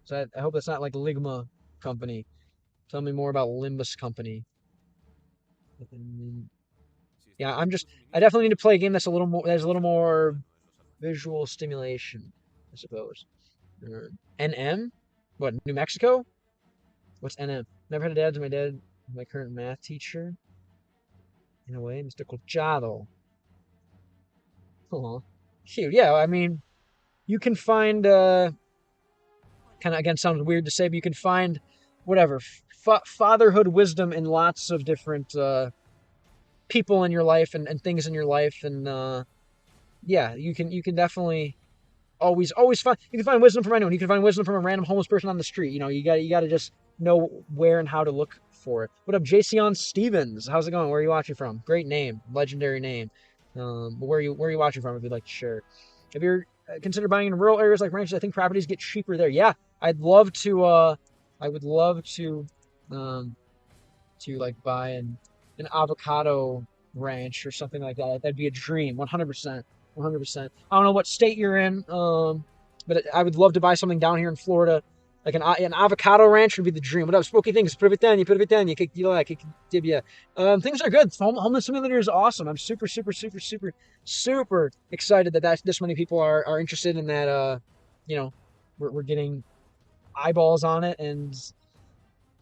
So I hope that's not like Ligma Company. Tell me more about Limbus Company. Yeah, I definitely need to play a game that's a little more visual stimulation, I suppose. NM? What, New Mexico? What's NM? Never had a dad to my dad, my current math teacher. In a way, Mr. Colchado. Aw. Cute. Yeah, I mean, you can find, kind of, again, sounds weird to say, but you can find, whatever, fatherhood wisdom in lots of different, people in your life and things in your life. And, yeah, you can definitely always find, you can find wisdom from anyone. You can find wisdom from a random homeless person on the street. You got to just know where and how to look for it. What up, Jason Stevens? How's it going? Where are you watching from? Great name, legendary name. Where are you watching from? If you'd like to share. If you're consider buying in rural areas like ranches, I think properties get cheaper there. Yeah, I'd love to. I would love um, to like buy an avocado ranch or something like that. That'd be a dream. 100%. 100%. I don't know what state you're in, but I would love to buy something down here in Florida. Like an avocado ranch would be the dream. What up, Spooky Things? Put it down. You put it down. Things are good. Homeless Simulator is awesome. I'm super excited that this many people are interested in that. You know, we're getting eyeballs on it, and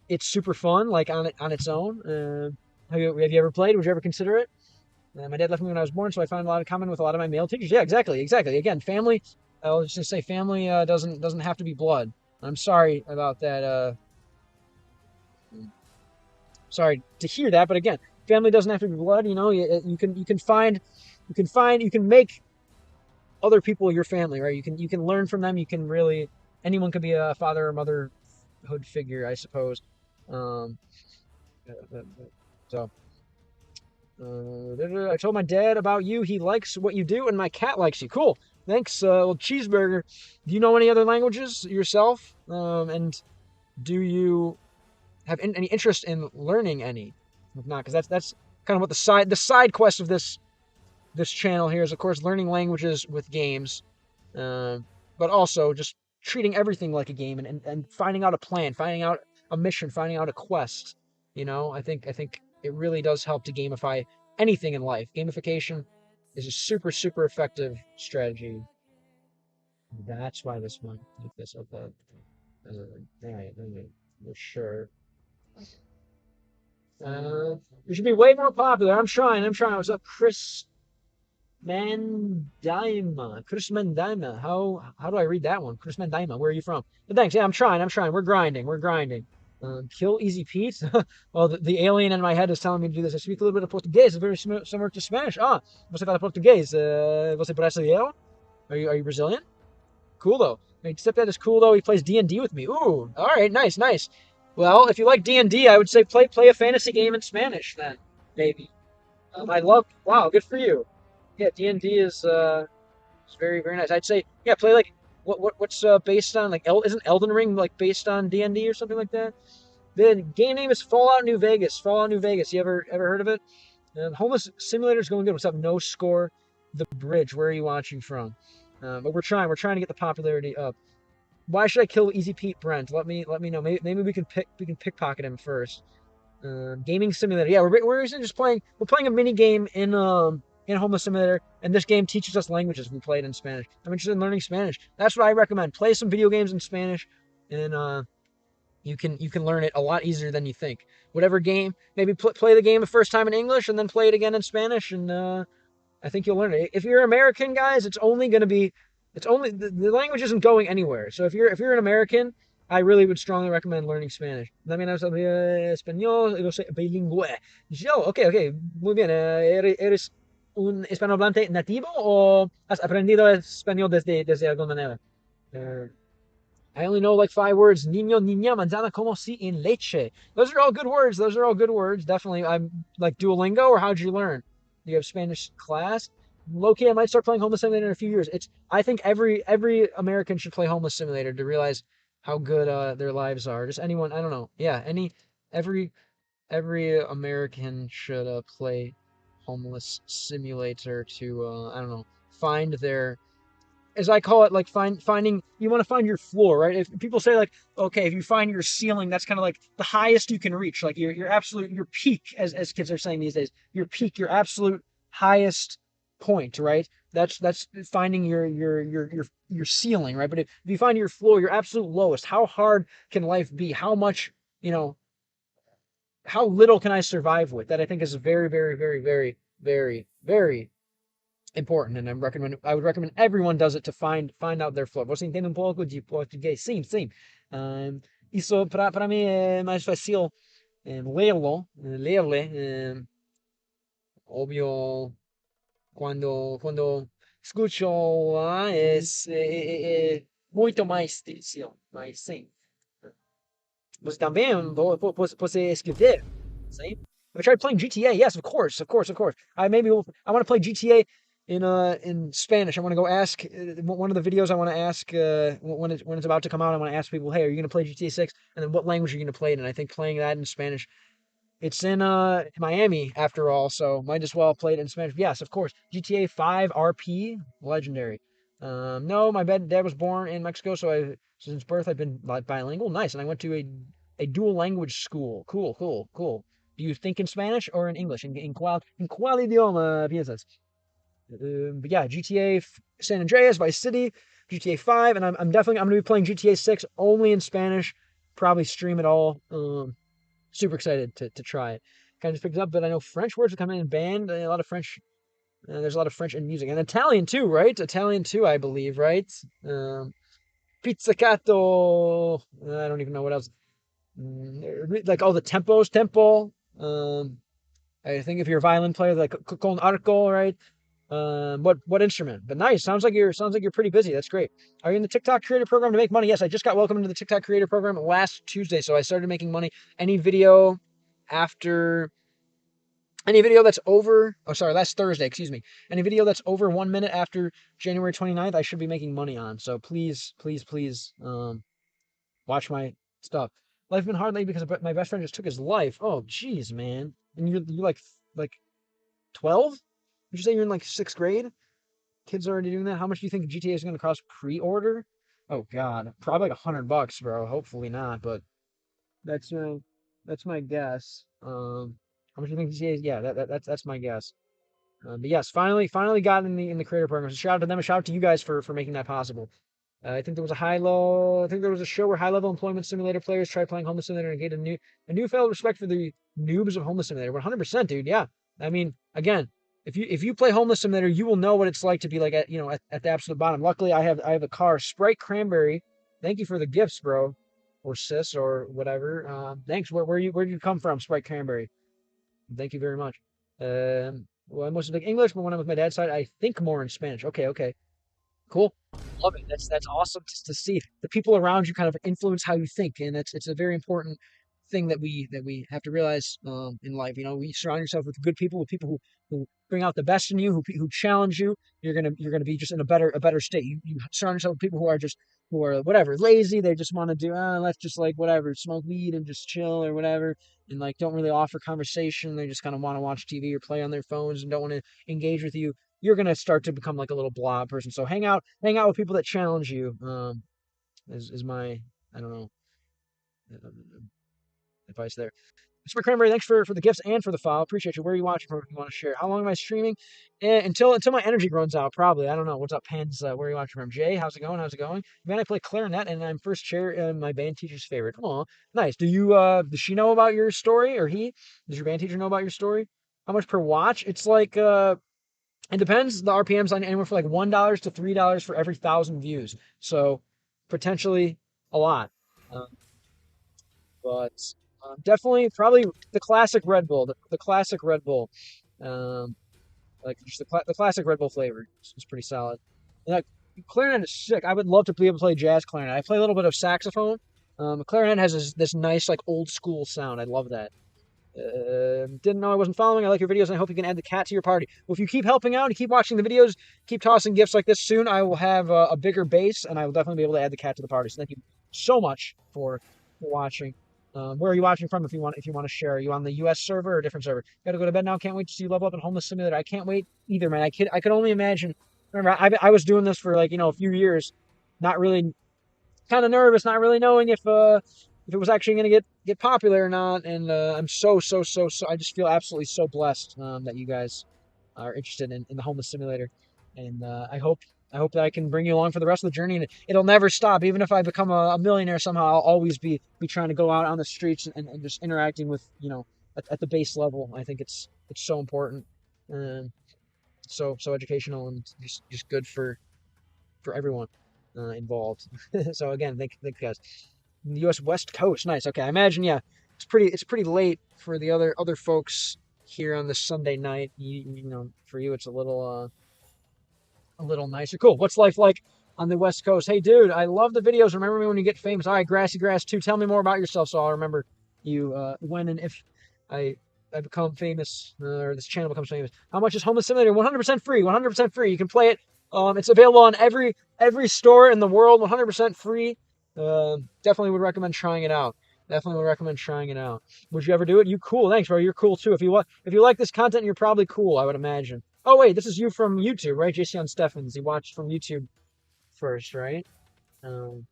it's super fun. Like on its own. Have you ever played? Would you ever consider it? My dad left me when I was born, so I found a lot of common with a lot of my male teachers. Yeah, exactly. Again, family. I was just say family doesn't have to be blood. I'm sorry about that. Sorry to hear that, but again, family doesn't have to be blood. You can make other people your family, right? You can learn from them. You can really anyone could be a father or motherhood figure, I suppose. Um, so I told my dad about you. He likes what you do, and my cat likes you. Cool. Thanks, cheeseburger. Do you know any other languages yourself? And do you have any interest in learning any? If not, because that's kind of what the side quest of this channel here is, of course, learning languages with games, uh, but also just treating everything like a game and finding out a plan, finding out a mission, finding out a quest. I think it really does help to gamify anything in life. Gamification is a super effective strategy. That's why this one like this. Okay. Alright, for sure. We should be way more popular. I'm trying. What's up, Chris Mandaima? Chris Mandaima. How do I read that one? Chris Mandaima. Where are you from? But thanks. Yeah, I'm trying. We're grinding. Kill Easy Pete. Well, the alien in my head is telling me to do this. I speak a little bit of Portuguese. It's very similar to Spanish. Ah, você fala português? Você brasileiro? Are you Brazilian? Cool though. I mean, Stepdad is cool though. He plays D&D with me. Ooh, all right, nice. Well, if you like D&D, I would say play a fantasy game in Spanish then, maybe. I love. Wow, good for you. Yeah, D&D is very nice. I'd say yeah, play like what's based on like isn't Elden Ring like based on D&D or something like that? The game name is Fallout New Vegas. Fallout New Vegas. You ever heard of it? Homeless Simulator's going good. What's up? No Score, The Bridge. Where are you watching from? But we're trying. We're trying to get the popularity up. Why should I kill Easy Pete Brent? Let me know. Maybe we can pickpocket him first. Gaming Simulator. Yeah, we're just playing. We're playing a mini game in Homeless Simulator, and this game teaches us languages. We play it in Spanish. I'm interested in learning Spanish. That's what I recommend. Play some video games in Spanish, and you can learn it a lot easier than you think. Whatever game, maybe play the game the first time in English, and then play it again in Spanish, and I think you'll learn it. If you're American, guys, it's only the language isn't going anywhere. So if you're an American, I really would strongly recommend learning Spanish. También hablas español, yo soy bilingüe. Yo, okay, muy bien. ¿Eres un hispanohablante nativo o has aprendido español desde alguna manera? I only know like 5 words. Niño, niña, manzana, como si en leche. Those are all good words. Definitely. I'm like Duolingo, or how'd you learn? Do you have Spanish class? Low-key, I might start playing Homeless Simulator in a few years. I think every American should play Homeless Simulator to realize how good their lives are. Just anyone, I don't know. Yeah, every every American should play Homeless Simulator to I don't know, find their as I call it, like finding, you want to find your floor, right? If people say like, okay, if you find your ceiling, that's kind of like the highest you can reach, like your absolute, your peak, as kids are saying these days, your peak, your absolute highest point, right? That's finding your ceiling, right? But if you find your floor, your absolute lowest, how hard can life be? How much, you know, how little can I survive with? That I think is very, very, very, very, very, very important, and I would recommend everyone does it to find out their floor. Você entende um pouco de português? Sim, sim. Isso para mim é mais fácil lerle, obvio, quando escucho lá é muito mais difícil, mas sim. Você também você escrever? Sim. I tried playing GTA. Yes, of course, of course, of course. I want to play GTA in Spanish. I want to go ask one of the videos. I want to ask when it's about to come out. I want to ask people, hey, are you going to play GTA 6? And then what language are you going to play it in? I think playing that in Spanish. It's in Miami after all, so might as well play it in Spanish. Yes, of course. GTA 5 RP, legendary. No, my dad was born in Mexico, so since birth I've been bilingual. Nice, and I went to a dual language school. Cool, cool, cool. Do you think in Spanish or in English? En cuál idioma piensas? But yeah, GTA San Andreas, Vice City, GTA 5, and I'm definitely I'm gonna be playing GTA 6 only in Spanish. Probably stream it all. Super excited to try it. Kind of just picked it up, but I know French words are coming in banned. A lot of French. There's a lot of French in music and Italian too, right? Italian too, I believe, right? Pizzicato. I don't even know what else. Like all the tempos, tempo. I think if you're a violin player, like con arco, right? What instrument? But nice. Sounds like you're pretty busy. That's great. Are you in the TikTok creator program to make money? Yes, I just got welcomed into the TikTok creator program last Tuesday, so I started making money. Any video after any video that's over, oh sorry, last Thursday, excuse me. Any video that's over 1 minute after January 29th, I should be making money on. So please, please, please, watch my stuff. Life's been hard lately because my best friend just took his life. Oh, jeez, man. And you're like 12? Would you say you're in like 6th grade? Kids are already doing that. How much do you think GTA is going to cost pre-order? Oh God, probably like $100, bro. Hopefully not, but that's my guess. How much do you think GTA is? Yeah, that's my guess. But yes, finally got in the creator program. So shout out to them. A shout out to you guys for making that possible. I think there was I think there was a show where high-level employment simulator players tried playing Homeless Simulator and gained a newfound respect for the noobs of Homeless Simulator. 100%, dude. Yeah. I mean, again, if you play Homeless Simulator, you will know what it's like to be like at the absolute bottom. Luckily, I have a car. Sprite Cranberry. Thank you for the gifts, bro, or sis, or whatever. Thanks. Where you come from, Sprite Cranberry? Thank you very much. Well, I mostly speak English, but when I'm with my dad's side, I think more in Spanish. Okay, okay. Cool. Love it. That's awesome to see. The people around you kind of influence how you think, and it's a very important thing that we have to realize in life. You know, you surround yourself with good people, with people who bring out the best in you, who challenge you. You're gonna be just in a better state. You surround yourself with people who are whatever lazy. They just want to do let's just like whatever smoke weed and just chill or whatever, and like don't really offer conversation. They just kind of want to watch TV or play on their phones and don't want to engage with you. You're gonna start to become like a little blob person. So hang out with people that challenge you. Is my I don't know uh, advice there. Mr. Cranberry, thanks for the gifts and for the file. Appreciate you. Where are you watching from if you want to share? How long am I streaming? Until my energy runs out, probably. I don't know. What's up, Pens? Where are you watching from? Jay, how's it going? How's it going? Man, I play clarinet and I'm first chair in my band teacher's favorite. Aw, nice. Does she know about your story or he? Does your band teacher know about your story? How much per watch? It's like it depends. The RPM's on anywhere from like $1 to $3 for every 1,000 views. So potentially a lot. Um, but definitely probably the classic Red Bull, the classic Red Bull, um, like just the classic Red Bull flavor is pretty solid. And that clarinet is sick. I would love to be able to play jazz clarinet. I play a little bit of saxophone. Clarinet has this nice like old school sound. I love that. Didn't know I wasn't following. I like your videos, and I hope you can add the cat to your party. Well, if you keep helping out and keep watching the videos, keep tossing gifts like this, soon I will have a bigger base, and I will definitely be able to add the cat to the party. So thank you so much for watching. Where are you watching from? If you want to share, are you on the U.S. server or a different server? Got to go to bed now. Can't wait to see you level up in Homeless Simulator. I can't wait either, man. I could only imagine remember I was doing this for like, a few years, not really, kind of nervous, not really knowing if it was actually going to get popular or not. And I'm so I just feel absolutely so blessed that you guys are interested in the homeless simulator. And I hope that I can bring you along for the rest of the journey, and it'll never stop. Even if I become a millionaire somehow, I'll always be trying to go out on the streets and just interacting with, at the base level. I think it's so important, and so educational, and just good for everyone involved. So again, thank you guys. The U.S. West Coast, nice. Okay, I imagine, yeah, it's pretty late for the other folks here on this Sunday night. For you, it's a little nicer. Cool. What's life like on the West Coast? Hey, dude, I love the videos. Remember me when you get famous. All right, Grassy Grass 2, tell me more about yourself so I'll remember you when and if I I become famous, or this channel becomes famous. How much is Homeless Simulator? 100% free. 100% free. You can play it. It's available on every store in the world. 100% free. Definitely would recommend trying it out. Definitely would recommend trying it out. Would you ever do it? You cool. Thanks, bro. You're cool too. If you like this content, you're probably cool, I would imagine. Oh wait, this is you from YouTube, right? Jason Steffens. He watched from YouTube first, right? Um,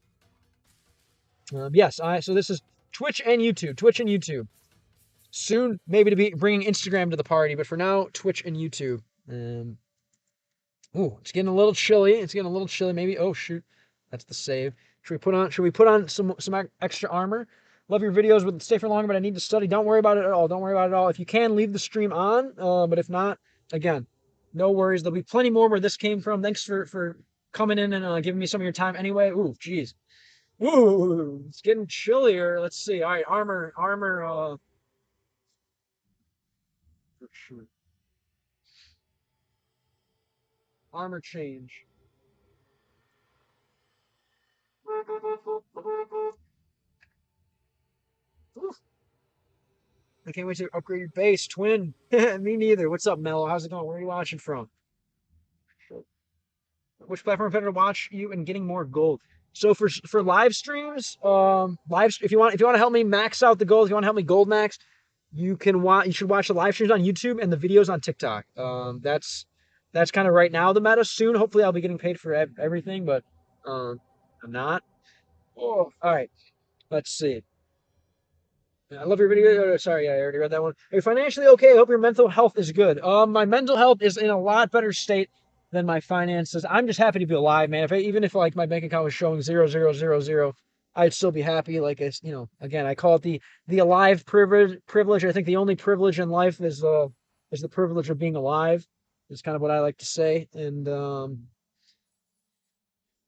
yes. So this is Twitch and YouTube. Twitch and YouTube. Soon, maybe to be bringing Instagram to the party, but for now, Twitch and YouTube. Um, Ooh, it's getting a little chilly. It's getting a little chilly. Maybe. Oh shoot, that's the save. Should we put on some extra armor? Love your videos. Would stay for longer, but I need to study. Don't worry about it at all. Don't worry about it at all. If you can, leave the stream on. But if not, again, no worries. There'll be plenty more where this came from. Thanks for coming in and giving me some of your time anyway. Ooh, jeez. Ooh, it's getting chillier. Let's see. All right, armor. For sure. Armor change. Ooh, I can't wait to upgrade your base, twin. Me neither. What's up, Mello? How's it going? Where are you watching from? Which platform better to watch you and getting more gold? So for live streams, if you want to help me max out the gold, if you want to help me gold max, you should watch the live streams on YouTube and the videos on TikTok. That's kind of right now the meta. Soon, hopefully, I'll be getting paid for everything, but um, I'm not. Oh, all right. Let's see. I love your video. Sorry, I already read that one. Are you financially okay? I hope your mental health is good. My mental health is in a lot better state than my finances. I'm just happy to be alive, man. Even if like my bank account was showing 0, 0, 0, 0, I'd still be happy. Like it's, again, I call it the alive privilege. I think the only privilege in life is the privilege of being alive. Is kind of what I like to say. And don't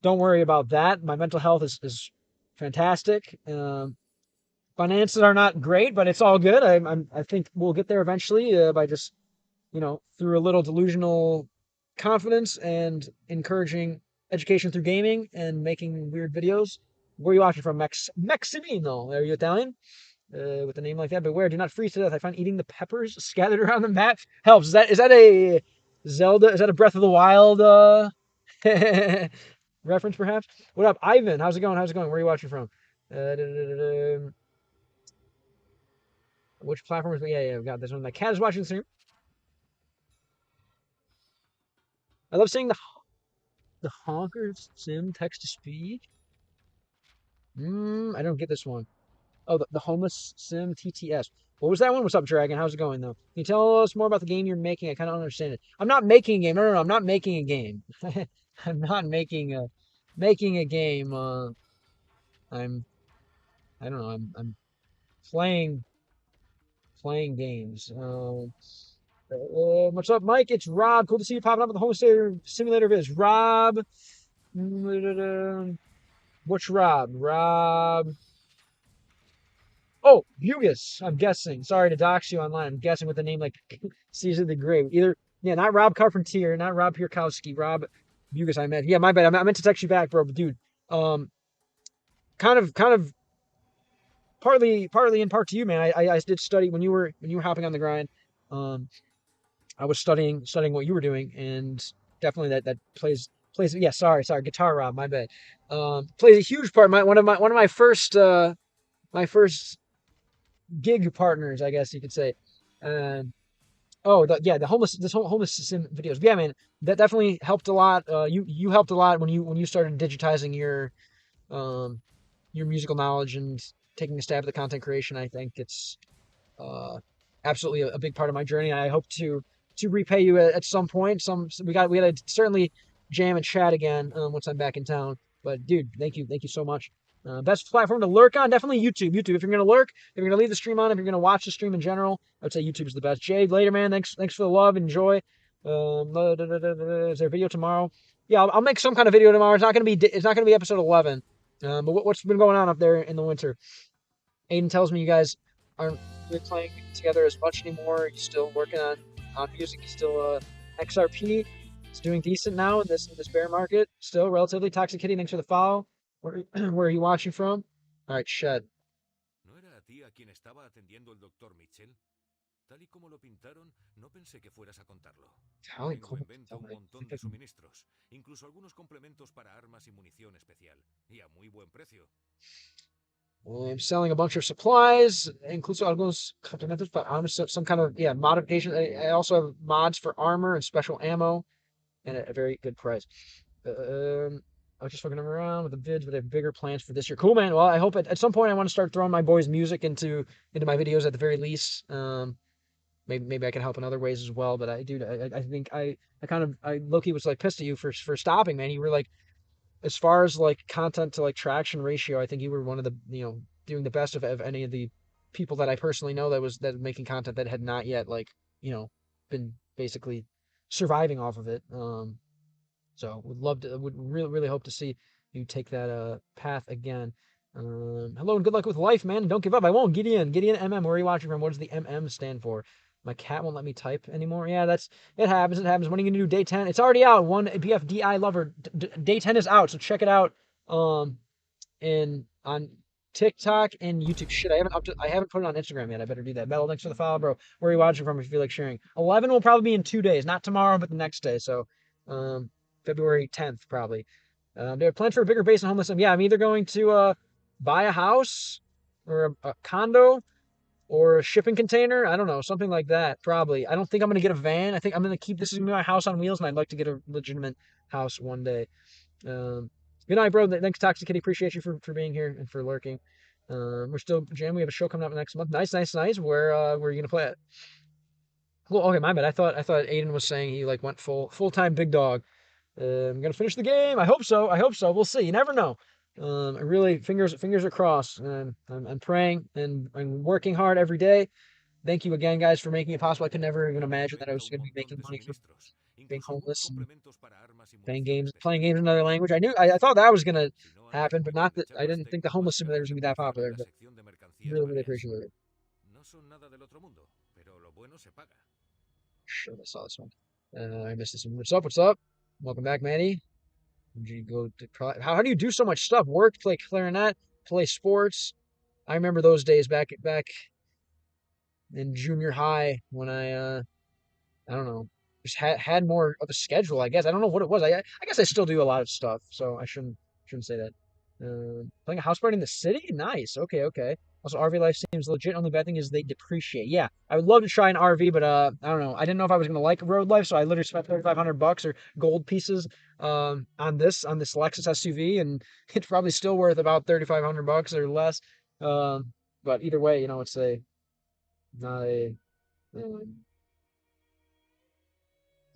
worry about that. My mental health is fantastic. Finances are not great, but it's all good. I think we'll get there eventually by just, through a little delusional confidence and encouraging education through gaming and making weird videos. Where are you watching from? Meximino. Are you Italian? With a name like that, beware, do not freeze to death. I find eating the peppers scattered around the map helps. Is that a Zelda? Is that a Breath of the Wild reference, perhaps? What up, Ivan? How's it going? How's it going? Where are you watching from? Which platforms? Yeah, we got this one. My cat is watching the stream. I love seeing the honkers sim text to speech. I don't get this one. Oh, the homeless sim TTS. What was that one? What's up, Dragon? How's it going though? Can you tell us more about the game you're making? I kind of don't understand it. I'm not making a game. No. I'm not making a game. I'm not making a game. I'm I don't know. I'm playing playing games. What's up, Mike? It's Rob. Cool to see you popping up with the Homestead Simulator viz. Rob. Which Rob? Rob. Oh, Bugus. I'm guessing. Sorry to dox you online. I'm guessing with a name like Caesar the Great. Yeah, not Rob Carpentier, not Rob Pierkowski. Rob Bugus. I meant. Yeah, my bad. I meant to text you back, bro. But dude, um, kind of partly in part to you, man. I did study when you were hopping on the grind. Um, I was studying what you were doing, and definitely that plays. Yeah, sorry, Guitar Rob, my bad. Plays a huge part. One of my first gig partners, I guess you could say. Oh, the homeless, this whole homeless sim videos. Yeah, man, that definitely helped a lot. You helped a lot when you started digitizing um your musical knowledge and taking a stab at the content creation. I think it's uh absolutely a big part of my journey. I hope to repay you at some point. We gotta certainly jam and chat again once I'm back in town. But dude, thank you so much. Best platform to lurk on, definitely YouTube. YouTube. If you're gonna lurk, if you're gonna leave the stream on, if you're gonna watch the stream in general, I would say YouTube is the best. Jade, later, man. Thanks for the love. Enjoy. Is there a video tomorrow? Yeah, I'll make some kind of video tomorrow. It's not gonna be episode 11. But what's been going on up there in the winter? Aiden tells me you guys aren't really playing together as much anymore. You're still working on music. You still XRP. It's doing decent now in this bear market. Still relatively. Toxic Kitty, thanks for the follow. Where are you watching from? All right, Shed. ¿No era a ti a quien estaba atendiendo el doctor Mitchell? Tal y como lo pintaron, no pensé que fueras a contarlo. Tengo en venta un montón de suministros, incluso algunos complementos para armas y munición especial, y a muy buen precio. I'm selling a bunch of supplies, inclusive algunos complementos, but some kind of modification. I also have mods for armor and special ammo, and at a very good price. I was just fucking around with the vids, but I have bigger plans for this year. Cool, man. Well, I hope at some point I want to start throwing my boys' music into my videos at the very least. Maybe I can help in other ways as well. But I think I Loki was like pissed at you for stopping, man. You were like, as far as like content to like traction ratio, I think you were one of the doing the best of any of the people that I personally know that making content that had not yet like been basically surviving off of it. So would really hope to see you take that path again. Hello and good luck with life, man. Don't give up. I won't. Gideon MM. Where are you watching from? What does the MM stand for? My cat won't let me type anymore. Yeah, it happens. It happens. When are you gonna do day 10? It's already out. One BFDI lover. Day 10 is out, so check it out. In on TikTok and YouTube. Shit, I haven't put it on Instagram yet. I better do that. Metal, thanks for the follow, bro. Where are you watching from if you feel like sharing? 11 will probably be in 2 days, not tomorrow, but the next day. So, February 10th probably. There are plans for a bigger base in homeless. Yeah, I'm either going to buy a house or a condo or a shipping container. I don't know, something like that. Probably. I don't think I'm gonna get a van. I think I'm gonna keep this is my house on wheels, and I'd like to get a legitimate house one day. Um, Good night, bro. Thanks, Toxic Kitty. Appreciate you for being here and for lurking. We're still jamming. We have a show coming up next month. Nice. Where are you gonna play it? Well, okay, my bad. I thought Aiden was saying he like went full time big dog. I'm gonna finish the game. I hope so. We'll see. You never know. I really fingers are crossed. And I'm praying and I'm working hard every day. Thank you again, guys, for making it possible. I could never even Tengo imagine en that I venta was un going to be montón making de money from suministros, being incluso algunos homeless and complementos para armas y munición playing especial. games in another language. I thought that was gonna happen, but not that. I didn't think the homeless simulator was gonna be that popular. En la But sección de mercancías really varias. appreciate it. No son nada del otro mundo, pero lo bueno se paga. Sure, I saw this one. I missed this one. What's up? Welcome back, Manny. Did you go to how do you do so much stuff? Work, play clarinet, play sports. I remember those days back in junior high when I don't know, just had more of a schedule. I guess I don't know what it was. I guess I still do a lot of stuff, so I shouldn't say that. Playing a house party in the city, nice. Okay. Also, RV life seems legit. Only bad thing is they depreciate. Yeah, I would love to try an RV, but I don't know. I didn't know if I was gonna like road life, so I literally spent $3,500 or gold pieces on this Lexus SUV, and it's probably still worth about $3,500 or less. But either way, it's a not a um,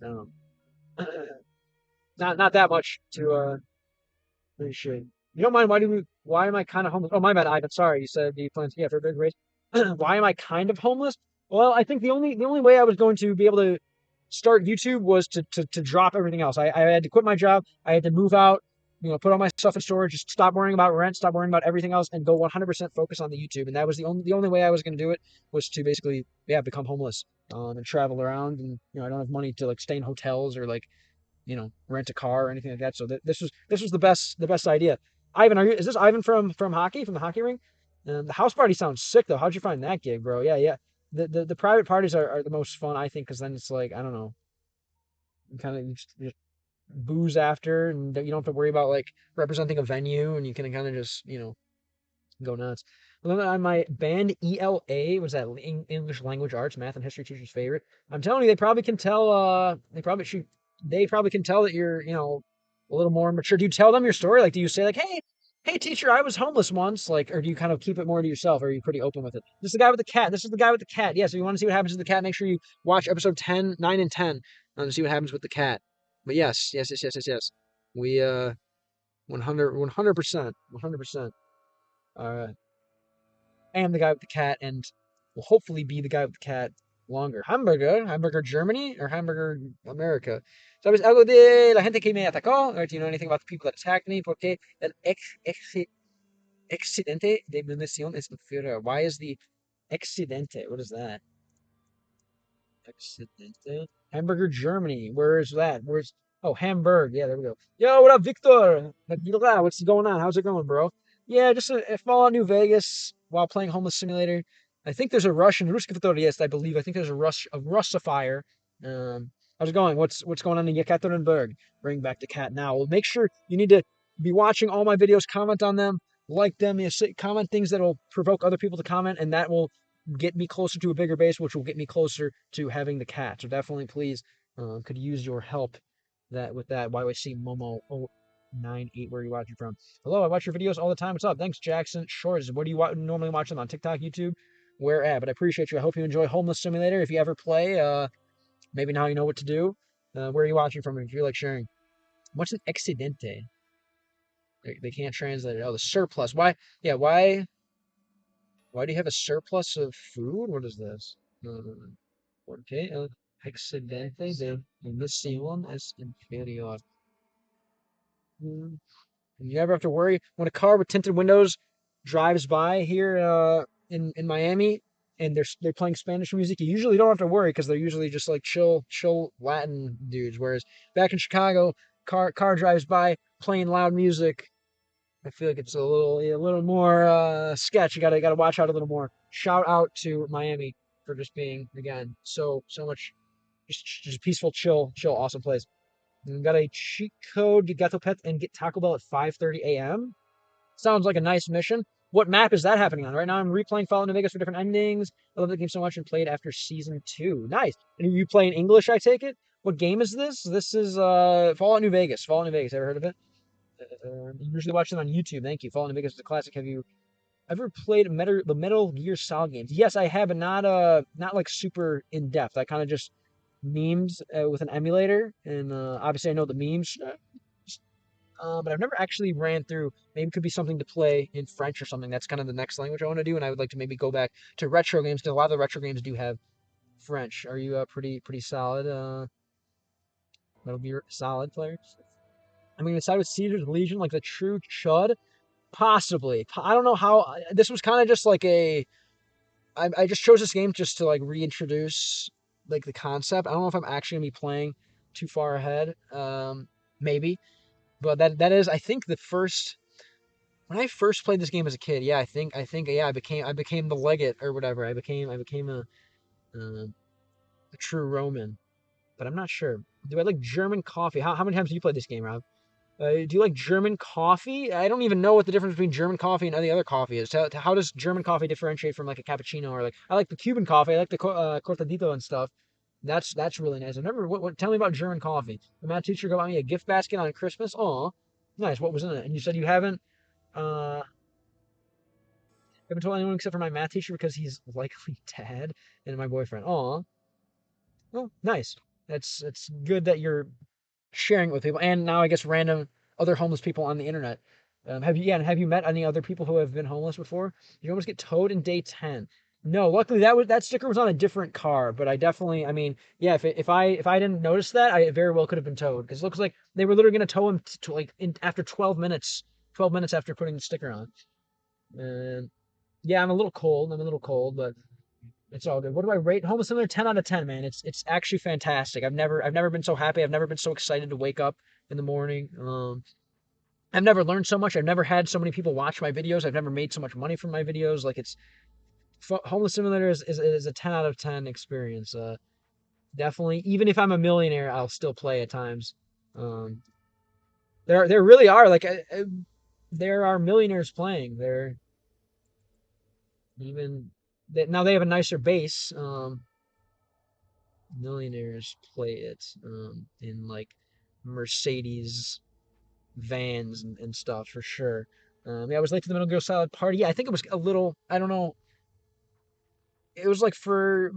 um, not that much to appreciate. You don't mind? Why am I kind of homeless? Oh, my bad, Ivan. Sorry, you said the plans. Yeah, for a big race. Why am I kind of homeless? Well, I think the only way I was going to be able to start YouTube was to drop everything else. I had to quit my job. I had to move out. Put all my stuff in storage. Just stop worrying about rent. Stop worrying about everything else, and go 100% focus on the YouTube. And that was the only way I was going to do it was to basically become homeless and travel around. And I don't have money to like stay in hotels or like rent a car or anything like that. So this was the best idea. Ivan, is this Ivan from hockey from the hockey ring? The house party sounds sick though. How'd you find that gig, bro? Yeah. The private parties are the most fun, I think, because then it's like I don't know, kind of just booze after, and you don't have to worry about like representing a venue, and you can kind of just Go nuts. And then on my band ELA, was that English Language Arts, Math and History teacher's favorite? I'm telling you, they probably can tell. They probably can tell that you're, a little more mature. Do you tell them your story? Like, do you say like, hey, teacher, I was homeless once, like, or do you kind of keep it more to yourself? Or are you pretty open with it? This is the guy with the cat. This is the guy with the cat. Yeah. So you want to see what happens to the cat? Make sure you watch episode 10, 9, and 10 to see what happens with the cat. But yes, yes, yes, yes, yes, yes. We 100%, 100%. All right. I am the guy with the cat and will hopefully be the guy with the cat longer. Hamburger Germany or Hamburger America. ¿Sabes algo de la gente que me atacó? Or do you know anything about the people that attacked me? Porque el accidente de munición es inferior. Why is the accidente? What is that? Accidente. Hamburger Germany. Where is that? Hamburg. Yeah, there we go. Yo, what up, Victor? What's going on? How's it going, bro? Yeah, just a Fallout New Vegas while playing Homeless Simulator. I think there's a Russian yes, I believe. I think there's a Russifier. How's it going? What's going on in Yekaterinburg? Bring back the cat now. Well, make sure you need to be watching all my videos, comment on them, like them, comment things that will provoke other people to comment, and that will get me closer to a bigger base, which will get me closer to having the cat. So definitely, please, could use your help with that. YYC Momo 098, where are you watching from? Hello, I watch your videos all the time. What's up? Thanks, Jackson Shores. What do you normally watch them on? TikTok, YouTube? Where at? But I appreciate you. I hope you enjoy Homeless Simulator. If you ever play, maybe now you know what to do. Where are you watching from? If you like sharing. What's an accidente? They can't translate it. Oh, the surplus. Why? Yeah, why do you have a surplus of food? What is this? Okay, accidente de emisión es inferior. And you never have to worry when a car with tinted windows drives by here in Miami and they're playing Spanish music. You usually don't have to worry because they're usually just like chill Latin dudes. Whereas back in Chicago, car drives by playing loud music. I feel like it's a little more sketch. You gotta watch out a little more. Shout out to Miami for just being again so much just peaceful, chill, awesome place. And we got a cheat code, get Gato Pet, and get Taco Bell at 5:30 a.m. Sounds like a nice mission. What map is that happening on? Right now I'm replaying Fallout New Vegas for different endings. I love the game so much and played after season 2. Nice. And are you playing English, I take it? What game is this? This is Fallout New Vegas. Fallout New Vegas. Ever heard of it? You usually watch them on YouTube. Thank you. Fallout New Vegas is a classic. Have you ever played the Metal Gear Solid games? Yes, I have, but not like super in depth. I kind of just memes with an emulator, and obviously I know the memes, but I've never actually ran through. Maybe it could be something to play in French or something. That's kind of the next language I want to do, and I would like to maybe go back to retro games because a lot of the retro games do have French. Are you pretty solid? Metal Gear Solid players? I mean, aside with Caesar's Legion, like the true chud, possibly. I don't know how. This was kind of just like I just chose this game just to like reintroduce like the concept. I don't know if I'm actually gonna be playing too far ahead. Maybe, but that is I think the first when I first played this game as a kid. Yeah, I think yeah I became the legate or whatever. I became a true Roman, but I'm not sure. Do I like German coffee? How many times have you played this game, Rob? Do you like German coffee? I don't even know what the difference between German coffee and any other coffee is. How does German coffee differentiate from like a cappuccino or like I like the Cuban coffee. I like the cortadito and stuff. That's really nice. I've never. Tell me about German coffee. The math teacher got me a gift basket on Christmas. Oh, nice. What was in it? And you said you uh haven't told anyone except for my math teacher because he's likely dead and my boyfriend. Oh, well, nice. It's good that you're sharing it with people, and now I guess random other homeless people on the internet. Have you met any other people who have been homeless before? You almost get towed in day 10. No, luckily that sticker was on a different car, but I definitely, I mean, yeah, if I didn't notice that, I very well could have been towed because it looks like they were literally going to tow him to like after 12 minutes, 12 minutes after putting the sticker on. And yeah, I'm a little cold. I'm a little cold, but it's all good. What do I rate Homeless Simulator? 10 out of 10, man. It's actually fantastic. I've never been so happy. I've never been so excited to wake up in the morning. I've never learned so much. I've never had so many people watch my videos. I've never made so much money from my videos. Like it's Homeless Simulator is a 10 out of 10 experience. Definitely. Even if I'm a millionaire, I'll still play at times. Um, there really are like there are millionaires playing. Even now they have a nicer base. Millionaires play it in like Mercedes vans and stuff for sure. Yeah, I was late to the Metal Gear Solid party. Yeah, I think it was a little. I don't know. It was like for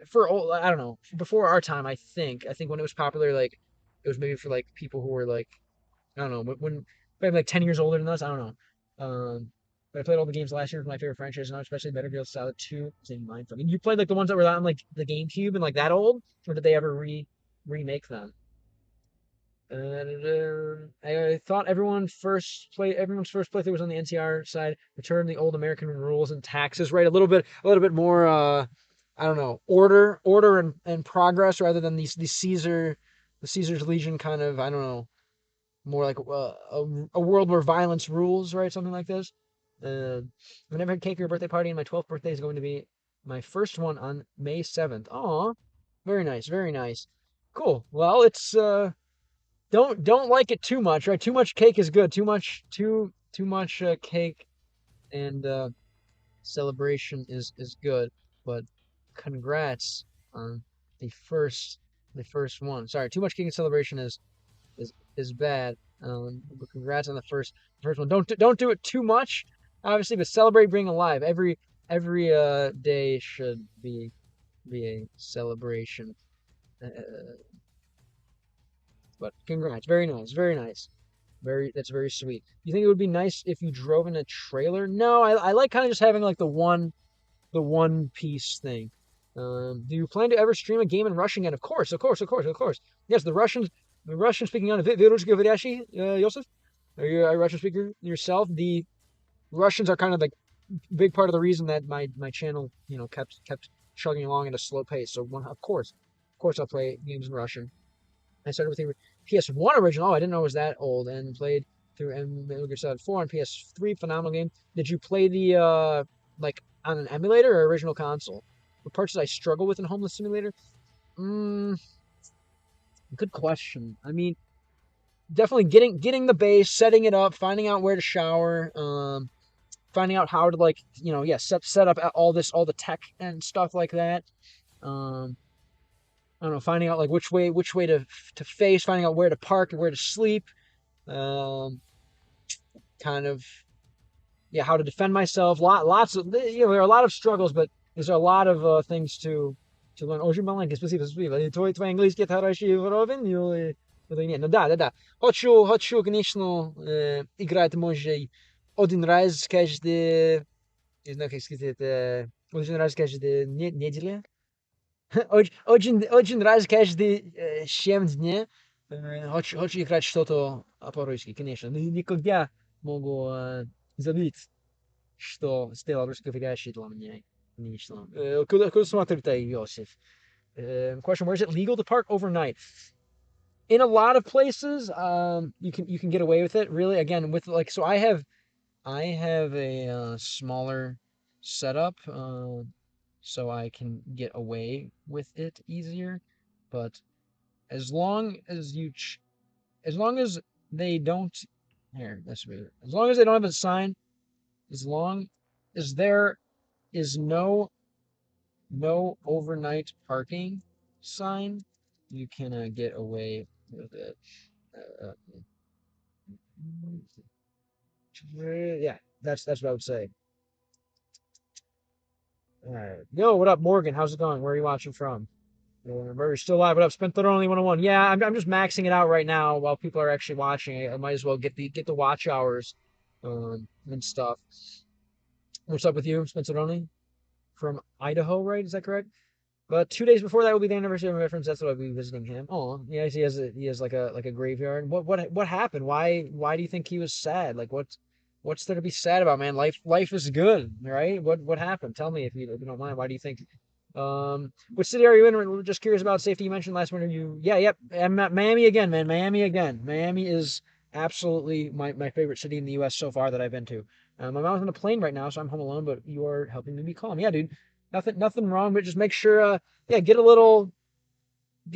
I don't know, before our time. I think when it was popular, like it was maybe for like people who were like I don't know when maybe like 10 years older than us. I don't know. But I played all the games last year with my favorite franchise now, especially Metal Gear Solid 2. Same mind fucking. You played like the ones that were on like the GameCube and like that old, or did they ever remake them? I thought everyone's first playthrough was on the NCR side. Return the old American rules and taxes, right? A little bit more. I don't know, order and progress rather than the Caesar's Legion kind of. I don't know, more like a world where violence rules, right? Something like this. I've never had cake or a birthday party, and my 12th birthday is going to be my first one on May 7th. Aw, very nice, very nice. Cool. Well, it's don't like it too much, right? Too much cake is good. Too much cake and celebration is good. But congrats on the first the first one. Sorry, too much cake and celebration is bad. But congrats on the first one. Don't do it too much, obviously, but celebrate being alive. Every day should be a celebration. Uh, but congrats, very nice, very nice. That's very sweet. You think it would be nice if you drove in a trailer? No, I like kind of just having like the one piece thing. Do you plan to ever stream a game in Russian again? Of course, of course, of course, of course. Yes, the Russian speaking on Vyrushka Vidyashi, Yosef? Are you a Russian speaker yourself? The Russians are kind of like a big part of the reason that my channel, kept chugging along at a slow pace. So of course I'll play games in Russian. I started with the PS1 original. Oh, I didn't know it was that old, and played through Metal Gear Solid 4 on PS3. Phenomenal game. Did you play the like on an emulator or original console? What parts did I struggle with in Homeless Simulator? Mm, good question. I mean, definitely getting the base, setting it up, finding out where to shower, finding out how to like yeah, set up all the tech and stuff like that. Um, I don't know, finding out like which way to face, finding out where to park and where to sleep. Um, kind of yeah, how to defend myself. Lots of there are a lot of struggles, but there's a lot of things to learn. Очень маленький, спасибо. Твой английский хороший уровень, или нет? Ну да. Хочу, конечно, играть, может, один раз каждый, не знаю, как сказать, один раз каждый неделя. Очень раз каждый 7 дней хочу играть что-то по-русски, конечно. Но никогда могу забыть, что сделал русскоговорящий для меня. Конечно. Куда смотрит Иосиф? Question: where is it legal to park overnight? In a lot of places, you can get away with it. Really, again, with like so I have a smaller setup, so I can get away with it easier. But as long as as long as they don't, here, that's weird. As long as they don't have a sign, as long as there is no overnight parking sign, you can get away with it. Uh, yeah, that's what I would say. All right. Yo, what up, Morgan? How's it going? Where are you watching from? We're still live. What up, Spencer? Only 101. Yeah, I'm just maxing it out right now while people are actually watching. I might as well get the watch hours, and stuff. What's up with you, Spencer? Only from Idaho, right? Is that correct? But 2 days before that will be the anniversary of my friends. That's why I'll be visiting him. Oh, yeah, he has like a graveyard. What happened? Why do you think he was sad? Like what's there to be sad about, man? Life is good, right? What happened? Tell me if you don't mind. Why do you think? Which city are you in? We're just curious about safety. You mentioned last winter. Yep. I'm at Miami again, man. Miami again. Miami is absolutely my favorite city in the U.S. so far that I've been to. My mom's on a plane right now, so I'm home alone. But you are helping me be calm. Yeah, dude. Nothing wrong, but just make sure, yeah, get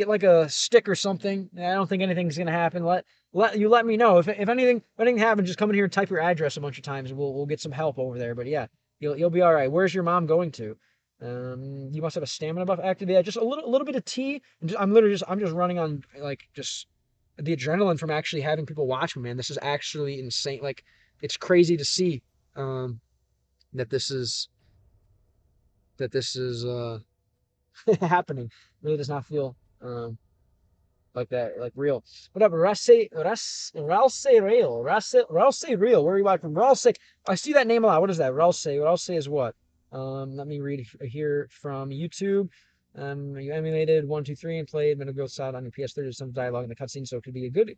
like a stick or something. I don't think anything's gonna happen. Let me know if anything happens. Just come in here and type your address a bunch of times, and we'll get some help over there. But yeah, You'll be all right. Where's your mom going to? You must have a stamina buff active. Yeah, just a little bit of tea. And I'm just running on like just the adrenaline from actually having people watch me, man. This is actually insane. Like it's crazy to see um that this is happening. Really does not feel like that, like real. Whatever. Ralse real. Where are you watching from? Ralse. I see that name a lot. What is that? Ralse. Ralse is what? Let me read here from YouTube. You emulated 1, 2, 3 and played Metal Gear Solid on your PS3. There's some dialogue in the cutscene, so it could be a good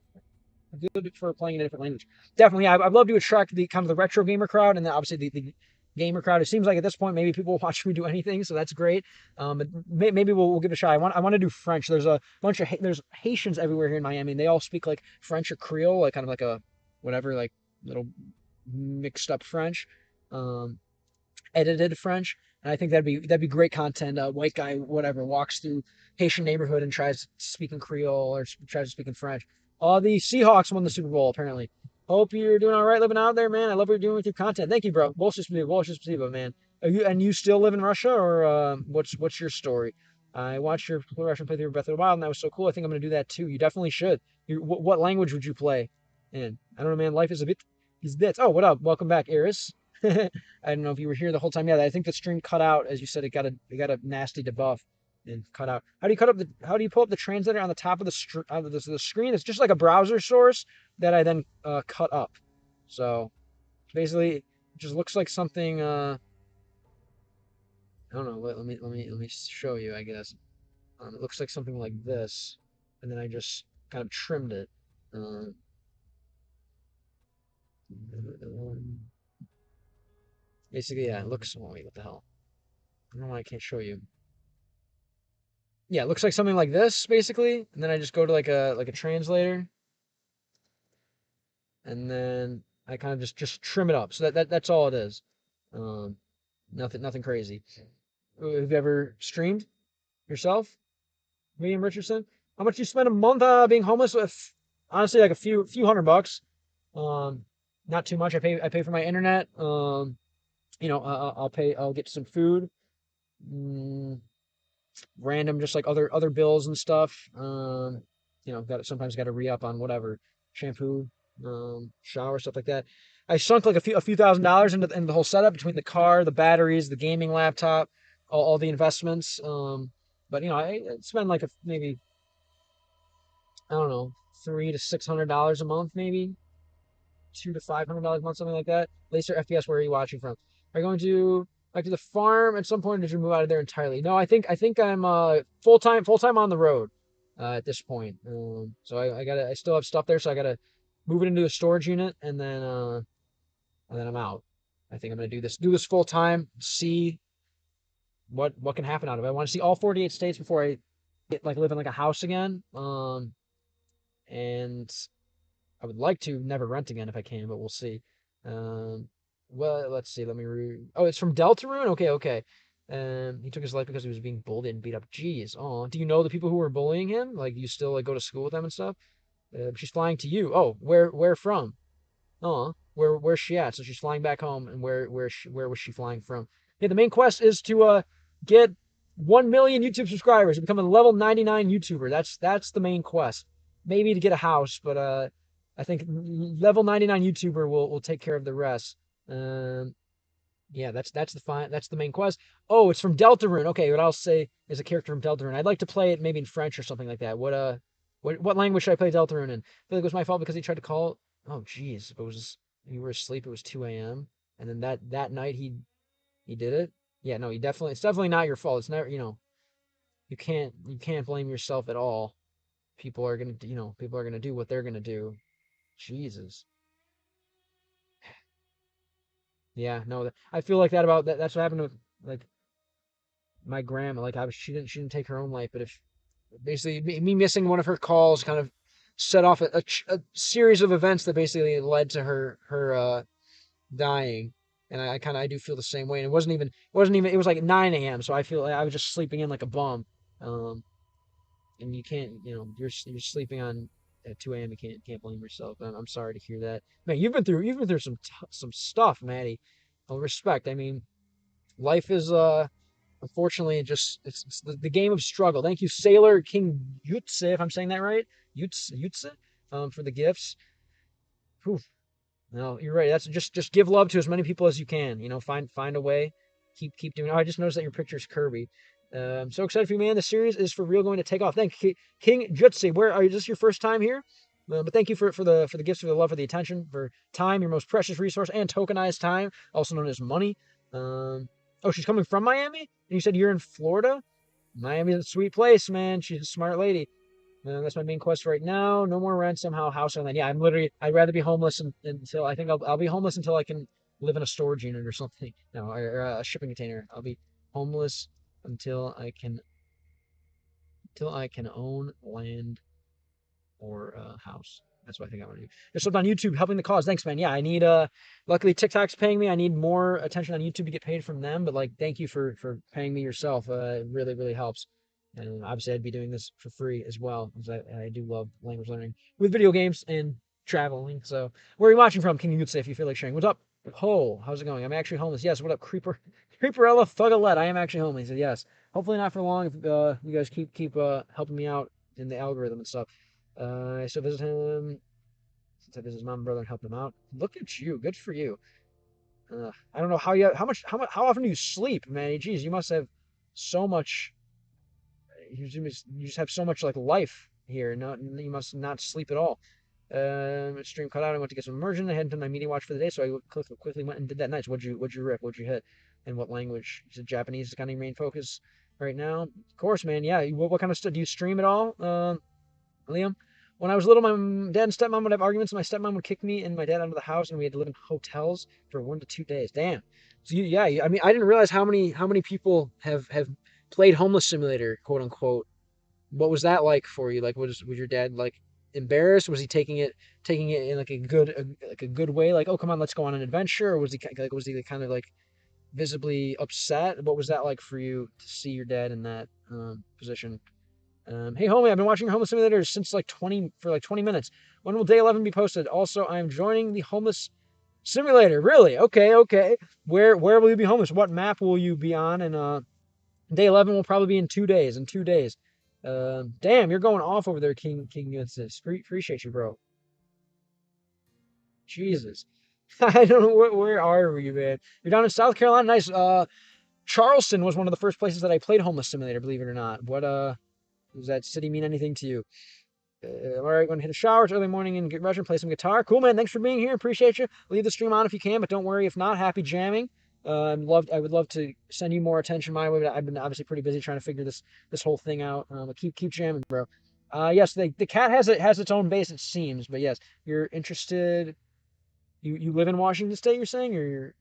for playing in a different language. Definitely, I'd love to attract the kind of the retro gamer crowd, and then obviously the gamer crowd. It seems like at this point maybe people will watch me do anything, so that's great. But maybe we'll give it a try. I want to do French. There's a bunch of there's Haitians everywhere here in Miami, and they all speak like French or Creole, like kind of like a whatever, like little mixed up French, um, edited French. And I think that'd be great content. A white guy, whatever, walks through Haitian neighborhood and tries to speak in Creole or tries to speak in French. The Seahawks won the Super Bowl, apparently. Hope you're doing all right living out there, man. I love what you're doing with your content. Thank you, bro. Больше man. You still live in Russia, or what's your story? I watched your Russian playthrough of Breath of the Wild, and that was so cool. I think I'm gonna do that too. You definitely should. What language would you play? And I don't know, man. Life is a bit. Is bits. Oh, what up? Welcome back, Eris. I don't know if you were here the whole time. Yeah, I think the stream cut out as you said. It got a nasty debuff and cut out. How do you pull up the translator on the top of the screen? It's just like a browser source that I then cut up. So basically, it just looks like something. I don't know. Let me show you. I guess it looks like something like this, and then I just kind of trimmed it. Uh, Basically, yeah, it looks. Oh, wait, what the hell? I don't know why I can't show you. Yeah, it looks like something like this, basically. And then I just go to like a translator, and then I kind of just trim it up. So that's all it is. Um, nothing crazy. Have you ever streamed yourself, William Richardson? How much you spend a month being homeless? With honestly, like a few $100. Um, not too much. I pay for my internet. I'll get some food. Mm, Random, just like other bills and stuff. Sometimes got to re-up on whatever shampoo, shower, stuff like that. I sunk like a few $1,000s into the whole setup between the car, the batteries, the gaming laptop, all the investments. But I spend like maybe, I don't know, $300 to $600 a month, maybe $200 to $500 a month, something like that. Laser FPS, where are you watching from? Are you going to back to the farm at some point, or did you move out of there entirely? No, I think I'm full time on the road at this point. So I still have stuff there, so I gotta move it into a storage unit, and then I'm out. I think I'm gonna do this full time, see what can happen out of it. I want to see all 48 states before I get like live in like a house again. And I would like to never rent again if I can, but we'll see. Um, well, let's see. Let me read. Oh, it's from Deltarune? Okay, okay. He took his life because he was being bullied and beat up. Jeez. Oh, do you know the people who were bullying him? Like, you still like go to school with them and stuff? She's flying to you. Oh, where from? Oh, where's she at? So she's flying back home, and where was she flying from? Yeah, the main quest is to get 1 million YouTube subscribers and become a level 99 YouTuber. That's the main quest. Maybe to get a house, but I think level 99 YouTuber will take care of the rest. Um, yeah, that's the main quest. Oh, it's from Deltarune. Okay, what I'll say is a character from Deltarune. I'd like to play it maybe in French or something like that. What language should I play Deltarune in? I feel like it was my fault because he tried to call. Oh, geez, it was you were asleep. It was 2 a.m. and then that night he did it. Yeah, no, it's definitely not your fault. It's never, you can't blame yourself at all. People are gonna do what they're gonna do. Jesus. Yeah, no, I feel like that about that. That's what happened with like my grandma. Like she didn't take her own life, but if basically me missing one of her calls kind of set off a series of events that basically led to her dying. And I do feel the same way. And it was like 9 a.m. So I feel like I was just sleeping in like a bum. Um, and you can't, you're sleeping on at 2 a.m. You can't blame yourself. I'm sorry to hear that. Man, you've been through some stuff, Maddie. Well, respect. I mean, life is unfortunately just it's the game of struggle. Thank you, Sailor King Yutse, if I'm saying that right. Yutse, for the gifts. Whew. No, you're right. That's just give love to as many people as you can. Find a way. Keep doing. Oh, I just noticed that your picture's Kirby. I'm so excited for you, man. The series is for real going to take off. Thank you, King Jutsi. Where are you? Is this your first time here? But thank you for the gifts, for the love, for the attention, for time, your most precious resource, and tokenized time, also known as money. Oh, she's coming from Miami, and you said you're in Florida. Miami's a sweet place, man. She's a smart lady. That's my main quest right now. No more rent, somehow house or land. Yeah, I'd rather be homeless until I think I'll be homeless until I can live in a storage unit or something. No, or a shipping container. I'll be homeless until I can own land or a house. That's what I think I want to do. Just up on YouTube, helping the cause. Thanks, man. Yeah, I need luckily TikTok's paying me. I need more attention on YouTube to get paid from them. But like, thank you for paying me yourself. It really, really helps. And obviously, I'd be doing this for free as well, because I do love language learning with video games and traveling. So, where are you watching from? Can you say if you feel like sharing? What's up? Oh, how's it going? I'm actually homeless. Yes. What up, Creeperella Thuggalette? I am actually homeless. He said yes. Hopefully not for long. If you guys keep helping me out in the algorithm and stuff. I still visit him since I visit his mom and brother and help them out. Look at you. Good for you. I don't know how often do you sleep, man? Geez, you must have so much. You just have so much like life here. You must not sleep at all. Stream cut out. I went to get some immersion. I hadn't done my media watch for the day, so I quickly went and did that. Nice. What'd you rip? What'd you hit? And what language? You said Japanese is kind of your main focus right now. Of course, man. Yeah. What kind of stuff do you stream at all, Liam? When I was little, my dad and stepmom would have arguments, and my stepmom would kick me and my dad out of the house, and we had to live in hotels for 1 to 2 days. Damn. So yeah, I mean, I didn't realize how many people have played homeless simulator, quote unquote. What was that like for you? Like, was your dad like embarrassed? Was he taking it in like a good way? Like, oh come on, let's go on an adventure, or was he kind of like visibly upset? What was that like for you to see your dad in that position? Hey homie, I've been watching your homeless simulator since like 20 minutes. When will day 11 be posted? Also, I am joining the homeless simulator. Really? Okay. Where will you be homeless? What map will you be on? And day 11 will probably be in 2 days. Damn, you're going off over there, King Eustace. Appreciate you, bro. Jesus. I don't know where are we, man. You're down in South Carolina. Nice. Charleston was one of the first places that I played homeless simulator, believe it or not. What does that city mean anything to you? All right, going to hit a shower. It's early morning and get ready and play some guitar. Cool, man. Thanks for being here. Appreciate you. Leave the stream on if you can, but don't worry if not. Happy jamming. I would love to send you more attention my way, but I've been obviously pretty busy trying to figure this whole thing out. But keep jamming, bro. Yes, the cat has its own base, it seems. But yes, you're interested. You live in Washington State, you're saying, or you're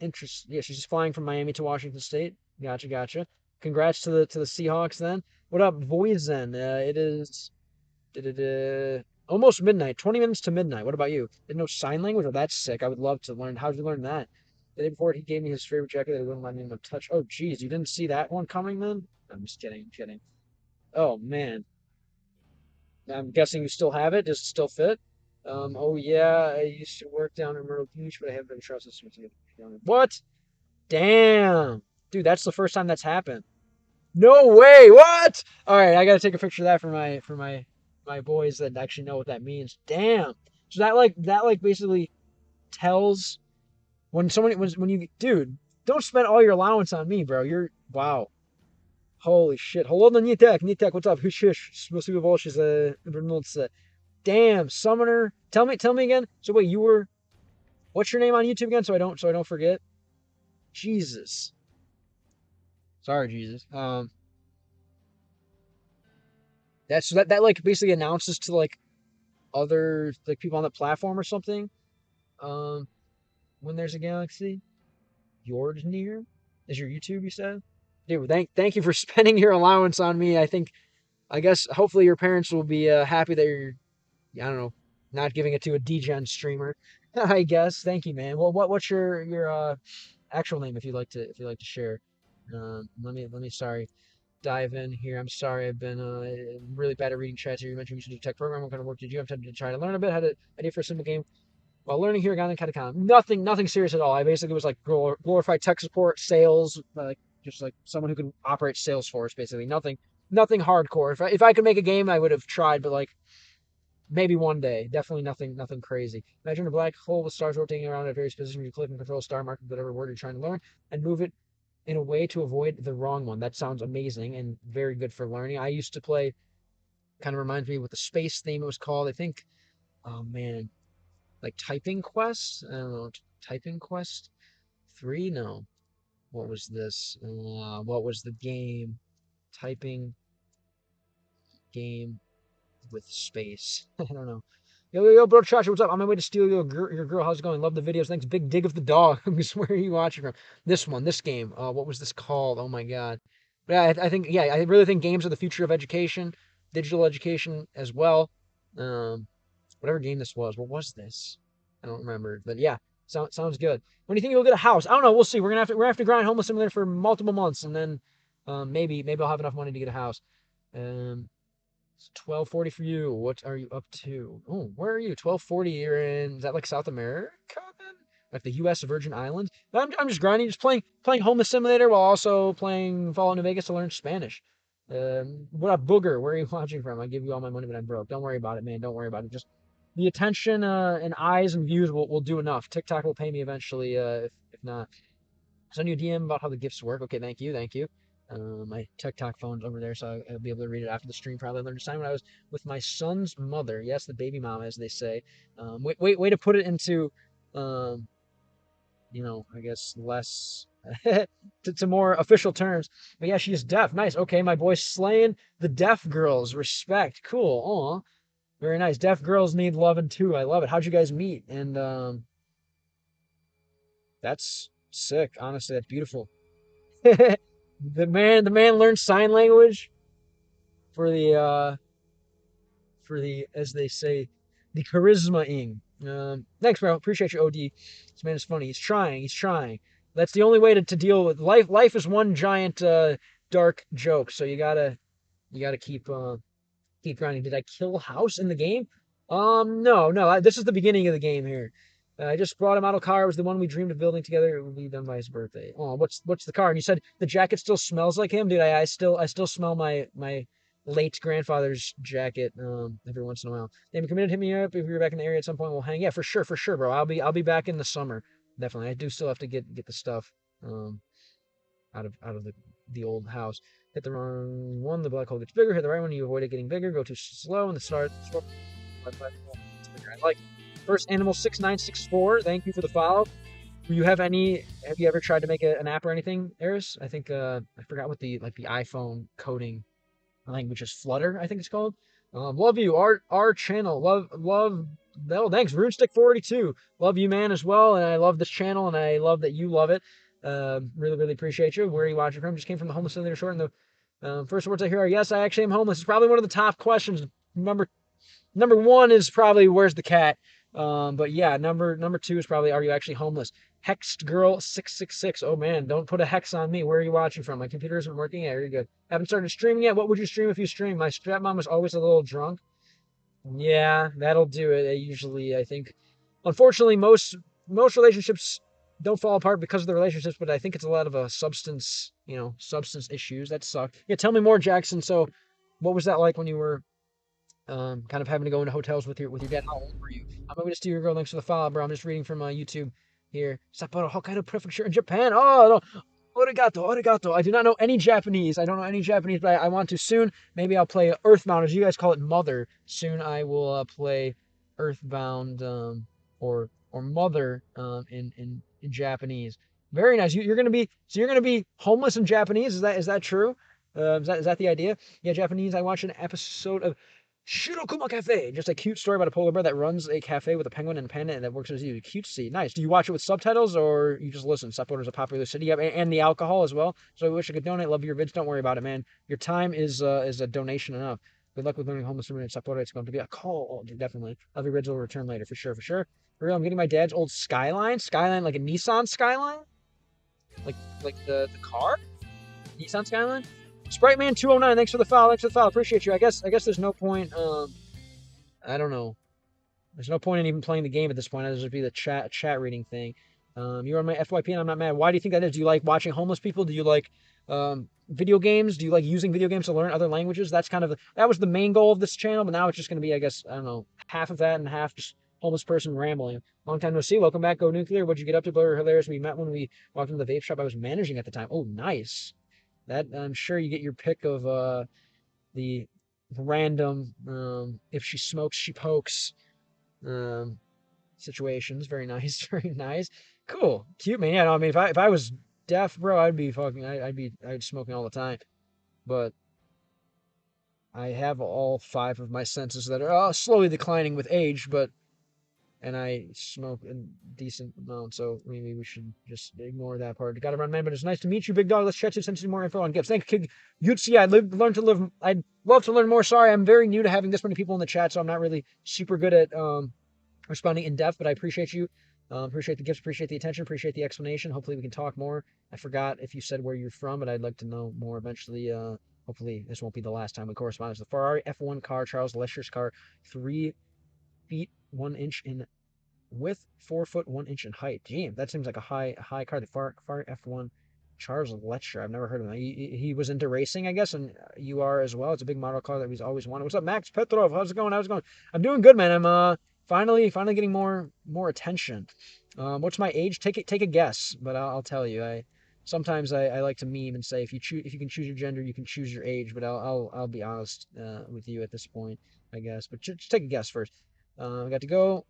interested? Yeah, she's just flying from Miami to Washington State. Gotcha. Congrats to the Seahawks then. What up, Voizen? It is almost midnight, 20 minutes to midnight. What about you? Didn't know sign language? Oh, that's sick. I would love to learn. How did you learn that? The day before, he gave me his favorite jacket that he wouldn't let me touch. Oh, geez, you didn't see that one coming then? I'm just kidding. Oh, man. I'm guessing you still have it. Does it still fit? Oh, yeah, I used to work down in Myrtle Beach, but I haven't been trusted since. What? Damn. Dude, that's the first time that's happened. No way. What? All right, I got to take a picture of that for my boys that actually know what that means. Damn. So that like basically tells when you dude, don't spend all your allowance on me, bro. You're wow. Holy shit. Hold on, Nitek, what's up? Hush. Спасибо большое за вернуться. Damn, Summoner. Tell me again. So wait, what's your name on YouTube again so I don't forget? Jesus. Sorry, Jesus. That like basically announces to like other like people on the platform or something. Um, when there's a galaxy, yours near is your YouTube. You said, dude. Thank you for spending your allowance on me. I guess hopefully your parents will be happy that you're I don't know not giving it to a degen streamer. I guess. Thank you, man. Well, what's your actual name if you like to share? Let me sorry dive in here. I'm sorry, I've been really bad at reading chats here. You mentioned you should do tech program. What kind of work did you have time to try to learn a bit? How to idea for a simple game While learning hiragana and katakana, nothing serious at all. I basically was like glorified tech support, sales, like just like someone who could operate Salesforce, basically. Nothing hardcore. If I could make a game, I would have tried, but like maybe one day. Definitely nothing crazy. Imagine a black hole with stars rotating around at various positions. You click and control a star mark with whatever word you're trying to learn, and move it in a way to avoid the wrong one. That sounds amazing and very good for learning. I used to play. Kind of reminds me what the space theme it was called. I think. Oh man, like Typing Quest. I don't know. Typing Quest 3? No. What was this? What was the game? Typing game with space. I don't know. Yo, bro, Chacha, what's up? On my way to steal your girl. How's it going? Love the videos. Thanks. Big dig of the dog. Where are you watching from? This game. What was this called? Oh my god. But yeah, I think, yeah, I really think games are the future of education, digital education as well. Whatever game this was. What was this? I don't remember. But yeah, sounds good. When do you think you'll get a house? I don't know. We'll see. We're gonna have to grind Homeless Simulator for multiple months, and then maybe I'll have enough money to get a house. It's 12:40 for you. What are you up to? Oh, where are you? 12:40. You're in. Is that like South America then? Like the U.S. Virgin Islands? I'm just grinding, just playing Homeless Simulator while also playing Fallout New Vegas to learn Spanish. What up, Booger? Where are you watching from? I give you all my money, but I'm broke. Don't worry about it, man. Don't worry about it. Just the attention and eyes and views will do enough. TikTok will pay me eventually. If not, send you a DM about how the gifts work. Okay, thank you. My TikTok phone's over there, so I'll be able to read it after the stream. Probably learned this time when I was with my son's mother. Yes, the baby mama, as they say. Way to put it into, I guess less to more official terms. But yeah, she's deaf. Nice. Okay, my boy's slaying the deaf girls. Respect. Cool. Aw, very nice. Deaf girls need loving too. I love it. How'd you guys meet? And that's sick. Honestly, that's beautiful. The man learned sign language for the as they say, the charisma ing. Thanks, bro. Appreciate you, OD. This man is funny. He's trying. That's the only way to deal with life. Life is one giant dark joke. So you gotta keep grinding. Did I kill House in the game? No. This is the beginning of the game here. I just brought a model car. It was the one we dreamed of building together. It would be done by his birthday. Oh, what's the car? And you said the jacket still smells like him, dude. I still smell my late grandfather's jacket every once in a while. Damn, committed, hit me up if you're back in the area at some point. We'll hang. Yeah, for sure, bro. I'll be back in the summer. Definitely. I do still have to get the stuff out of the old house. Hit the wrong one, the black hole gets bigger. Hit the right one, you avoid it getting bigger. Go too slow, and the start. I like it. First Animal 6964, thank you for the follow. Have you ever tried to make an app or anything, Eris? I think I forgot what the iPhone coding language is. Flutter, I think it's called. Love you, our channel. Love. Oh, thanks, RuneStick482. Love you, man, as well, and I love this channel, and I love that you love it. Really appreciate you. Where are you watching from? Just came from the Homeless Simulator short, and the first words I hear are, yes, I actually am homeless. It's probably one of the top questions. Number one is probably, where's the cat? But yeah, number two is probably, are you actually homeless? Hexed Girl 666. Oh man, don't put a hex on me. Where are you watching from? My computer isn't working. Yeah, you're good. Haven't started streaming yet. What would you stream if you stream? My stepmom is always a little drunk. Yeah, that'll do it. Usually, I think, unfortunately, most relationships don't fall apart because of the relationships, but I think it's a lot of a substance issues that suck. Yeah, tell me more, Jackson. So, what was that like when you were kind of having to go into hotels with your dad? How old were you? I'm going to steal your girl. Thanks for the follow, bro. I'm just reading from YouTube here. Sapporo Hokkaido Prefecture in Japan. Oh, no. Arigato. I do not know any Japanese. I don't know any Japanese, but I want to soon. Maybe I'll play Earthbound, as you guys call it, Mother. Soon I will play Earthbound or Mother in Japanese. Very nice. You're gonna be homeless in Japanese. Is that true? Is that the idea? Yeah, Japanese. I watched an episode of Shirokuma Cafe, just a cute story about a polar bear that runs a cafe with a penguin and a panda and that works as you. Cutesy. Nice. Do you watch it with subtitles or you just listen? Sapporo is a popular city. Yeah, and the alcohol as well. So I wish I could donate. Love your vids. Don't worry about it, man. Your time is a donation enough. Good luck with learning homeless in Sapporo. It's going to be a call. Definitely. Love your vids will return later for sure. For real, I'm getting my dad's old Skyline. Skyline, like a Nissan Skyline? Like the car? Nissan Skyline? Sprite Man 209, thanks for the follow. Appreciate you. I guess there's no point. I don't know. There's no point in even playing the game at this point. It'll just be the chat reading thing. You're on my FYP and I'm not mad. Why do you think that is? Do you like watching homeless people? Do you like video games? Do you like using video games to learn other languages? That was the main goal of this channel, but now it's just going to be, I guess, I don't know, half of that and half just homeless person rambling. Long time no see. Welcome back. Go Nuclear. What'd you get up to? Blur hilarious. We met when we walked into the vape shop I was managing at the time. Oh, nice. That I'm sure you get your pick of the random if she smokes, she pokes um, situations. Very nice. Very nice. Cool. Cute, man. Yeah, no, I mean, if I was deaf, bro, I'd smoking all the time. But I have all five of my senses that are slowly declining with age, and I smoke a decent amount, so maybe we should just ignore that part. Gotta run, man, but it's nice to meet you, big dog. Let's chat to send you more info on gifts. Thank you, Kid Yutsi. I'd love to learn more. Sorry, I'm very new to having this many people in the chat, so I'm not really super good at responding in depth, but I appreciate you. Appreciate the gifts, appreciate the attention, appreciate the explanation. Hopefully we can talk more. I forgot if you said where you're from, but I'd like to know more eventually. Hopefully this won't be the last time we correspond. It's the Ferrari F1 car, Charles Lesher's car, 3 feet 1 inch in width, 4 foot 1 inch in height. Damn, that seems like a high car. The Ferrari F1 Charles Lesher. I've never heard of him. He was into racing, I guess, and you are as well. It's a big model car that we've always wanted. What's up, Max Petrov? How's it going? I'm doing good, man. I'm finally getting more attention. What's my age? Take a guess, but I'll tell you. Sometimes I like to meme and say if you can choose your gender, you can choose your age. But I'll be honest with you at this point, I guess. But just take a guess first. I got to go.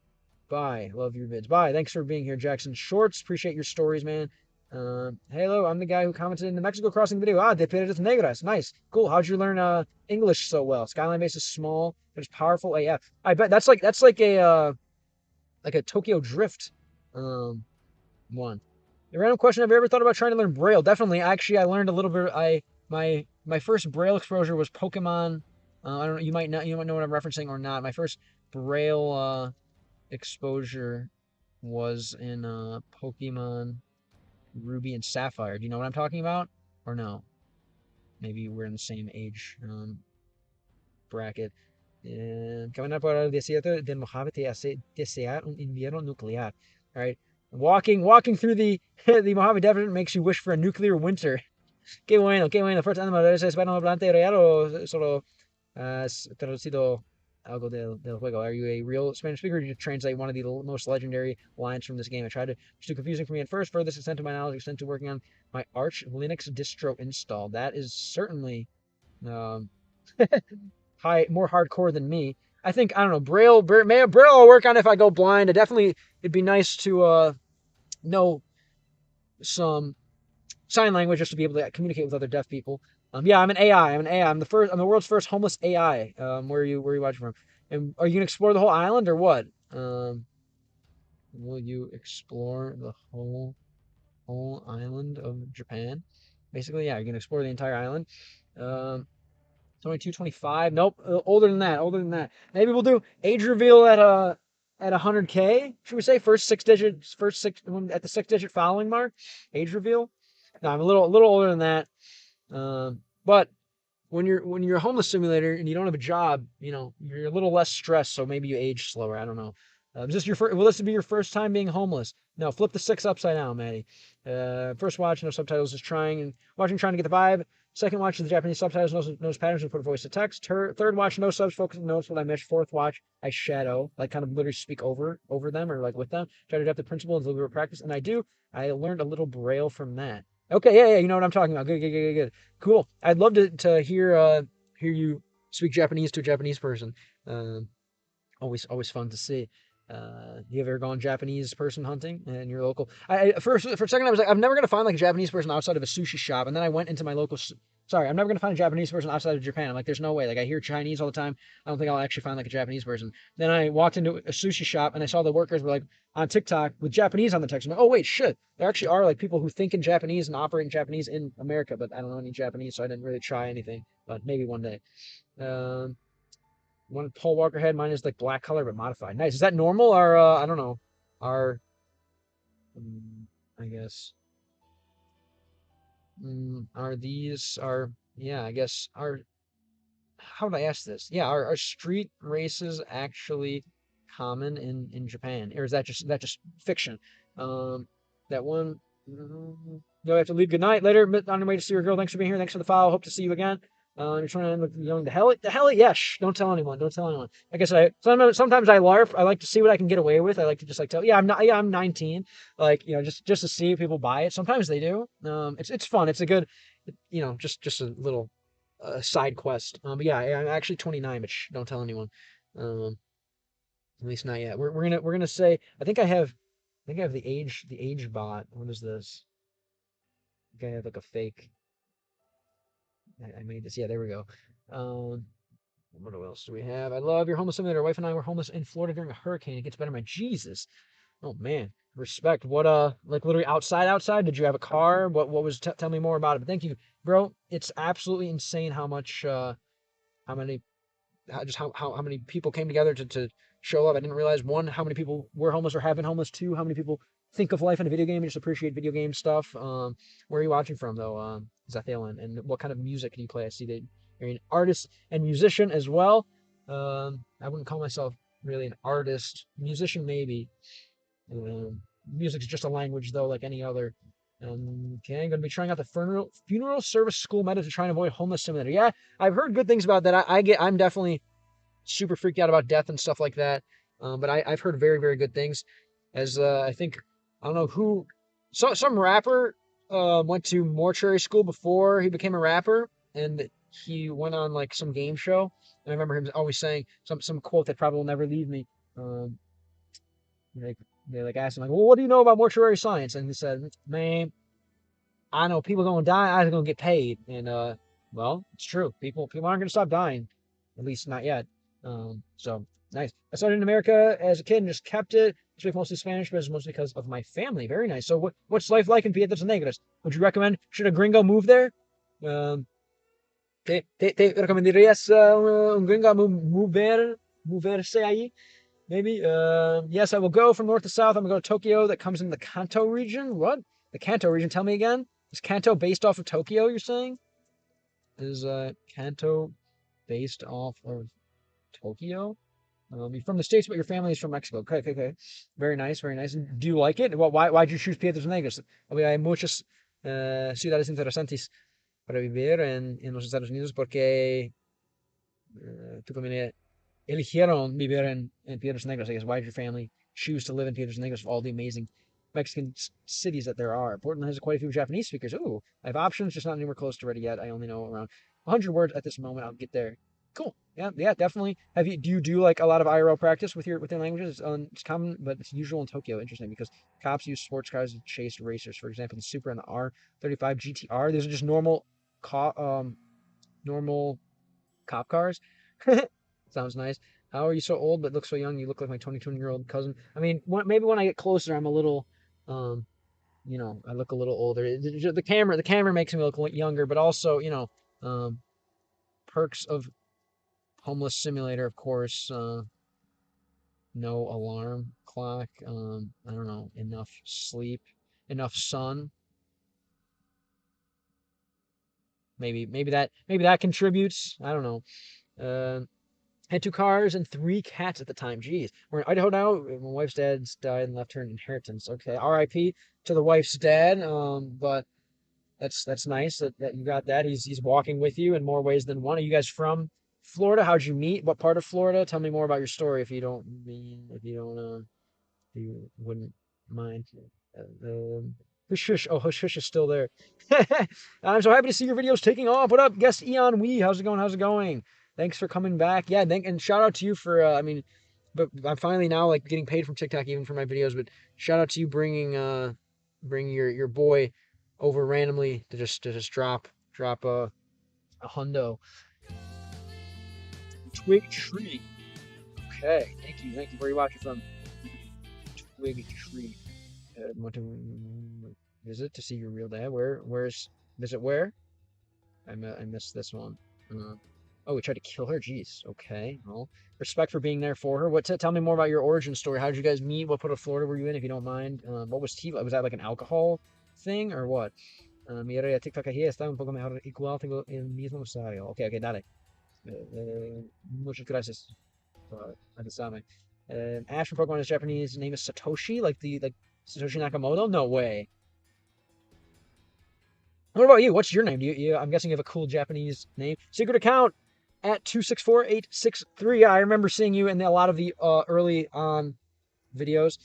Bye. Love your vids. Bye. Thanks for being here, Jackson Shorts. Appreciate your stories, man. Hello, I'm the guy who commented in the Mexico crossing video. De Piedras Negras. Nice. Cool. How'd you learn English so well? Skyline base is small, but it's powerful. Yeah. I bet that's like a Tokyo Drift one. A random question, have you ever thought about trying to learn Braille? Definitely. Actually, I learned a little bit. My first Braille exposure was Pokemon. I don't know, you might know what I'm referencing or not. My first Braille exposure was in Pokemon Ruby and Sapphire. Do you know what I'm talking about? Or no? Maybe we're in the same age bracket. Caminar por el desierto del Mojave te hace desear un invierno nuclear. All right. Walking through the the Mojave Desert makes you wish for a nuclear winter. Qué bueno, qué bueno. First animal, ¿es hispanohablante real o solo traducido algo del juego? Are you a real Spanish speaker or did you translate one of the most legendary lines from this game? I tried to, it's too confusing for me at first. Furthest extent to my knowledge, extent to working on my Arch Linux distro install. That is certainly um, more hardcore than me. I think, I don't know, Braille will work on if I go blind. It'd be nice to know some sign language just to be able to communicate with other deaf people. Yeah, I'm an AI. I'm the world's first homeless AI. Where are you watching from? And are you gonna explore the whole island or what? Will you explore the whole island of Japan? Basically, yeah, you're gonna explore the entire island. 22, 25. Nope, older than that. Maybe we'll do age reveal at 100K. Should we say first six at the 6 digit following mark? Age reveal. No, I'm a little older than that. But when you're a homeless simulator and you don't have a job, you're a little less stressed. So maybe you age slower. I don't know. Is this will this be your first time being homeless? No, flip the 6 upside down, Maddie. First watch, no subtitles, just trying to get the vibe. Second watch, the Japanese subtitles, knows patterns, and put voice to text. Third watch, no subs, focus on notes what I missed. Fourth watch, I shadow, like kind of literally speak over them or like with them. Try to adapt the principle and deliberate practice, and I do. I learned a little Braille from that. Okay, yeah, you know what I'm talking about. Good. Cool. I'd love to hear you speak Japanese to a Japanese person. Always fun to see. You ever gone Japanese person hunting in your local? For a second I was like, I'm never gonna find like a Japanese person outside of a sushi shop, and then I went into my local. Sorry, I'm never gonna find a Japanese person outside of Japan. I'm like, there's no way. Like I hear Chinese all the time. I don't think I'll actually find like a Japanese person. Then I walked into a sushi shop and I saw the workers were like on TikTok with Japanese on the text. I'm like, oh wait, shit. There actually are like people who think in Japanese and operate in Japanese in America, but I don't know any Japanese, so I didn't really try anything. But maybe one day. One Paul Walker had. Mine is like black color but modified. Nice. Is that normal or I don't know. Our I guess are these are yeah, I guess are how would I ask this? Yeah, are street races actually common in Japan, or is that just fiction? That one. You'll have to leave. Good night. Later, on your way to see your girl. Thanks for being here. Thanks for the follow. Hope to see you again. You're trying to end with young. The hell, yeah. Shh, don't tell anyone. Don't tell anyone. I guess sometimes I LARP. I like to see what I can get away with. I like to just like tell. Yeah, I'm not. Yeah, I'm 19. Like just to see if people buy it. Sometimes they do. It's fun. It's a good, just a little side quest. But yeah, I'm actually 29, but shh, don't tell anyone. Um, at least not yet. We're gonna say. I think I have the age bot. What is this? I think I have like a fake. I made this. Yeah, there we go. Um, what else do we have? I love your homeless simulator. Wife and I were homeless in Florida during a hurricane. It gets better, my Jesus. Oh man, respect. What like literally outside? Did you have a car? What was? Tell me more about it. But thank you, bro. It's absolutely insane how much how many how many people came together to show up. I didn't realize one, how many people were homeless or have been homeless. Two, how many people think of life in a video game and just appreciate video game stuff. Where are you watching from though, Zathiel, and what kind of music do you play? I see that you're an artist and musician as well. I wouldn't call myself really an artist, musician maybe. Music's just a language though, like any other. Okay, I'm going to be trying out the funeral service school meta to try and avoid homeless simulator. Yeah, I've heard good things about that. I'm definitely super freaked out about death and stuff like that. But I've heard very, very good things. As I think, I don't know who, some rapper went to mortuary school before he became a rapper, and he went on like some game show. And I remember him always saying some quote that probably will never leave me. Like they like asked him like, well, what do you know about mortuary science? And he said, man, I know people gonna die, I'm gonna get paid. And well, it's true. People aren't gonna stop dying, at least not yet. So nice. I started in America as a kid and just kept it. I speak mostly Spanish, but it's mostly because of my family. Very nice. So what's life like in Piedras Negras? Would you recommend? Should a gringo move there? Um, te recomendarías un gringo moverse ahí? Maybe. Yes, I will go from north to south. I'm gonna go to Tokyo. That comes in the Kanto region. What? The Kanto region? Tell me again. Is Kanto based off of Tokyo? You're saying? Is Kanto based off of Tokyo? You're from the States, but your family is from Mexico. Okay. Very nice, very nice. And do you like it? Well, why'd you choose Piedras Negras? Hay muchas ciudades interesantes para vivir en los Estados Unidos porque tu familia eligieron vivir en Piedras Negras. I guess why did your family choose to live in Piedras Negras of all the amazing Mexican cities that there are? Portland has quite a few Japanese speakers. Ooh, I have options, just not anywhere close to ready yet. I only know around 100 words at this moment. I'll get there. Cool. Yeah, definitely. Do you do like a lot of IRL practice with your languages? It's common, but it's usual in Tokyo. Interesting because cops use sports cars to chase racers. For example, the Supra and the R35 GTR. These are just normal cop cars. Sounds nice. How are you so old but look so young? You look like my 22-year-old cousin. I mean, maybe when I get closer, I'm a little, I look a little older. The camera makes me look younger, but also, perks of homeless simulator, of course. No alarm clock. I don't know. Enough sleep, enough sun. Maybe that contributes. I don't know. Had 2 cars and 3 cats at the time. Jeez. We're in Idaho now. My wife's dad's died and left her an inheritance. Okay. R.I.P. to the wife's dad. But that's nice that you got that. He's walking with you in more ways than one. Are you guys from Florida? How'd you meet? What part of Florida? Tell me more about your story if you wouldn't mind. Hush Hush. Oh, Hush Hush is still there. I'm so happy to see your videos taking off. What up, guest Eon Wee? How's it going? How's it going? Thanks for coming back. Yeah, and shout out to you for but I'm finally now like getting paid from TikTok even for my videos. But shout out to you bringing your boy over randomly to just drop a hundo. Twig tree. Okay, thank you. Where are you watching from? Twig tree. Want to visit to see your real dad? Where's visit where? I missed this one. Oh, we tried to kill her. Jeez. Okay. Well, respect for being there for her. Tell me more about your origin story. How did you guys meet? What part of Florida were you in, if you don't mind? What was Tiva? Was that like an alcohol thing or what? Mira, TikTok aquí está un poco mejor. Igual tengo el mismo usuario. Okay, dale. Muchas gracias por avisarme. Ash from Pokemon is Japanese name is Satoshi, like Satoshi Nakamoto. No way. What about you? What's your name? I'm guessing you have a cool Japanese name. Secret account at 264863. I remember seeing you in a lot of the early on videos.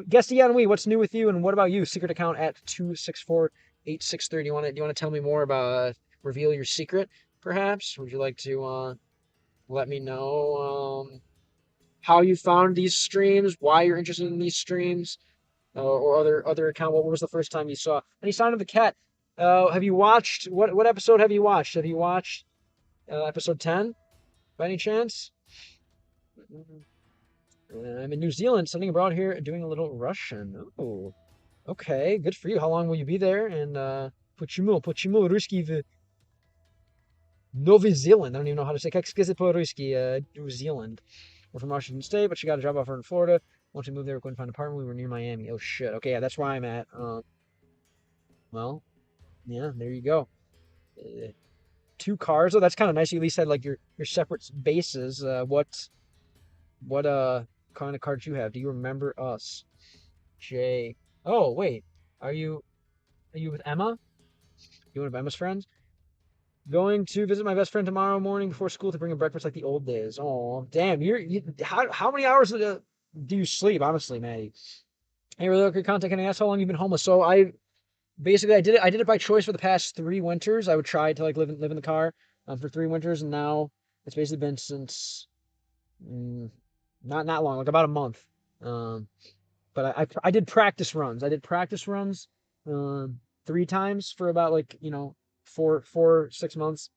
Guesty on Wii, what's new with you? And what about you? Secret account at 264863. Do you want to tell me more about reveal your secret, perhaps? Would you like to let me know how you found these streams, why you're interested in these streams, or other account? What was the first time you saw? Any sign of the cat? Have you watched what episode have you watched? Have you watched episode 10 by any chance? I'm in New Zealand, studying abroad here, doing a little Russian. Oh, okay, good for you. How long will you be there? And почему русский в Новый Zealand? I don't even know how to say. Как сказать по-русски? New Zealand. We're from Washington State, but she got a job offer in Florida. Once we moved there, we couldn't find an apartment. We were near Miami. Oh shit. Okay, yeah, that's where I'm at. Well, yeah, there you go. 2 cars. Oh, that's kind of nice. You at least had like your separate bases. What kind of cards you have? Do you remember us? Jay. Oh wait, are you with Emma? You one of Emma's friends? Going to visit my best friend tomorrow morning before school to bring him breakfast like the old days. Oh damn, how many hours do you sleep? Honestly, Maddie. Hey, really good content. Can I ask how long you've been homeless? So I did it by choice for the past 3 winters. I would try to like live in the car for 3 winters, and now it's basically been since not long, like about a month. But I did practice runs. I did practice runs 3 times for about like 4 6 months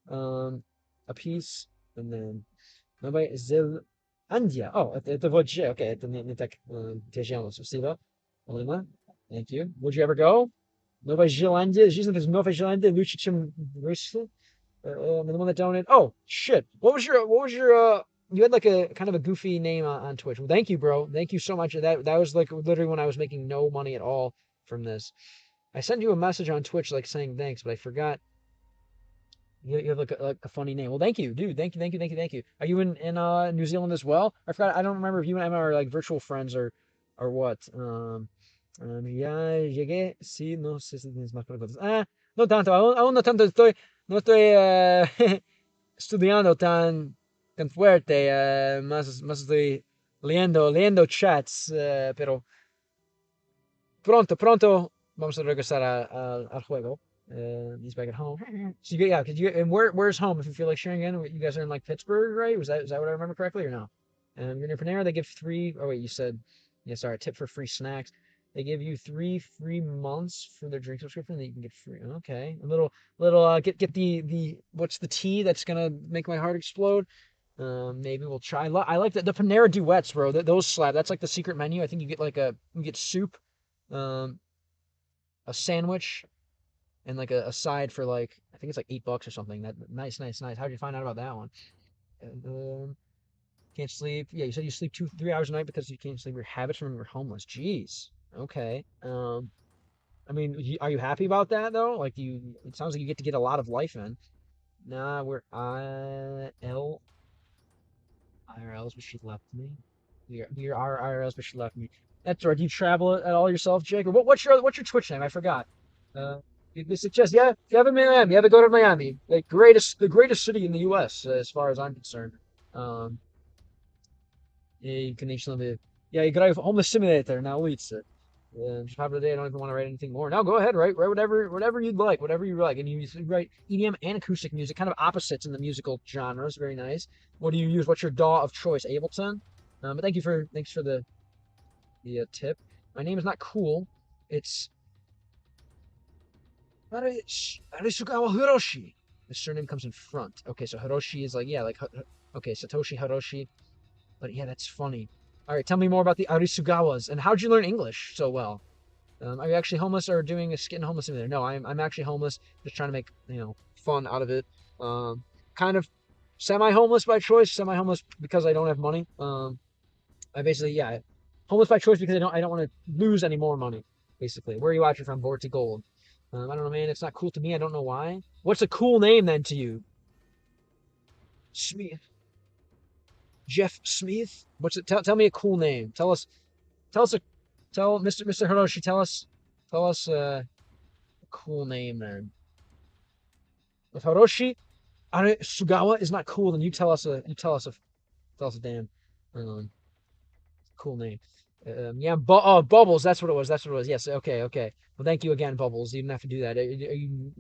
a piece, and then nobody Zelandia. Oh, это вот же. Okay, это не так тяжело. Спасибо, Олена. Thank you. Would you ever go? Новая Зеландия. Жизнь в Новой Зеландии лучше, чем в Russia. The one that donated. Oh shit! What was your you had like a kind of a goofy name on Twitch. Well, thank you, bro. Thank you so much. That was like literally when I was making no money at all from this. I sent you a message on Twitch like saying thanks, but I forgot. You have like a funny name. Well, thank you, dude. Thank you. Are you in New Zealand as well? I forgot. I don't remember if you and Emma are like virtual friends or what. Ya llegué. Sí, no sé si tienes más preguntas. No tanto. Aún no tanto. No estoy estudiando tan fuerte. Más estoy leyendo chats. Pero pronto vamos a regresar al juego. He's back at home. So and where's home? If you feel like sharing in, you guys are in like Pittsburgh, right? Is that what I remember correctly or no? You're near Panera. They give 3. Oh wait, you said yeah. Sorry, tip for free snacks. They give you 3 free months for their drink subscription that you can get free. Okay, a little get the what's the tea that's gonna make my heart explode? Maybe we'll try. I like the Panera duets, bro. Those slap. That's like the secret menu. I think you get soup, a sandwich, and like a side for like I think it's like $8 or something. That nice. How'd you find out about that one? Can't sleep. Yeah, you said you sleep 3 hours a night because you can't sleep. Your habits from when you're homeless. Jeez. Okay. I mean, are you happy about that though? Like it sounds like you get a lot of life in. Nah, we're IRLs, but she left me. We are IRLs, but she left me. That's right. Do you travel at all yourself, Jake? Or what's your Twitch name? I forgot. You suggest, yeah, you have in Miami. You have to go to Miami, the greatest city in the U.S. As far as I'm concerned. You can actually, yeah, you got a homeless simulator now. It's just half of the day. I don't even want to write anything more. Now go ahead, write whatever you'd like, whatever you like, and you write EDM and acoustic music, kind of opposites in the musical genres. Very nice. What do you use? What's your DAW of choice? Ableton. But thanks for the tip. My name is not cool. It's Arisugawa Hiroshi. The surname comes in front. Okay, so Hiroshi is like yeah, like okay, Satoshi Hiroshi. But yeah, that's funny. All right, tell me more about the Arisugawas and how'd you learn English so well? Are you actually homeless or doing a skit in homeless simulator? No, I'm actually homeless, just trying to make fun out of it. Kind of semi-homeless by choice, semi-homeless because I don't have money. I basically homeless by choice because I don't want to lose any more money. Basically, where are you watching from? Vorti Gold. I don't know, man. It's not cool to me. I don't know why. What's a cool name then to you? Jeff Smith. What's it? Tell me a cool name. Tell us a tell Mr. Hiroshi. Tell us a cool name then. If Hiroshi Sugawa is not cool, then you tell us a damn um, cool name. Yeah, Bubbles. That's what it was. That's what it was. Yes. Okay. Okay. Well, thank you again, Bubbles. You didn't have to do that. Are you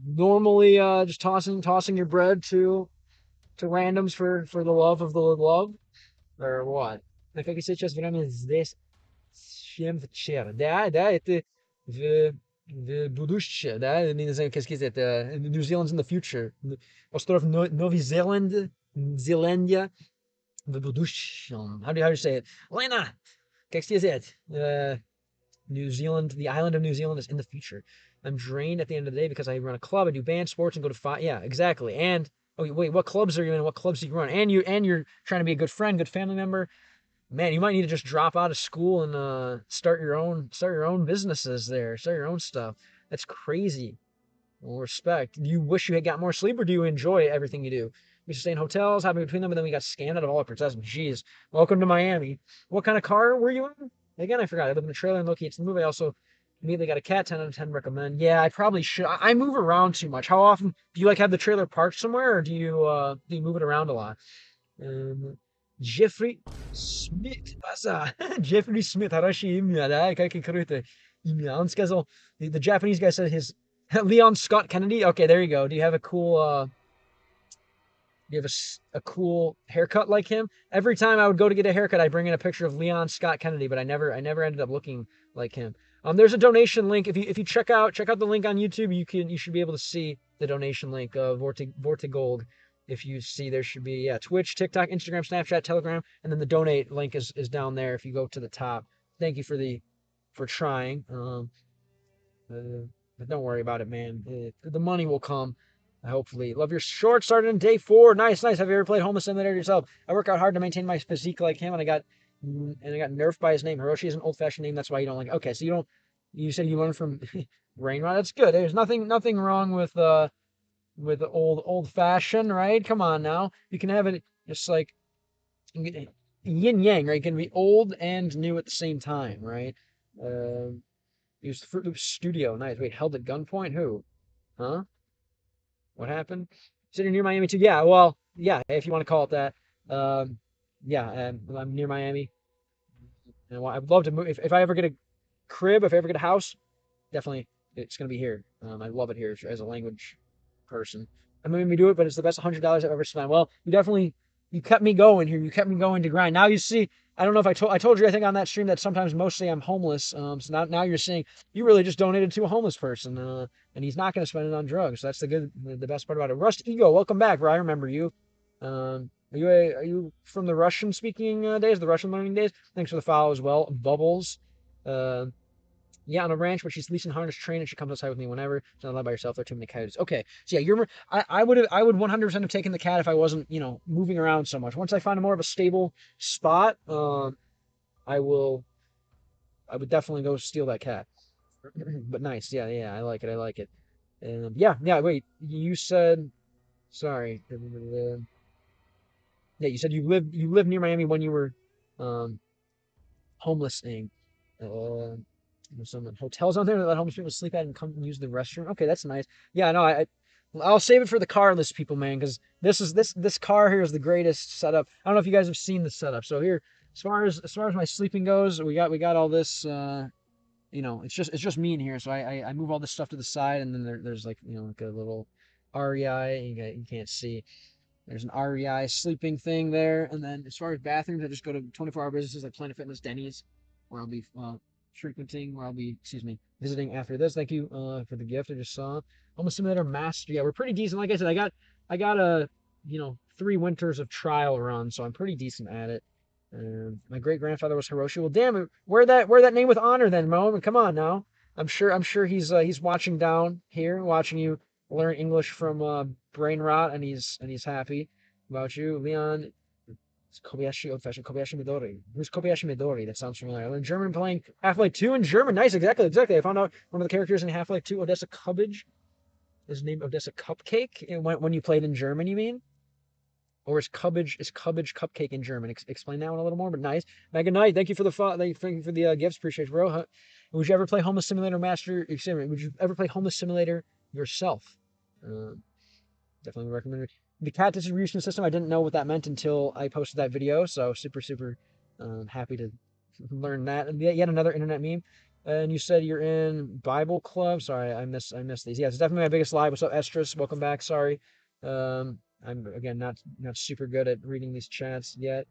normally just tossing your bread to randoms for the love of the love, or what? Как я сейчас временно здесь с чем вчера. Да, это в будущее, да? Я не знаю, как сказать, это New Zealand's in the future. Остров Новый Зеландия в будущем. How do you say it? Lena, как сказать? New Zealand, the island of New Zealand is in the future. I'm drained at the end of the day because I run a club, I do band sports, and go to five. Yeah, exactly. And oh wait, what clubs are you in? What clubs do you run? And you're trying to be a good friend, good family member. Man, you might need to just drop out of school and start your own businesses there, start your own stuff. That's crazy. Well, respect. Do you wish you had got more sleep, or do you enjoy everything you do? We used to stay in hotels, hopping between them, and then we got scammed out of all our possessions. Jeez. Welcome to Miami. What kind of car were you in? Again, I forgot. I live in a trailer and locates the movie. I also immediately got a cat. 10 out of 10 recommend. Yeah, I probably should. I move around too much. How often do you like have the trailer parked somewhere, or do you move it around a lot? Um, Jeffrey Smith. Pasa. Jeffrey Smith. Harashi имя, да? Какие крутые имя. Он сказал, the Japanese guy said his Leon Scott Kennedy. Okay, there you go. Do you have a cool do you have a cool haircut like him? Every time I would go to get a haircut, I bring in a picture of Leon Scott Kennedy, but I never ended up looking like him. There's a donation link. If you check out the link on YouTube, you should be able to see the donation link of Vortigold. If you see, there should be Twitch, TikTok, Instagram, Snapchat, Telegram, and then the donate link is down there. If you go to the top, thank you for trying. But don't worry about it, man. The money will come. Hopefully. Love your short. Started in day 4. Nice. Have you ever played Homeless Simulator yourself? I work out hard to maintain my physique like him, and I got nerfed by his name. Hiroshi is an old-fashioned name. That's why you don't like it. Okay, so you don't. You said you learned from Rainrod. That's good. There's nothing wrong with old-fashioned, right? Come on now. You can have it just like yin yang, right? It can be old and new at the same time, right? Used Fruit Loop Studio. Nice. Wait, held at gunpoint? Who? Huh? What happened? Sitting near Miami too. Yeah, well, yeah, if you want to call it that. Yeah, I'm near Miami. And I'd love to move. If I ever get a crib, if I ever get a house, definitely it's gonna be here. I love it here as a language person. I'm gonna make me do it, but it's the best $100 I've ever spent. Well, you kept me going here. You kept me going to grind. Now you see. I don't know if I told you, I think on that stream that sometimes mostly I'm homeless. So now you're seeing you really just donated to a homeless person, and he's not going to spend it on drugs. That's the best part about it. Rust Ego, welcome back, bro. I remember you. Are you from the Russian speaking days, the Russian learning days? Thanks for the follow as well. Bubbles. Yeah, on a ranch where she's leasing harness train and she comes outside with me whenever. She's not allowed by herself. There are too many coyotes. Okay, so yeah, I would 100% have taken the cat if I wasn't moving around so much. Once I find a more of a stable spot, I would definitely go steal that cat. But nice, yeah, I like it. Yeah. Wait, you said, sorry. Yeah, you said you lived near Miami when you were homeless thing. There's some hotels on there that let homeless people sleep at and come and use the restroom. Okay, that's nice. Yeah, no, I'll save it for the carless people, man, because this car here is the greatest setup. I don't know if you guys have seen the setup. So here, as far as my sleeping goes, we got all this. It's just me in here. So I move all this stuff to the side, and then there's like like a little REI. You can't see. There's an REI sleeping thing there, and then as far as bathrooms, I just go to 24-hour businesses like Planet Fitness, Denny's, where I'll be frequenting, where I'll be, visiting after this. Thank you for the gift I just saw. Almost Simulator Master. Yeah, we're pretty decent. Like I said, I got a 3 winters of trial run, so I'm pretty decent at it. My great grandfather was Hiroshi. Well, damn it, wear that name with honor then, Mo. Come on now. I'm sure he's watching down here, watching you learn English from brain rot, and he's happy about you, Leon. It's Kobayashi old-fashioned. Kobayashi Midori. Who's Kobayashi Midori? That sounds familiar. I learned German playing Half-Life 2 in German. Nice, exactly. I found out one of the characters in Half-Life 2, Odessa Cubbage, is named Odessa Cupcake. When you played in German, you mean? Or is cabbage cupcake in German? Explain that one a little more, but nice. Mega Knight, thank you for the gifts. Appreciate it, bro. Would you ever play Homeless Simulator Master? Would you ever play Homeless Simulator yourself? Uh, Definitely recommend it. The cat distribution system, I didn't know what that meant until I posted that video, so super happy to learn that. And yet another internet meme. And you said you're in Bible Club. Sorry, I missed these. Yeah, it's definitely my biggest live. What's up, Estrus? Welcome back. Sorry. I'm again not super good at reading these chats yet.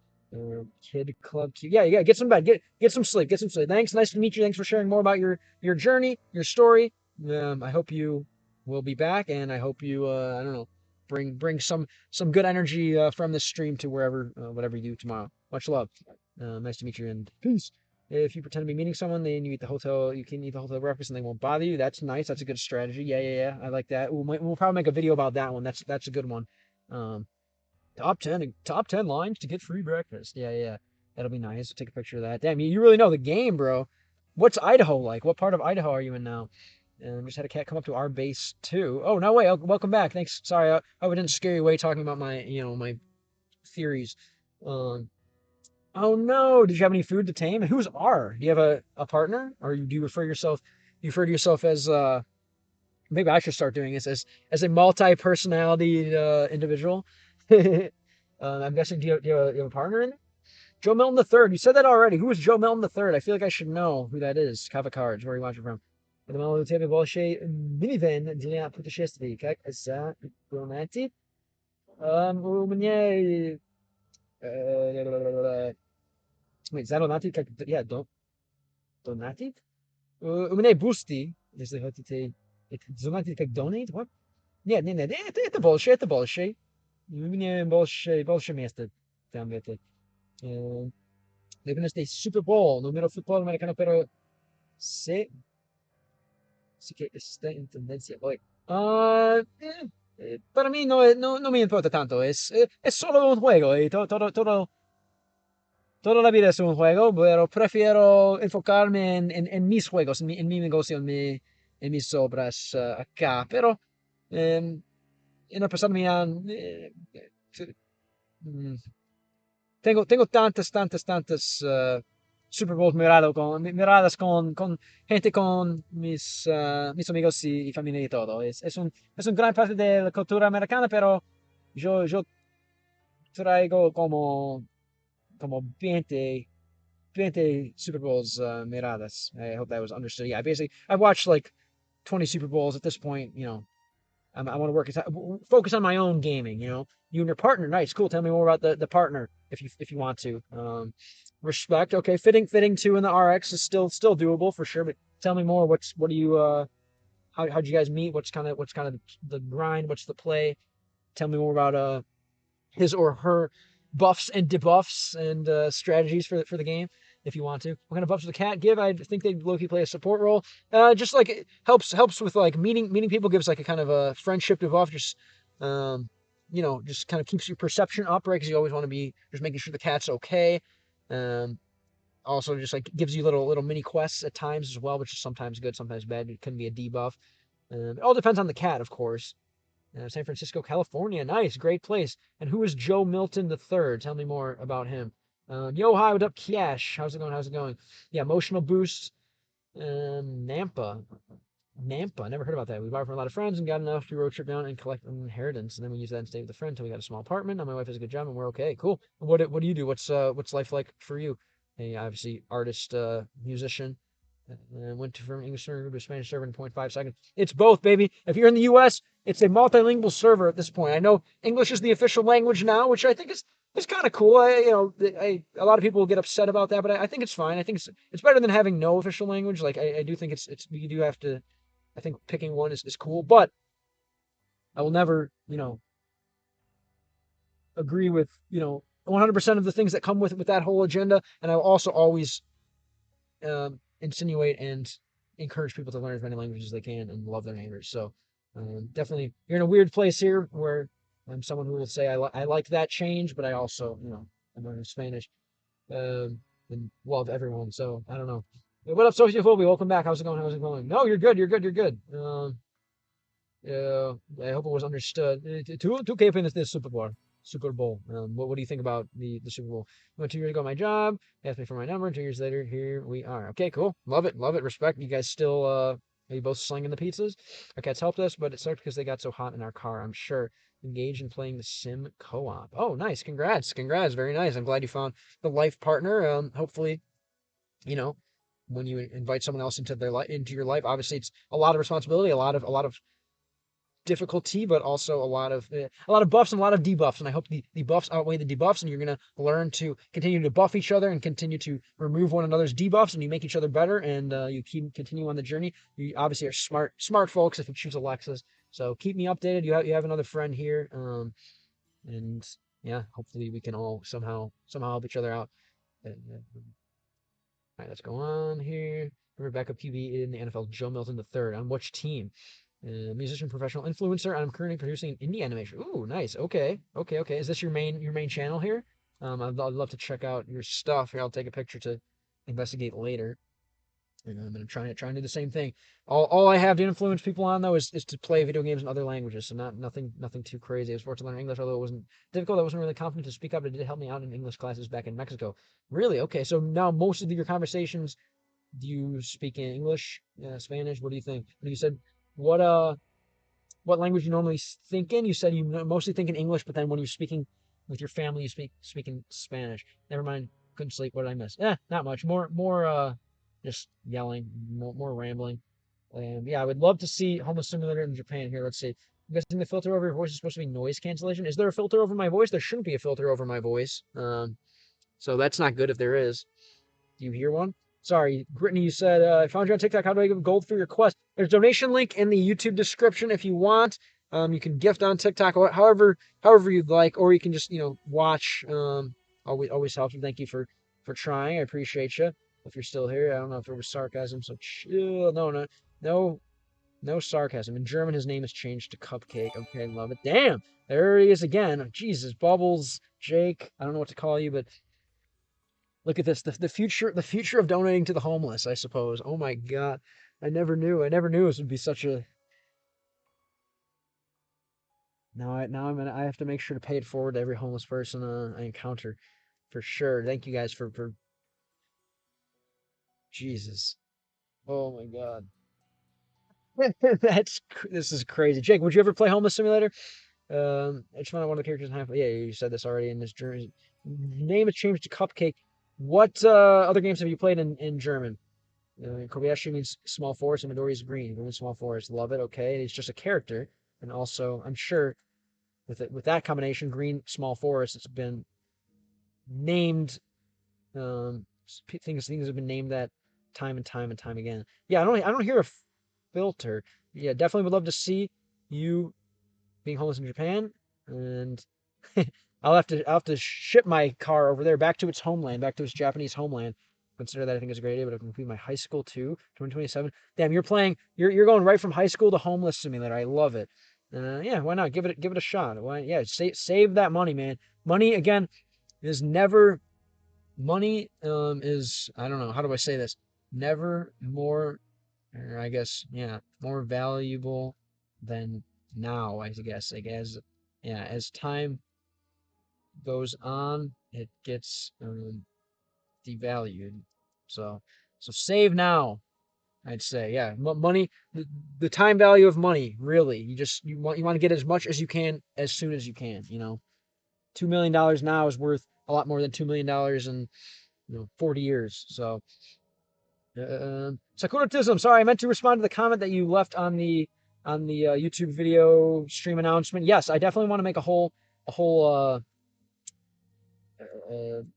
Kid Club Q. Yeah, get some bed. Get some sleep. Get some sleep. Thanks. Nice to meet you. Thanks for sharing more about your journey, your story. I hope you will be back, and I hope you I don't know, bring some good energy from this stream to wherever whatever you do tomorrow. Much love. Nice to meet you, and peace. If you pretend to be meeting someone, then you can eat the hotel breakfast and they won't bother you. That's nice. That's a good strategy. Yeah. I like that. We'll probably make a video about that one. That's a good one. Um, top 10 lines to get free breakfast. Yeah. That'll be nice. Take a picture of that. Damn, you really know the game, bro. What's Idaho like? What part of Idaho are you in now? And we just had a cat come up to our base too. Oh, no way. Welcome back. Thanks. Sorry, I didn't scare you away talking about my theories. Um, Oh no! Did you have any food to tame? Who's R? Do you have a partner, or do you refer to yourself as maybe I should start doing this as a multi-personality individual? I'm guessing do you have a partner in it? Joe Milton the Third. You said that already. Who is Joe Milton the Third? I feel like I should know who that is. Kava Cards. Where are you watching from? Domnul тебе больше minivan для путешествий, как за донатит. У меня wait, is that Donati? Yeah, Donati? У меня бусти, если хотите. Donati как donate? What? Нет, это больше. У меня больше места там это. Depende de Super Bowl, número fútbol americano, pero sé, sí que está en tendencia hoy. Para mí no me importa tanto, es solo un juego y toda la vida es un juego, pero prefiero enfocarme en mis juegos, en mi negocio, en mis obras acá. Pero en el pasado mm, tengo tantas Super Bowls miradas con gente, con mis amigos y familia y todo. Es un gran parte de la cultura americana, pero yo traigo como 20 Super Bowls miradas. I hope that was understood. Yeah, I've watched like 20 Super Bowls at this point. I want to focus on my own gaming. You and your partner, nice, cool. Tell me more about the partner if you want to. Respect, okay. Fitting two in the RX is still doable for sure. But tell me more. What do you how'd you guys meet? What's kind of the grind? What's the play? Tell me more about his or her buffs and debuffs and strategies for the game if you want to. What kind of buffs would the cat give? I think they low-key play a support role. Just like it helps with like meeting people, gives like a kind of a friendship debuff. Just just kind of keeps your perception up, right? Because you always want to be just making sure the cat's okay. Also just like gives you little mini quests at times as well, which is sometimes good, sometimes bad. It can be a debuff. It all depends on the cat, of course. San Francisco, California. Nice, great place. And who is Joe Milton III? Tell me more about him. Yo, hi, what up, Cash? How's it going? Yeah, emotional boost. Nampa. Never heard about that. We borrowed from a lot of friends and got enough to road trip down and collect an inheritance. And then we used that and stayed with a friend until we got a small apartment. Now my wife has a good job and we're okay. Cool. What do you do? What's life like for you? Hey, obviously artist, musician. Went from English server to Spanish server in 0.5 seconds. It's both, baby. If you're in the U.S., it's a multilingual server at this point. I know English is the official language now, which I think is kind of cool. A lot of people will get upset about that, but I think it's fine. I think it's better than having no official language. Like I do think it's you do have to. I think picking one is cool, but I will never agree with 100% of the things that come with that whole agenda, and I will also always insinuate and encourage people to learn as many languages as they can and love their neighbors. So definitely, you're in a weird place here where I'm someone who will say I like that change, but I also, I'm learning Spanish and love everyone. So I don't know. What up, Sociophobia? Welcome back. How's it going? No, you're good. Yeah, I hope it was understood. Tu qué opinas de Super Bowl? Super Bowl. What do you think about the Super Bowl? I went 2 years ago, my job. They asked me for my number. 2 years later, here we are. Okay, cool. Love it. Love it. Respect. You guys still, are you both slinging the pizzas? Our cats helped us, but it sucked because they got so hot in our car, I'm sure. Engaged in playing the sim co-op. Oh, nice. Congrats. Congrats. Very nice. I'm glad you found the life partner. Hopefully, you know, when you invite someone else into their life, into your life, obviously it's a lot of responsibility, a lot of difficulty, but also a lot of buffs and a lot of debuffs. And I hope the buffs outweigh the debuffs, and you're gonna learn to continue to buff each other and continue to remove one another's debuffs, and you make each other better, and you continue on the journey. You obviously are smart folks if you choose Alexis. So keep me updated. You have another friend here, and yeah, hopefully we can all somehow help each other out. All right, let's go on here. Rebecca PB in the NFL. Joe Milton the third. On which team? Musician, professional influencer. I'm currently producing an indie animation. Ooh, nice. Okay, okay, okay. Is this your main channel here? I'd love to check out your stuff here. I'll take a picture to investigate later. And I'm trying to do the same thing. All I have to influence people on though is to play video games in other languages. So nothing too crazy. I was forced to learn English, although it wasn't difficult. I wasn't really confident to speak up. It did help me out in English classes back in Mexico. Really? Okay. So now most of your conversations, do you speak in English, Spanish? What do you think? You said what language you normally think in? You said you mostly think in English, but then when you're speaking with your family, you speak in Spanish. Never mind. Couldn't sleep. What did I miss? Not much. More just yelling, more rambling. Yeah, I would love to see Homeless Simulator in Japan here. Let's see. I'm guessing the filter over your voice is supposed to be noise cancellation. Is there a filter over my voice? There shouldn't be a filter over my voice. So that's not good if there is. Do you hear one? Sorry, Brittany, you said, I found you on TikTok. How do I give gold for your quest? There's a donation link in the YouTube description if you want. You can gift on TikTok, however you'd like, or you can just, watch. Always helps. And thank you for trying. I appreciate you. If you're still here, I don't know if it was sarcasm, so chill. No sarcasm. In German, his name is changed to Cupcake. Okay, love it. Damn, there he is again. Jesus, Bubbles, Jake. I don't know what to call you, but look at this. The future of donating to the homeless, I suppose. Oh my God. I never knew this would be such a. I have to make sure to pay it forward to every homeless person I encounter, for sure. Thank you guys for Jesus. Oh my God. This is crazy. Jake, would you ever play Homeless Simulator? I just found one of the characters in half. Yeah, you said this already in this German. Name is changed to Cupcake. What other games have you played in German? Kobayashi means small forest, and Midori is green. Green small forest. Love it. Okay, it's just a character, and also I'm sure with that combination, green small forest, it's been named. Things have been named that time and time and time again. Yeah, I don't hear a filter. Yeah, definitely would love to see you being homeless in Japan, and I'll have to ship my car over there back to its homeland, back to its Japanese homeland. Consider that I think it's a great idea, but it can be my high school too, 2027. Damn, you're going right from high school to Homeless Simulator. I love it. Yeah, why not? Give it a shot. Why? Yeah, save that money, man. Money again is never money. Is I don't know how do I say this? Never more, or I guess yeah, more valuable than now. I guess yeah, as time goes on, it gets devalued. So, so save now. I'd say, yeah, money, the time value of money, really. You want to get as much as you can as soon as you can. $2 million now is worth a lot more than $2 million in 40 years. So, Sakuratism. Sorry, I meant to respond to the comment that you left on the YouTube video stream announcement. Yes, I definitely want to make a whole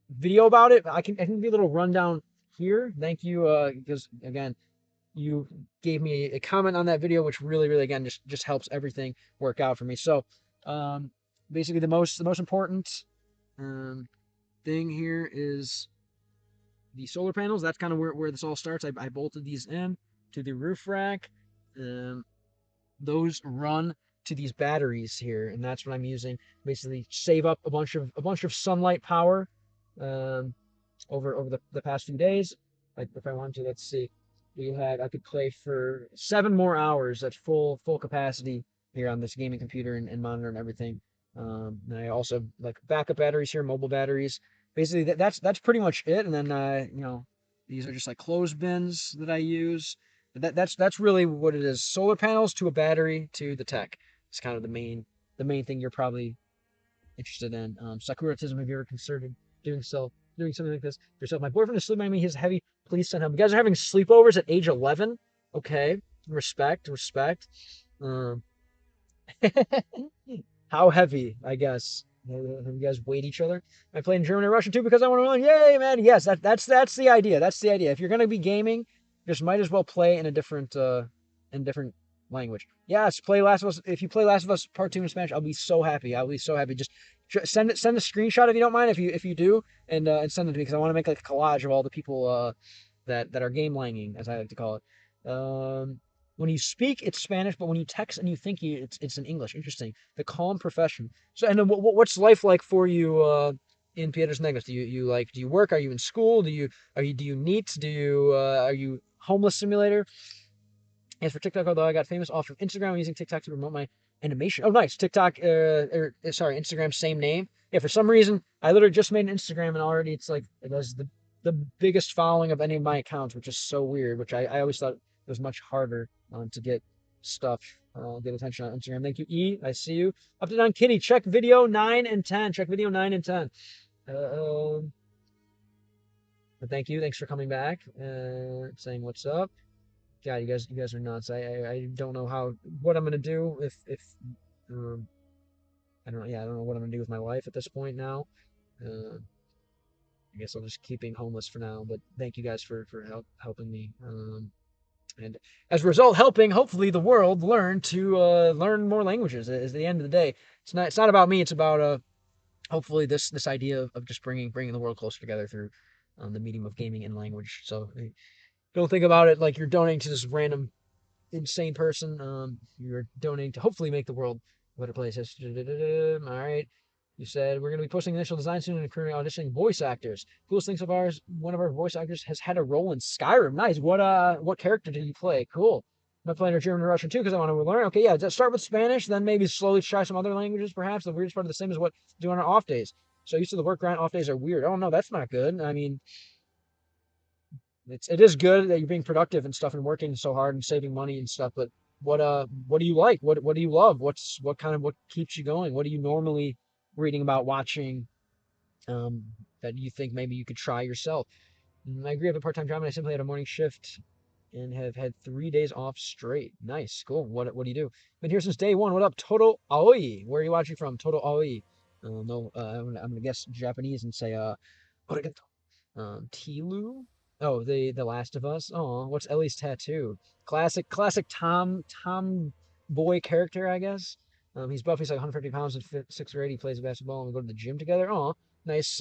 video about it. I can give a little rundown here. Thank you, because again, you gave me a comment on that video, which really, really again just helps everything work out for me. So, basically, the most important um, thing here is the solar panels. That's kind of where this all starts. I bolted these in to the roof rack. Um, those run to these batteries here, and that's what I'm using. Basically, save up a bunch of sunlight power um, over the past few days. Like if I want to, let's see, I could play for 7 more hours at full capacity here on this gaming computer and monitor and everything. And I also like backup batteries here, mobile batteries. Basically, that's pretty much it. And then you know, these are just like clothesbins that I use. But that's really what it is. Solar panels to a battery to the tech. It's kind of the main thing you're probably interested in. Sakuratism, have you ever considered doing doing something like this yourself? My boyfriend is sleeping on me. He's heavy. Please send him. You guys are having sleepovers at age 11. Okay, respect. Um, how heavy? I guess. Have you guys weighed each other? I played in German and Russian too because I want to learn. Yay, man! Yes, that's the idea. That's the idea. If you're gonna be gaming, just might as well play in different language. Yes, play Last of Us. If you play Last of Us Part 2 in Spanish, I'll be so happy. I'll be so happy. Just send a screenshot if you don't mind. If you do, and send it to me because I want to make like a collage of all the people that are game langing, as I like to call it. When you speak, it's Spanish, but when you text and you think, it's in English. Interesting. The calm profession. So, and then what's life like for you in Piedras Negras? Do you work? Are you in school? Do you NEET? Are you homeless simulator? As for TikTok, although I got famous off of Instagram, I'm using TikTok to promote my animation. Oh, nice. TikTok, sorry, Instagram, same name. Yeah, for some reason, I literally just made an Instagram and already it's like, it has the biggest following of any of my accounts, which is so weird, which I always thought it was much harder to get stuff, get attention on Instagram. Thank you, E. I see you. Up to down, Kitty. Check video 9 and 10. Check video 9 and 10. But thank you. Thanks for coming back, saying what's up. God, you guys are nuts. I don't know what I'm gonna do if I don't know. Yeah, I don't know what I'm gonna do with my life at this point now. I guess I'll just keep being homeless for now. But thank you guys for helping me. And as a result, helping hopefully the world learn more languages. At the end of the day, it's not about me. It's about hopefully this idea of just bringing the world closer together through the medium of gaming and language. So don't think about it like you're donating to this random insane person. You're donating to hopefully make the world a better place. All right. You said we're going to be posting initial design soon and currently auditioning voice actors. Coolest thing so far is one of our voice actors has had a role in Skyrim. Nice. What character did you play? Cool. I'm playing German and Russian too because I want to learn. Okay, yeah. Just start with Spanish, then maybe slowly try some other languages. Perhaps the weirdest part of the same is what to do on our off days. So used to the work grind off days are weird. Oh no, that's not good. I mean, it is good that you're being productive and stuff and working so hard and saving money and stuff, but what do you like? What do you love? What keeps you going? What are you normally reading about, watching, um, that you think maybe you could try yourself? I agree. I have a part-time job and I simply had a morning shift and have had 3 days off straight. Nice, cool. What do you do? Been here since day one. What up, Toto Aoi? Where are you watching from? Toto Aoi. No, I'm gonna guess Japanese and say arigato. Tilu. Oh, the Last of Us. Oh, what's Ellie's tattoo? Classic Tom boy character, I guess. He's buff. He's like 150 pounds and 6 or 8. He plays basketball and we go to the gym together. Oh, nice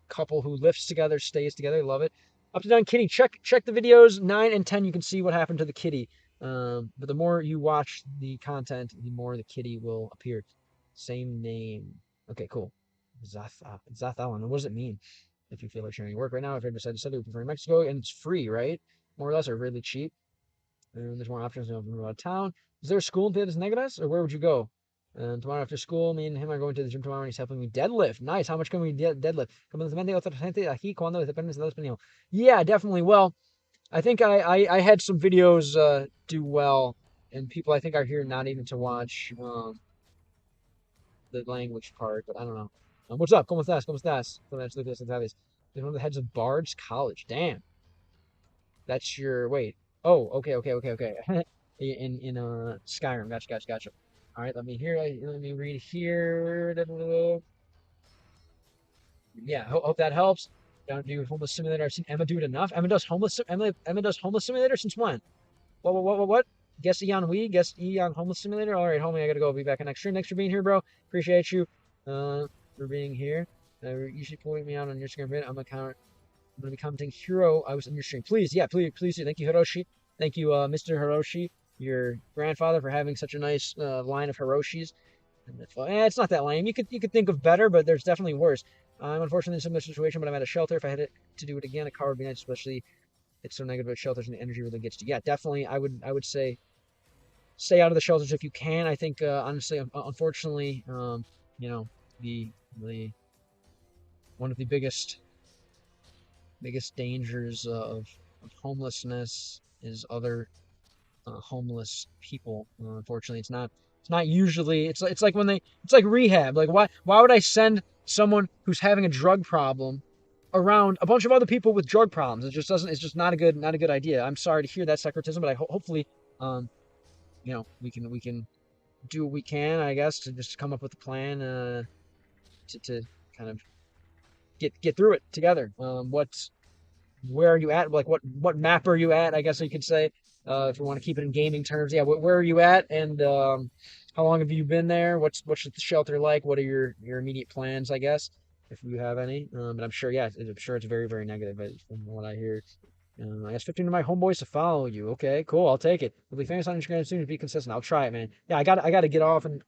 couple who lifts together, stays together. Love it. Up to down kitty. Check the videos 9 and 10. You can see what happened to the kitty. But the more you watch the content, the more the kitty will appear. Same name. Okay, cool. Zathalan. What does it mean? If you feel like sharing your work right now, if I decide to study, we prefer Mexico, and it's free, right? More or less, or really cheap. And there's more options to move out of town. Is there a school in Piedras Negras, or where would you go? And tomorrow after school, me and him are going to the gym tomorrow, and he's helping me deadlift. Nice. How much can we deadlift? Yeah, definitely. Well, I think I had some videos do well, and people I think are here not even to watch the language part, but I don't know. What's up? ¿Cómo estás? ¿Cómo estás? He's one of the heads of Bard's College. Damn. That's your wait. Oh, okay. in Skyrim. Gotcha. All right, let me read here. Yeah, hope that helps. Don't do homeless simulator. I've seen Emma do it enough. Emma does homeless simulator since when? What? Guess E on Wii, guess E on homeless simulator. All right, homie, I gotta go. Be back in next stream. Thanks for being here, bro. Appreciate you for being here. You should point me out on your Instagram. I'm gonna be commenting Hero. I was in your stream. Please, yeah, please do. Thank you, Hiroshi. Thank you, Mr. Hiroshi, your grandfather, for having such a nice line of Hiroshis. And it's not that lame. You could think of better, but there's definitely worse. I'm unfortunately in a similar situation, but I'm at a shelter. If I had to do it again, a car would be nice, especially it's so negative about shelters and the energy really gets to. Yeah, definitely. I would say stay out of the shelters if you can. I think honestly, unfortunately, you know, the one of the biggest dangers of homelessness is other homeless people. Unfortunately, it's not usually it's like when they it's like rehab. Like why would I send someone who's having a drug problem around a bunch of other people with drug problems? It just doesn't. It's just not a good idea. I'm sorry to hear that sacratism, but hopefully, um, we can do what we can, I guess, to just come up with a plan to kind of get through it together. Where are you at? Like what map are you at? I guess you could say, if you want to keep it in gaming terms. Yeah, where are you at? And how long have you been there? What's the shelter like? What are your immediate plans? I guess if you have any. But I'm sure, yeah, I'm sure it's very very negative. From what I hear. I asked 15 of my homeboys to follow you. Okay, cool. I'll take it. We'll be famous on Instagram soon. Be consistent. I'll try it, man. Yeah, I got to get off and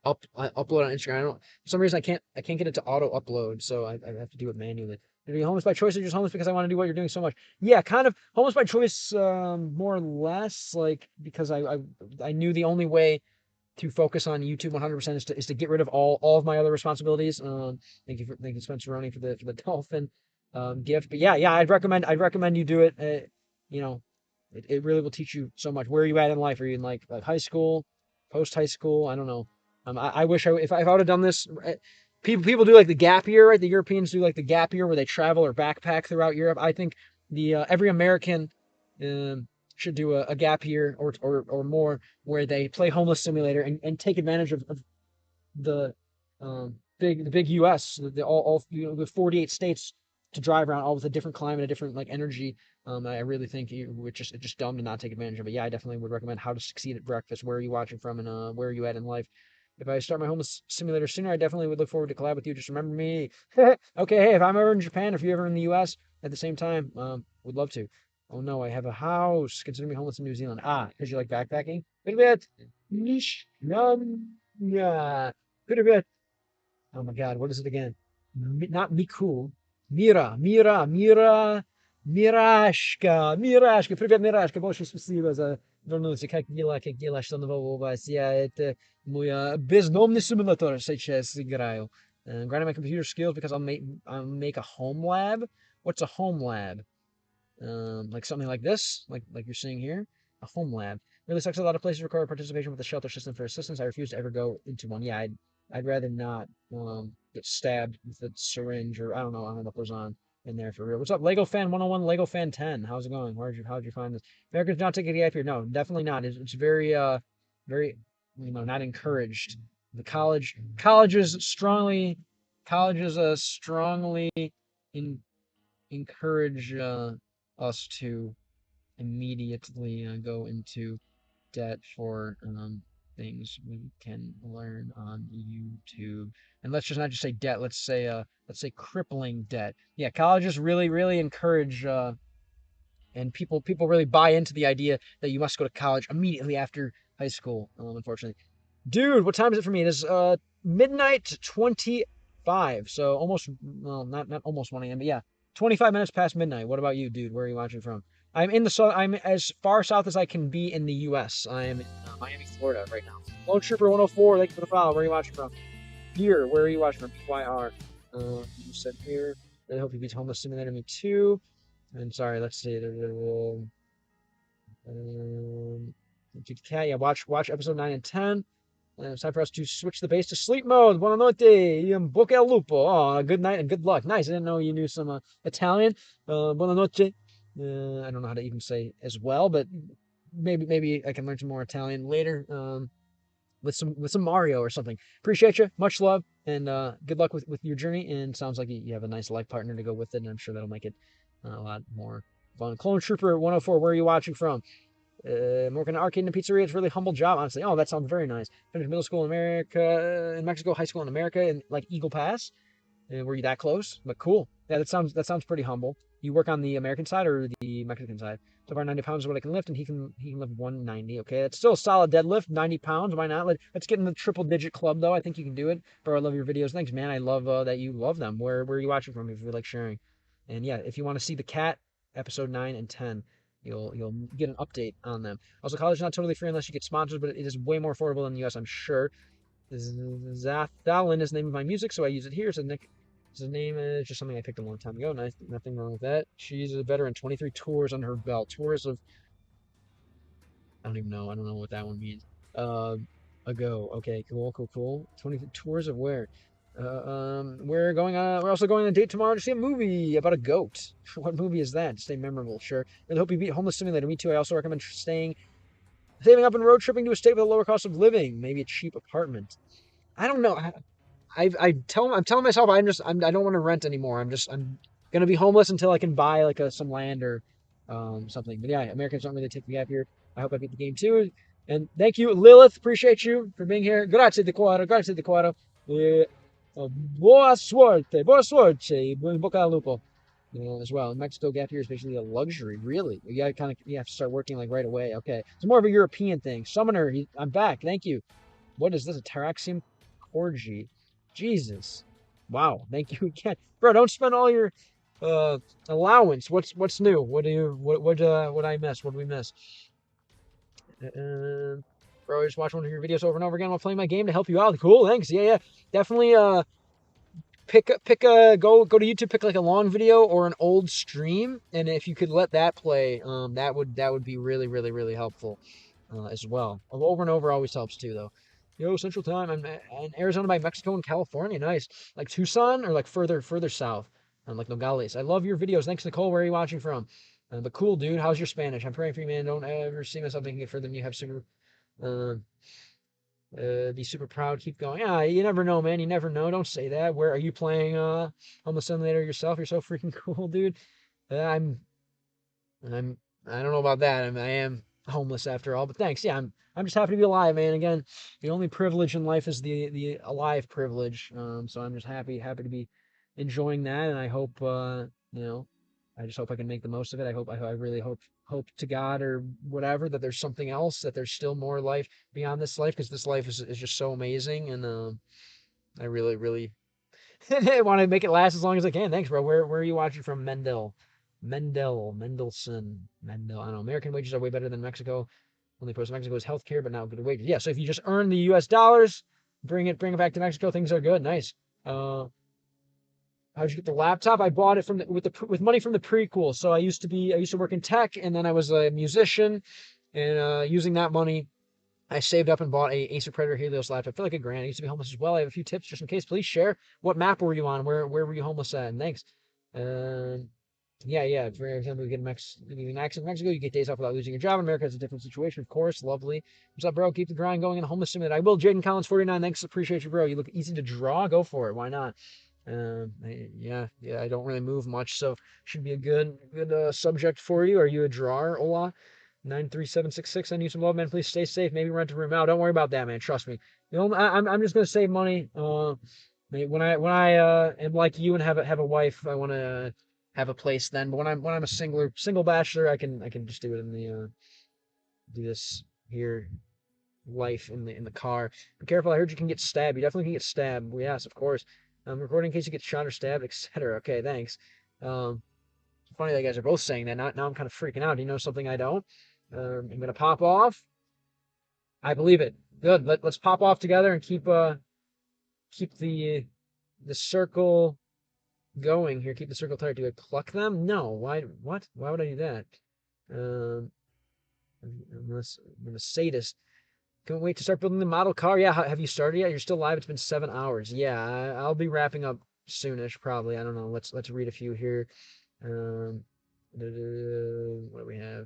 upload on Instagram. I don't for some reason I can't get it to auto upload, so I have to do it manually. Are you homeless by choice or just homeless because I want to do what you're doing so much? Yeah, kind of homeless by choice, more or less, like because I knew the only way to focus on YouTube 100% is to get rid of all of my other responsibilities. Thank you Spencer Roney for the dolphin gift. But yeah, I'd recommend you do it. You know, it really will teach you so much. Where are you at in life? Are you in like high school, post high school? I don't know. I wish if I would have done this. People do like the gap year, right? The Europeans do like the gap year where they travel or backpack throughout Europe. I think the every American um, should do a gap year or more where they play homeless simulator and take advantage of the the big US, all the 48 states to drive around all with a different climate, a different like energy. I really think it's just dumb to not take advantage of it. Yeah, I definitely would recommend How to Succeed at Breakfast. Where are you watching from, and where are you at in life? If I start my homeless simulator sooner, I definitely would look forward to collab with you. Just remember me. Okay, hey, if I'm ever in Japan, if you're ever in the US at the same time, would love to. Oh no, I have a house. Consider me homeless in New Zealand. Ah, because you like backpacking? Good bit. Nish. Yeah. Good bit. Oh my God, what is it again? Not Miku. Mirashka. Привет, Мирашка. Большое спасибо за вернуться. Как дела, что нового у вас? Я это мой бездомный симулятор сейчас играю. Grinding my computer skills because I'll make a home lab. What's a home lab? Like something like this, like you're seeing here, a home lab. Really sucks. A lot of places require participation with the shelter system for assistance. I refuse to ever go into one. Yeah, I'd rather not get stabbed with a syringe or I don't know what goes on in there for real. What's up, Lego Fan 101, Lego Fan 10? How's it going? How'd you find this? Americans not taking the gap here? No, definitely not. It's very very not encouraged. The colleges strongly in encourage us to immediately go into debt for things we can learn on YouTube. And let's just not just say debt. Let's say crippling debt. Yeah, colleges really encourage and people really buy into the idea that you must go to college immediately after high school. Unfortunately, dude, what time is it for me? It is midnight 25. So almost well, not almost 1 a.m. But yeah, 25 minutes past midnight. What about you, dude? Where are you watching from? I'm as far south as I can be in the U.S. I am in Miami, Florida right now. Lone Trooper 104, thank you for the follow. Where are you watching from? Here, where are you watching from? BYR. You said here. Really hope you beat Homeless Simulator. Me too. And sorry, let's see. Um, yeah, watch episode 9 and 10. It's time for us to switch the base to sleep mode. Buonanotte, bocca al lupo. Oh, good night and good luck. Nice. I didn't know you knew some Italian. Buonanotte. I don't know how to even say as well, but maybe I can learn some more Italian later. With some Mario or something. Appreciate you. Much love and good luck with your journey. And sounds like you have a nice life partner to go with it, and I'm sure that'll make it a lot more fun. Clone Trooper 104, where are you watching from? Working an arcade and a pizzeria. It's a really humble job, honestly. Oh, that sounds very nice. Finished middle school in America, in Mexico, high school in America, and like Eagle Pass. Were you that close? But cool. Yeah, that sounds pretty humble. You work on the American side or the Mexican side? So far, 90 pounds is what I can lift, and he can lift 190. Okay, that's still a solid deadlift. 90 pounds. Why not? Let's get in the triple digit club, though. I think you can do it. Bro, I love your videos. Thanks, man. I love that you love them. Where are you watching from? If you like sharing, and yeah, if you want to see the cat episode 9 and 10. you'll get an update on them. Also, college is not totally free unless you get sponsors, but it is way more affordable than the U.S. I'm sure. Zathalin is the name of my music, so I use it here. So Nick, his name is just something I picked a long time ago. Nice, nothing wrong with that. She's a veteran, 23 tours on her belt. Tours of I don't even know. I don't know what that one means. Uh, ago. Okay, cool. 20 tours of where? We're going on. We're also going on a date tomorrow to see a movie about a goat. What movie is that? Stay memorable, sure. Really hope you beat Homeless Simulator. Me too. I also recommend saving up and road tripping to a state with a lower cost of living. Maybe a cheap apartment. I don't know. I'm telling myself I don't want to rent anymore. I'm gonna be homeless until I can buy like some land or something. But yeah, Americans don't really take the gap here. I hope I beat the game too. And thank you, Lilith. Appreciate you for being here. Grazie di cuore. Grazie di cuore. Boa suerte, in bocca al lupo. As well. Mexico gap year is basically a luxury, really. You have to start working like right away. Okay, it's more of a European thing. Summoner, I'm back. Thank you. What is this? A Taraxium Corgi? Jesus. Wow. Thank you again, bro. Don't spend all your allowance. What's new? What I miss? What did we miss? Bro, I just watch one of your videos over and over again while playing my game to help you out. Cool. Thanks. Yeah. Definitely. Pick a go to YouTube. Pick like a long video or an old stream, and if you could let that play, that would be really helpful, as well. Over and over always helps too, though. Yo, Central Time. I'm in Arizona by Mexico and California. Nice. Like Tucson or like further south, like Nogales. I love your videos. Thanks, Nicole. Where are you watching from? But cool, dude. How's your Spanish? I'm praying for you, man. Don't ever see myself thinking it further than you have super. Uh, be super proud. Keep going. Yeah, you never know, man. You never know. Don't say that. Where are you playing? Homeless Simulator yourself? You're so freaking cool, dude. I'm I'm I don't know about that. I am homeless after all, but thanks. Yeah, I'm just happy to be alive, man. Again, the only privilege in life is the alive privilege. So I'm just happy to be enjoying that, and I hope you know, I just hope I can make the most of it. I really hope to God or whatever that there's something else, that there's still more life beyond this life, because this life is just so amazing, and I really I want to make it last as long as I can. Thanks, bro. Where are you watching from? Mendel. I don't know. American wages are way better than Mexico. Only post Mexico is healthcare, but now good wages. Yeah. So if you just earn the U.S. dollars, bring it back to Mexico, things are good. Nice. Uh, how'd you get the laptop? I bought it with money from the prequel. So I used to work in tech, and then I was a musician, and using that money, I saved up and bought a Acer Predator Helios laptop for like $1,000. I used to be homeless as well. I have a few tips just in case. Please share. What map were you on? Where were you homeless at? And thanks. Um, yeah. For example, you get an accent in Mexico, you get days off without losing your job. In America, it's a different situation, of course. Lovely. What's up, bro? Keep the grind going in the homeless simulator. I will. Jaden Collins 49. Thanks. Appreciate you, bro. You look easy to draw. Go for it. Why not? Yeah. I don't really move much, so should be a good subject for you. Are you a drawer, Ola? 93766. I need some love, man. Please stay safe. Maybe rent a room out. Don't worry about that, man. Trust me. I'm just gonna save money. When I am like you and have a wife, I want to have a place then. But when I'm a single bachelor, I can just do it in the do this here life in the car. Be careful. I heard you can get stabbed. You definitely can get stabbed. Well, yes, of course. Recording in case you get shot or stabbed, etc. Okay, thanks. Um, Funny that you guys are both saying that. Now I'm kind of freaking out. Do you know something I don't? I'm gonna pop off. I believe it. Good. Let's pop off together and keep the circle going here. Keep the circle tight. Do I pluck them? No. Why? What? Why would I do that? Um, I'm a sadist. Can't wait to start building the model car. Yeah. Have you started yet? You're still live. It's been 7 hours. Yeah. I'll be wrapping up soonish, probably. I don't know. Let's read a few here. Um, what do we have?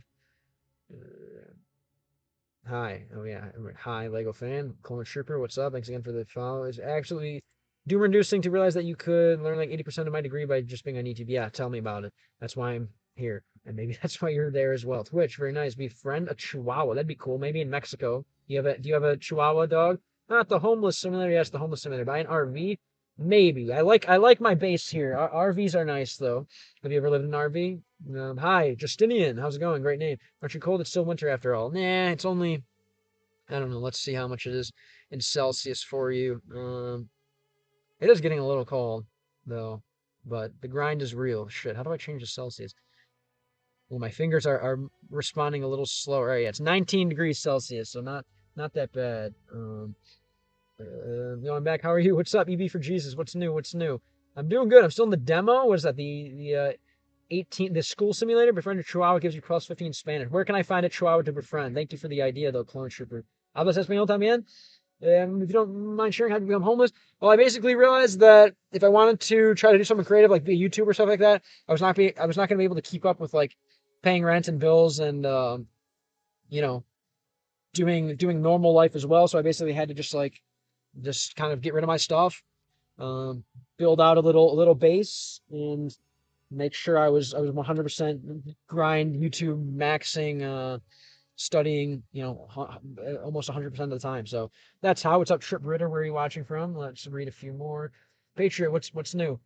Hi. Oh yeah. Hi, Lego fan. Coleman Trooper, what's up? Thanks again for the follow. It's actually doom inducing to realize that you could learn like 80% of my degree by just being on YouTube. Yeah, tell me about it. That's why I'm here. And maybe that's why you're there as well. Twitch, very nice. Befriend a Chihuahua. That'd be cool. Maybe in Mexico. Do you have a Chihuahua dog? Not the homeless simulator. Yes, the homeless simulator. Buy an RV? Maybe. I like my base here. RVs are nice though. Have you ever lived in an RV? Hi, Justinian. How's it going? Great name. Aren't you cold? It's still winter after all. Nah, it's only, I don't know. Let's see how much it is in Celsius for you. It is getting a little cold, though. But the grind is real. Shit, how do I change the Celsius? Well, my fingers are responding a little slower. Right, yeah, it's 19 degrees Celsius, so not that bad. Going back, how are you? What's up, EB for Jesus? What's new? What's new? I'm doing good. I'm still in the demo. What is that? The 18, the school simulator. Befriend a Chihuahua gives you plus 15 Spanish. Where can I find a Chihuahua to befriend? Thank you for the idea, though, Clone Trooper. Hablas español también? If you don't mind sharing how to become homeless. Well, I basically realized that if I wanted to try to do something creative, like be a YouTuber or stuff like that, I was not going to be able to keep up with like paying rent and bills and you know, doing normal life as well. So I basically had to just kind of get rid of my stuff, build out a little base, and make sure I was 100% grind YouTube maxing, studying, almost 100% of the time. So that's how. What's up, Trip Ritter? Where are you watching from? Let's read a few more. Patriot, what's new?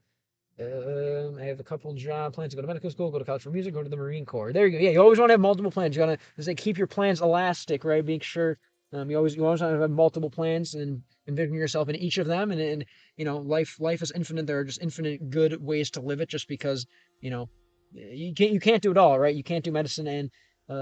I have a couple job plans to go to medical school, go to college for music, go to the Marine Corps. There you go. Yeah, you always want to have multiple plans. You gotta say keep your plans elastic, right? Make sure you always want to have multiple plans and envision yourself in each of them. And life is infinite. There are just infinite good ways to live it. Just because you can't do it all, right? You can't do medicine and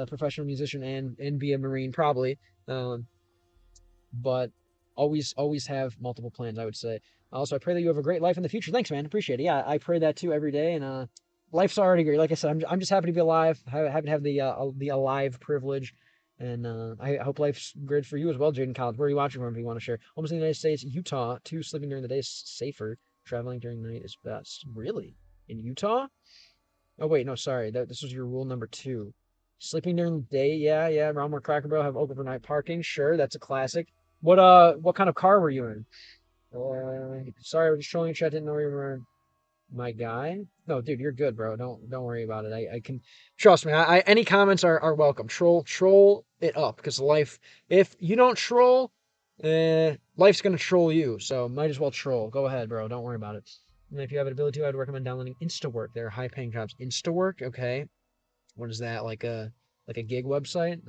professional musician and be a Marine probably. But always have multiple plans, I would say. Also, I pray that you have a great life in the future. Thanks, man. Appreciate it. Yeah, I pray that too every day. And life's already great. Like I said, I'm just happy to be alive. Happy to have the alive privilege. And I hope life's good for you as well, Jaden College. Where are you watching from if you want to share? Almost in the United States, Utah. Too, sleeping during the day is safer. Traveling during the night is best. Really? In Utah? Oh, wait, no, sorry. This was your rule number 2. Sleeping during the day, yeah. Around where Cracker Barrel have open for night parking. Sure, that's a classic. What kind of car were you in? Sorry, I was just trolling your chat. Didn't know you were my guy. No, dude, you're good, bro. Don't worry about it. I can trust me. Any comments are welcome. Troll it up because life. If you don't troll, life's gonna troll you. So might as well troll. Go ahead, bro. Don't worry about it. And if you have an ability to, I'd recommend downloading InstaWork. There are high-paying jobs. InstaWork, okay. What is that? Like a gig website?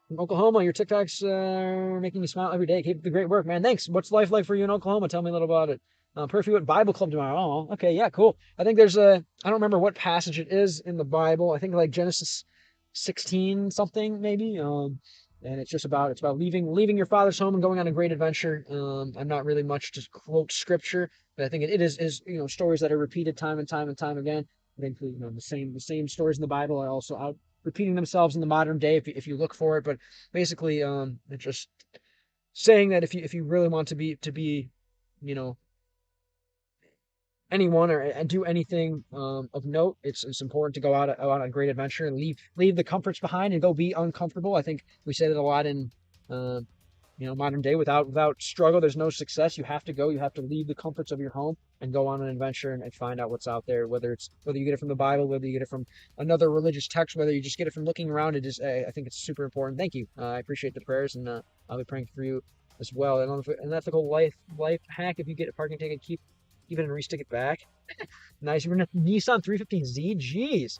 From Oklahoma, your TikToks are making me smile every day. Keep the great work, man. Thanks. What's life like for you in Oklahoma? Tell me a little about it. Perfect at Bible Club tomorrow. Oh, okay, yeah, cool. I think there's I don't remember what passage it is in the Bible. I think like Genesis 16 something maybe. And it's about leaving your father's home and going on a great adventure. I'm not really much to quote scripture, but I think it is stories that are repeated time and time and time again. I think the same stories in the Bible are also out repeating themselves in the modern day if you look for it. But basically, it's just saying that if you really want to be anyone and do anything of note, it's important to go out on a great adventure and leave the comforts behind and go be uncomfortable. I think we say that a lot in modern day. Without struggle, there's no success. You have to leave the comforts of your home and go on an adventure and find out what's out there, whether you get it from the Bible, whether you get it from another religious text, whether you just get it from looking around. I think it's super important. Thank you. I appreciate the prayers, and I'll be praying for you as well. And an ethical life hack: if you get a parking ticket, keep it and restick it back. Nice. You're in a Nissan 315Z. Jeez.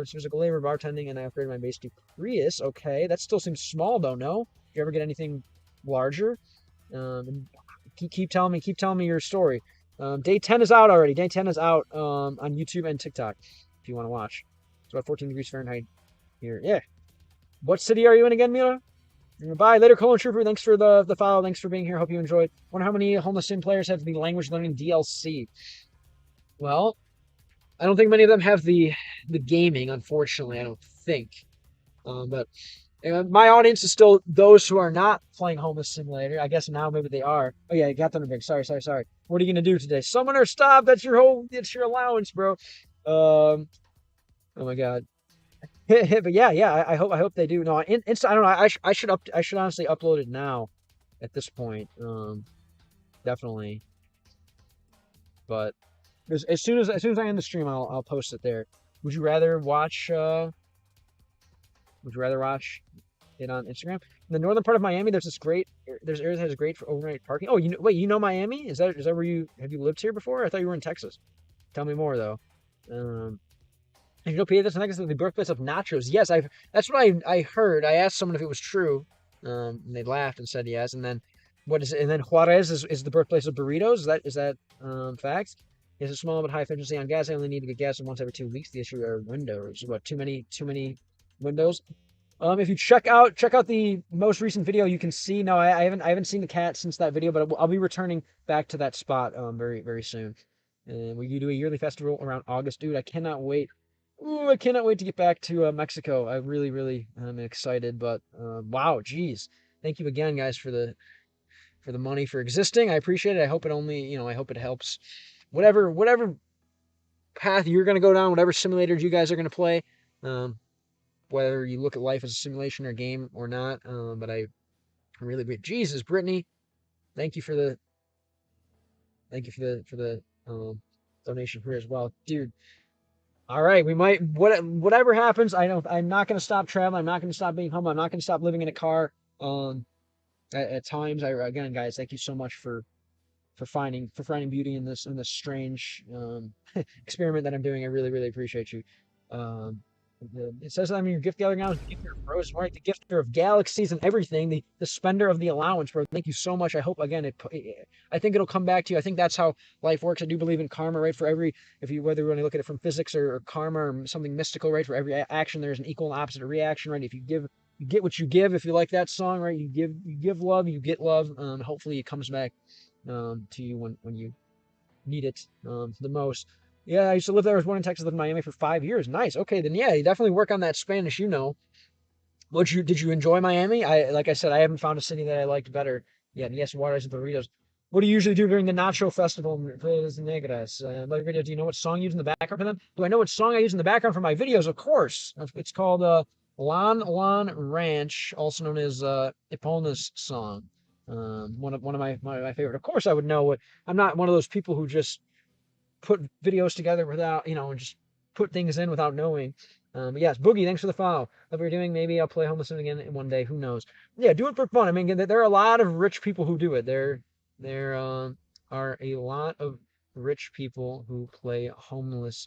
She was a labor bartending, and I upgraded my base to Prius. Okay, that still seems small though. No, if you ever get anything larger, keep telling me your story. Day 10 is out already. Day 10 is out on YouTube and TikTok if you want to watch. It's about 14 degrees Fahrenheit here. Yeah. What city are you in again, Mira? Bye later, Colin Trooper. Thanks for the follow. Thanks for being here. Hope you enjoyed. Wonder how many homeless sim players have the language learning DLC. Well, I don't think many of them have the gaming. Unfortunately, I don't think. But my audience is still those who are not playing Homeless Simulator. I guess now maybe they are. Oh yeah, got them big. Sorry. What are you gonna do today? Summoner, stop! That's your allowance, bro. Oh my god. But yeah. I hope they do. No, I don't know. I should honestly upload it now. At this point, definitely. But as soon as I end the stream, I'll post it there. Would you rather watch? Would you rather watch it on Instagram? In the northern part of Miami, there's areas that has great for overnight parking. Oh, wait, you know Miami? Is that where have you lived here before? I thought you were in Texas. Tell me more though. And you know, Piedras Negras is the birthplace of nachos. Yes, that's what I heard. I asked someone if it was true, and they laughed and said yes. And then what is it? And then Juarez is the birthplace of burritos. Is that fact? It's a small but high efficiency on gas. I only need to get gas once every 2 weeks. The issue are windows. What, too many windows? If you check out the most recent video, you can see. No, I haven't seen the cat since that video, but I'll be returning back to that spot very soon. And we do a yearly festival around August, dude. I cannot wait. Ooh, I cannot wait to get back to Mexico. I really am excited. But wow, geez, thank you again, guys, for the money for existing. I appreciate it. I hope it only I hope it helps. Whatever path you're gonna go down, whatever simulators you guys are gonna play. Um, whether you look at life as a simulation or game or not. But I really, Jesus, Brittany, thank you for the donation here as well, dude. All right, we might whatever happens. I'm not gonna stop traveling. I'm not gonna stop being humble. I'm not gonna stop living in a car. At times, again, guys, thank you so much for finding beauty in this strange experiment that I'm doing. I really appreciate you. Um, it says I'm your gift gathering now is the gifter of roses, right? The gifter of galaxies and everything, the spender of the allowance, bro. Thank you so much. I hope again I think it'll come back to you. I think that's how life works. I do believe in karma, right? For every whether you want to look at it from physics or karma or something mystical, right? For every action, there's an equal and opposite reaction, right? If you give, you get what you give. If you like that song, right? You give love, you get love. Hopefully it comes back to you when you need it the most. Yeah, I used to live there. I was born in Texas, lived in Miami for 5 years. Nice. Okay, then yeah, you definitely work on that Spanish. Did you enjoy Miami? Like I said, I haven't found a city that I liked better yet. Yes, waters and burritos. What do you usually do during the Nacho Festival? Negras. Do you know what song you use in the background for them? Do I know what song I use in the background for my videos? Of course. It's called Lon Ranch, also known as Ipolna's song. One of my favorite. Of course, I would know what. I'm not one of those people who just put videos together without, and just put things in without knowing. But yes, Boogie, thanks for the follow. Love what you're doing. Maybe I'll play Homeless again one day. Who knows? Yeah, do it for fun. I mean, there are a lot of rich people who do it. There are a lot of rich people who play Homeless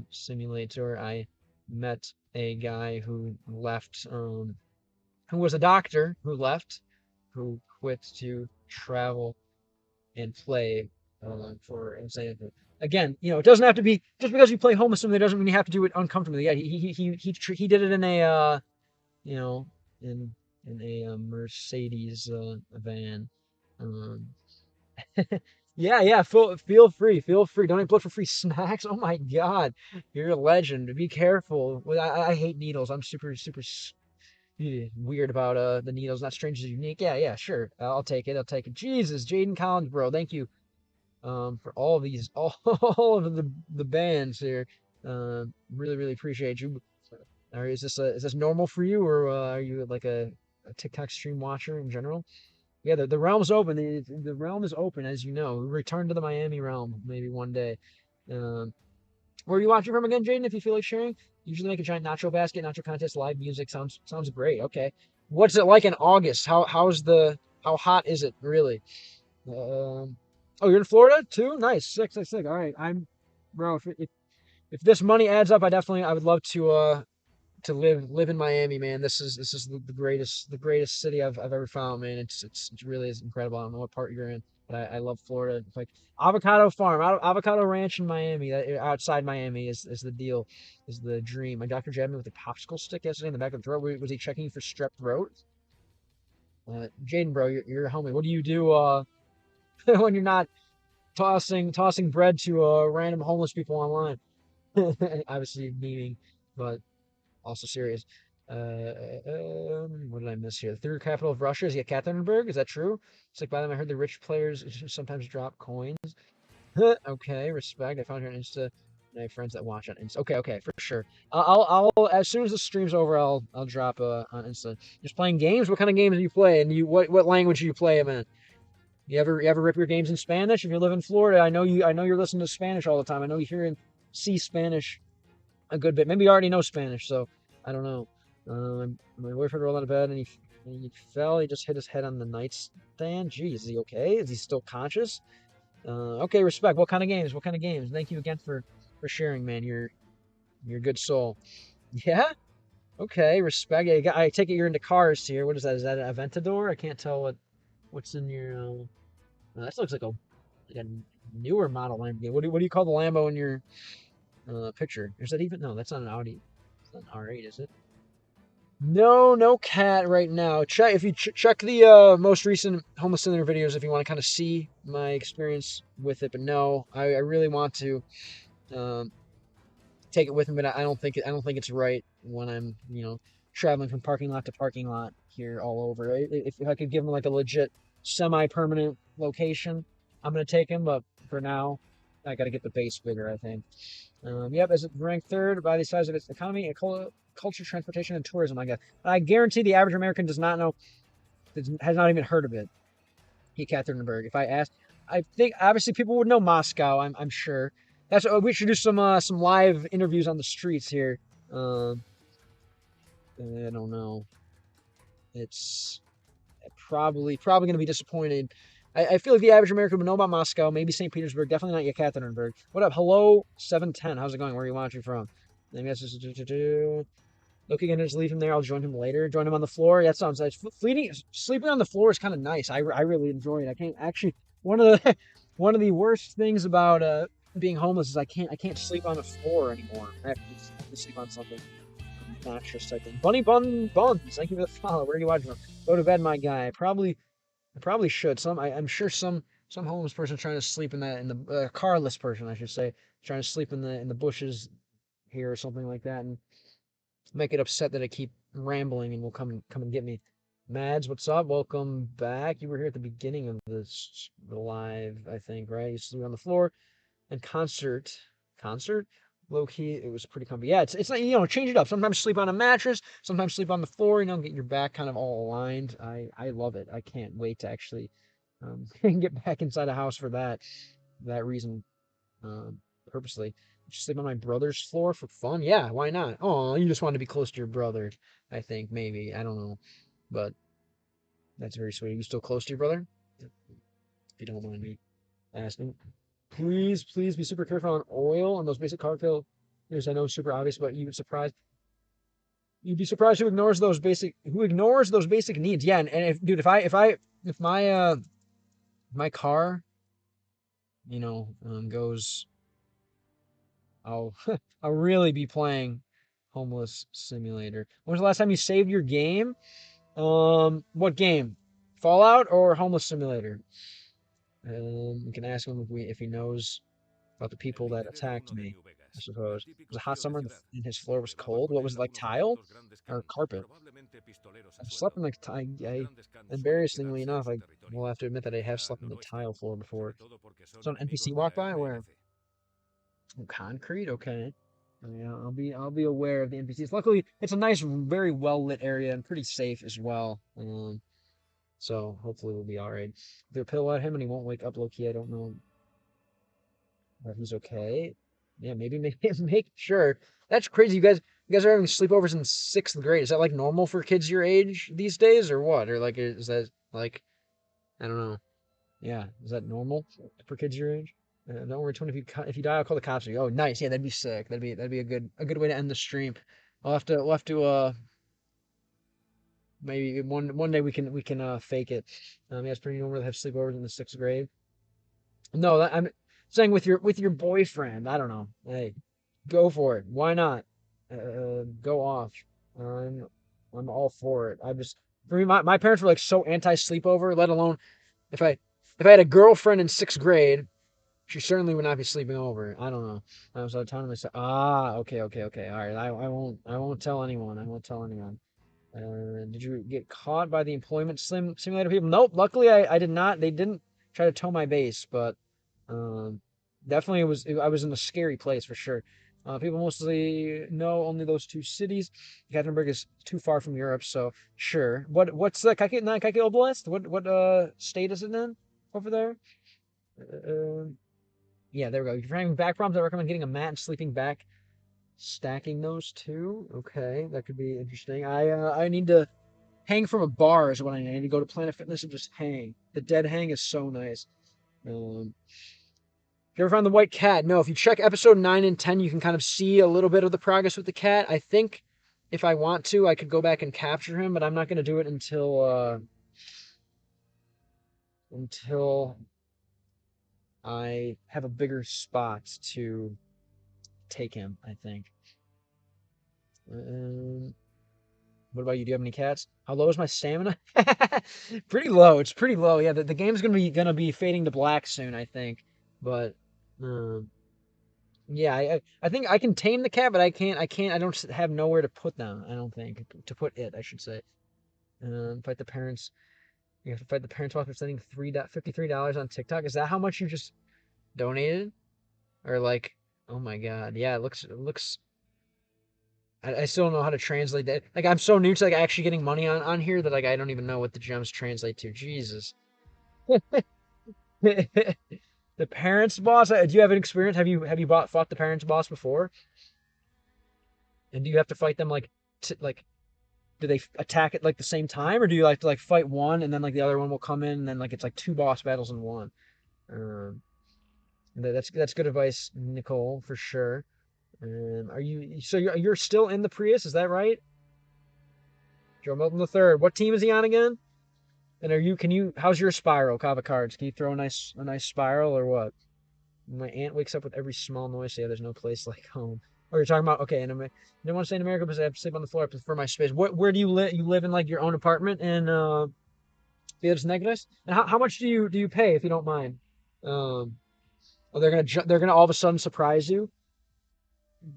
Simulator. I met a guy who left, who was a doctor who left, who quit to travel and play for example. Again, it doesn't have to be just because you play homeless simulator doesn't mean you have to do it uncomfortably. Yeah, he did it in a you know in a Mercedes van. Um, yeah. Feel free, feel free. Don't blood for free snacks. Oh my God, you're a legend. Be careful. Well, I hate needles. I'm super weird about the needles. Not strange is unique. Yeah, sure. I'll take it. Jesus, Jaden Collins, bro. Thank you for all these all of the bands here. Really appreciate you. Or is this normal for you, or are you like a TikTok stream watcher in general? Yeah, the realm's open. The realm is open, as you know. Return to the Miami realm maybe one day. Um, where are you watching from again, Jaden? If you feel like sharing, usually make a giant nacho basket, nacho contest, live music. Sounds great. Okay, what's it like in August? How hot is it really? Um, oh, you're in Florida too? Nice, sick. All right, bro. If this money adds up, I would love to live in Miami, man. This is the greatest city I've ever found, man. It really is incredible. I don't know what part you're in, but I love Florida. It's like avocado farm, avocado ranch in Miami. Outside Miami is the deal, is the dream. My doctor jabbed me with a popsicle stick yesterday in the back of the throat. Was he checking you for strep throat? Jaden, bro, you're a homie. What do you do when you're not tossing bread to random homeless people online? Obviously memeing, but also serious. What did I miss here? The third capital of Russia is Yekaterinburg. Is that true? It's like by the time I heard the rich players sometimes drop coins. Okay, respect. I found her on Insta. I have friends that watch on Insta. Okay, for sure. I'll as soon as the stream's over, I'll drop on Insta. Just playing games. What kind of games do you play? And what language do you play them in? You ever rip your games in Spanish? If you live in Florida, I know you're listening to Spanish all the time. I know you hear and see Spanish a good bit. Maybe you already know Spanish, so I don't know. My boyfriend rolled out of bed and he fell. He just hit his head on the nightstand. Geez, is he okay? Is he still conscious? Okay, respect. What kind of games? Thank you again for sharing, man. You're a good soul. Yeah. Okay, respect. Yeah, I take it you're into cars here. What is that? Is that an Aventador? I can't tell what's in your. That looks like a newer model Lamborghini. What do you call the Lambo in your picture? Is that even? No, that's not an Audi. It's not an R8, is it? No, no cat right now. Check if you check the most recent homeless simulator videos if you want to kind of see my experience with it. But no, I really want to um, take it with me, but I don't think it's right when I'm traveling from parking lot to parking lot here all over. If I could give him like a legit semi-permanent location, I'm gonna take him. But for now, I got to get the base bigger, I think. Yep, as it ranked third by the size of its economy, culture, transportation, and tourism. I guarantee the average American does not know, has not even heard of it. Ekaterinburg. If I asked, I think obviously people would know Moscow. I'm sure. We should do some live interviews on the streets here. Um, I don't know. It's probably going to be disappointed. I feel like the average American would know about Moscow, maybe St. Petersburg, definitely not Yekaterinburg. What up? Hello, 710. How's it going? Where are you watching from? Maybe that's just Loki gonna just leave him there. I'll join him later. Join him on the floor. That sounds nice. Sleeping on the floor is kind of nice. I really enjoy it. I can't actually. One of the one of the worst things about being homeless is I can't sleep on the floor anymore. I have to sleep on something mattress type thing. Bunny Bun Buns. Thank you for the follow. Where are you watching from? Go to bed, my guy. I probably should. I'm sure some homeless person trying to sleep in the carless person, I should say, trying to sleep in the bushes here or something like that, and might get upset that I keep rambling and will come and get me. Mads, what's up? Welcome back. You were here at the beginning of this live, I think, right? You sleep on the floor and concert. Low key, it was pretty comfy. Yeah, it's like change it up. Sometimes sleep on a mattress, sometimes sleep on the floor. Get your back kind of all aligned. I love it. I can't wait to actually get back inside a house for that reason. Purposely. Just sleep on my brother's floor for fun? Yeah, why not? Oh, you just want to be close to your brother, I think, maybe. I don't know. But that's very sweet. Are you still close to your brother? If you don't mind me asking. Please be super careful on oil and those basic cocktail. I know super obvious, but you'd be surprised who ignores those basic needs. Yeah, and if dude, if my car, goes, I'll I'll really be playing Homeless Simulator. When was the last time you saved your game? What game? Fallout or Homeless Simulator? We can ask him if he knows about the people that attacked me. I suppose it was a hot summer and his floor was cold. What was it, like, tile or carpet? I've slept in like embarrassingly enough, I will have to admit that I have slept on the tile floor before. So an NPC walk by where concrete, okay. Yeah, I'll be aware of the NPCs. Luckily, it's a nice, very well lit area and pretty safe as well. So hopefully we'll be all right. They'll pillow at him and he won't wake up low key. I don't know if he's okay. Yeah, maybe make sure. That's crazy. You guys are having sleepovers in sixth grade. Is that like normal for kids your age these days, or what? Or like is that like I don't know. Yeah, is that normal for kids your age? Don't worry, Tony. If you die, I'll call the cops. Oh, nice. Yeah, that'd be sick. That'd be a good way to end the stream. We'll have to maybe one day we can fake it. Yeah, it's pretty normal to have sleepovers in the sixth grade. No, I'm saying with your boyfriend. I don't know. Hey, go for it. Why not? Go off. I'm I'm all for it. For me, my parents were like so anti sleepover. Let alone if I had a girlfriend in sixth grade, she certainly would not be sleeping over. I don't know. I was telling myself, okay, all right. I won't tell anyone. I won't tell anyone. Did you get caught by the employment simulator people? Nope. Luckily, I did not. They didn't try to tow my base, but um, definitely I was in a scary place for sure. People mostly know only those two cities. Gothenburg is too far from Europe, so sure. What's the Kaki Oblast? What state is it in over there? Uh, yeah, there we go. If you're having back problems, I recommend getting a mat and sleeping back. Stacking those two. Okay, that could be interesting. I need to hang from a bar is what I need. I need to go to Planet Fitness and just hang. The dead hang is so nice. If you ever found the white cat? No, if you check episode 9 and 10, you can kind of see a little bit of the progress with the cat. I think if I want to, I could go back and capture him, but I'm not going to do it until I have a bigger spot to take him, I think. Um, what about you? Do you have any cats? How low is my stamina? Pretty low. It's pretty low. Yeah, the game's gonna be fading to black soon, I think. But um, yeah, I think I can tame the cat, but I don't have nowhere to put them. I don't think to put it, I should say. Fight the parents. You have to fight the parents while spending $53 on TikTok. Is that how much you just donated? Or like, oh my God, yeah, it looks. I still don't know how to translate that. Like, I'm so new to like actually getting money on here that like I don't even know what the gems translate to. Jesus. The parents boss. Do you have an experience? Have you fought the parents boss before? And do you have to fight them like do they attack at like the same time, or do you like to like fight one and then like the other one will come in and then like it's like two boss battles in one? Um, that's good advice, Nicole, for sure. Are you so you're still in the Prius? Is that right? Joe Milton the third. What team is he on again? And how's your spiral, Kava cards? Can you throw a nice spiral or what? My aunt wakes up with every small noise. So yeah, there's no place like home. Oh, you're talking about okay, and I don't want to stay in America because I have to sleep on the floor. I prefer my space. Where do you live? You live in like your own apartment in Piedras Negras? And how much do you pay if you don't mind? Um, oh, they're gonna all of a sudden surprise you.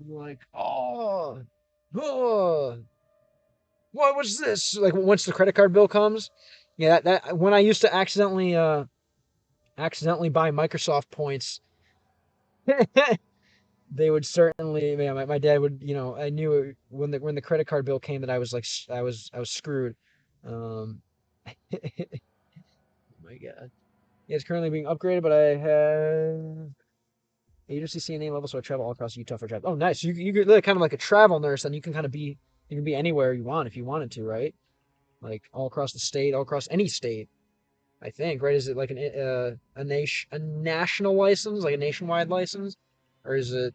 Like, oh, what was this? Like once the credit card bill comes, yeah, that when I used to accidentally buy Microsoft points, they would certainly, man, my dad would, I knew when the credit card bill came that I was like, I was screwed. Um, oh my God. Yeah, it's currently being upgraded, but I have agency CNA level, so I travel all across Utah for travel. Oh, nice. You live kind of like a travel nurse, and you can be anywhere you want if you wanted to, right? Like all across the state, all across any state. I think, right? Is it like a national license, like a nationwide license, or is it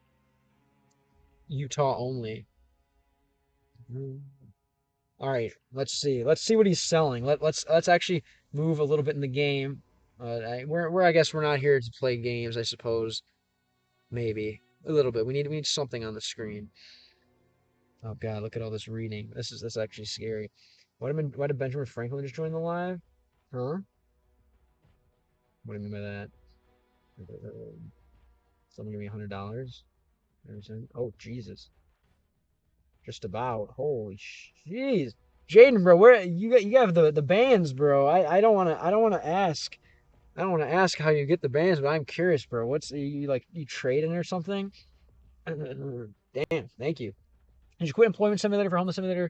Utah only? Hmm. All right, let's see. Let's see what he's selling. Let's actually move a little bit in the game. I guess we're not here to play games, I suppose. Maybe a little bit. We need something on the screen. Oh God, look at all this reading. This is actually scary. Why did Benjamin Franklin just join the live? Huh? What do you mean by that? Someone give me $100. Oh Jesus! Just about. Holy jeez, Jaden, bro, where you have the bands, bro? I don't want to ask how you get the bands, but I'm curious, bro. What's you like? You trading or something? Damn, thank you. Did you quit Employment Simulator for Homeless Simulator?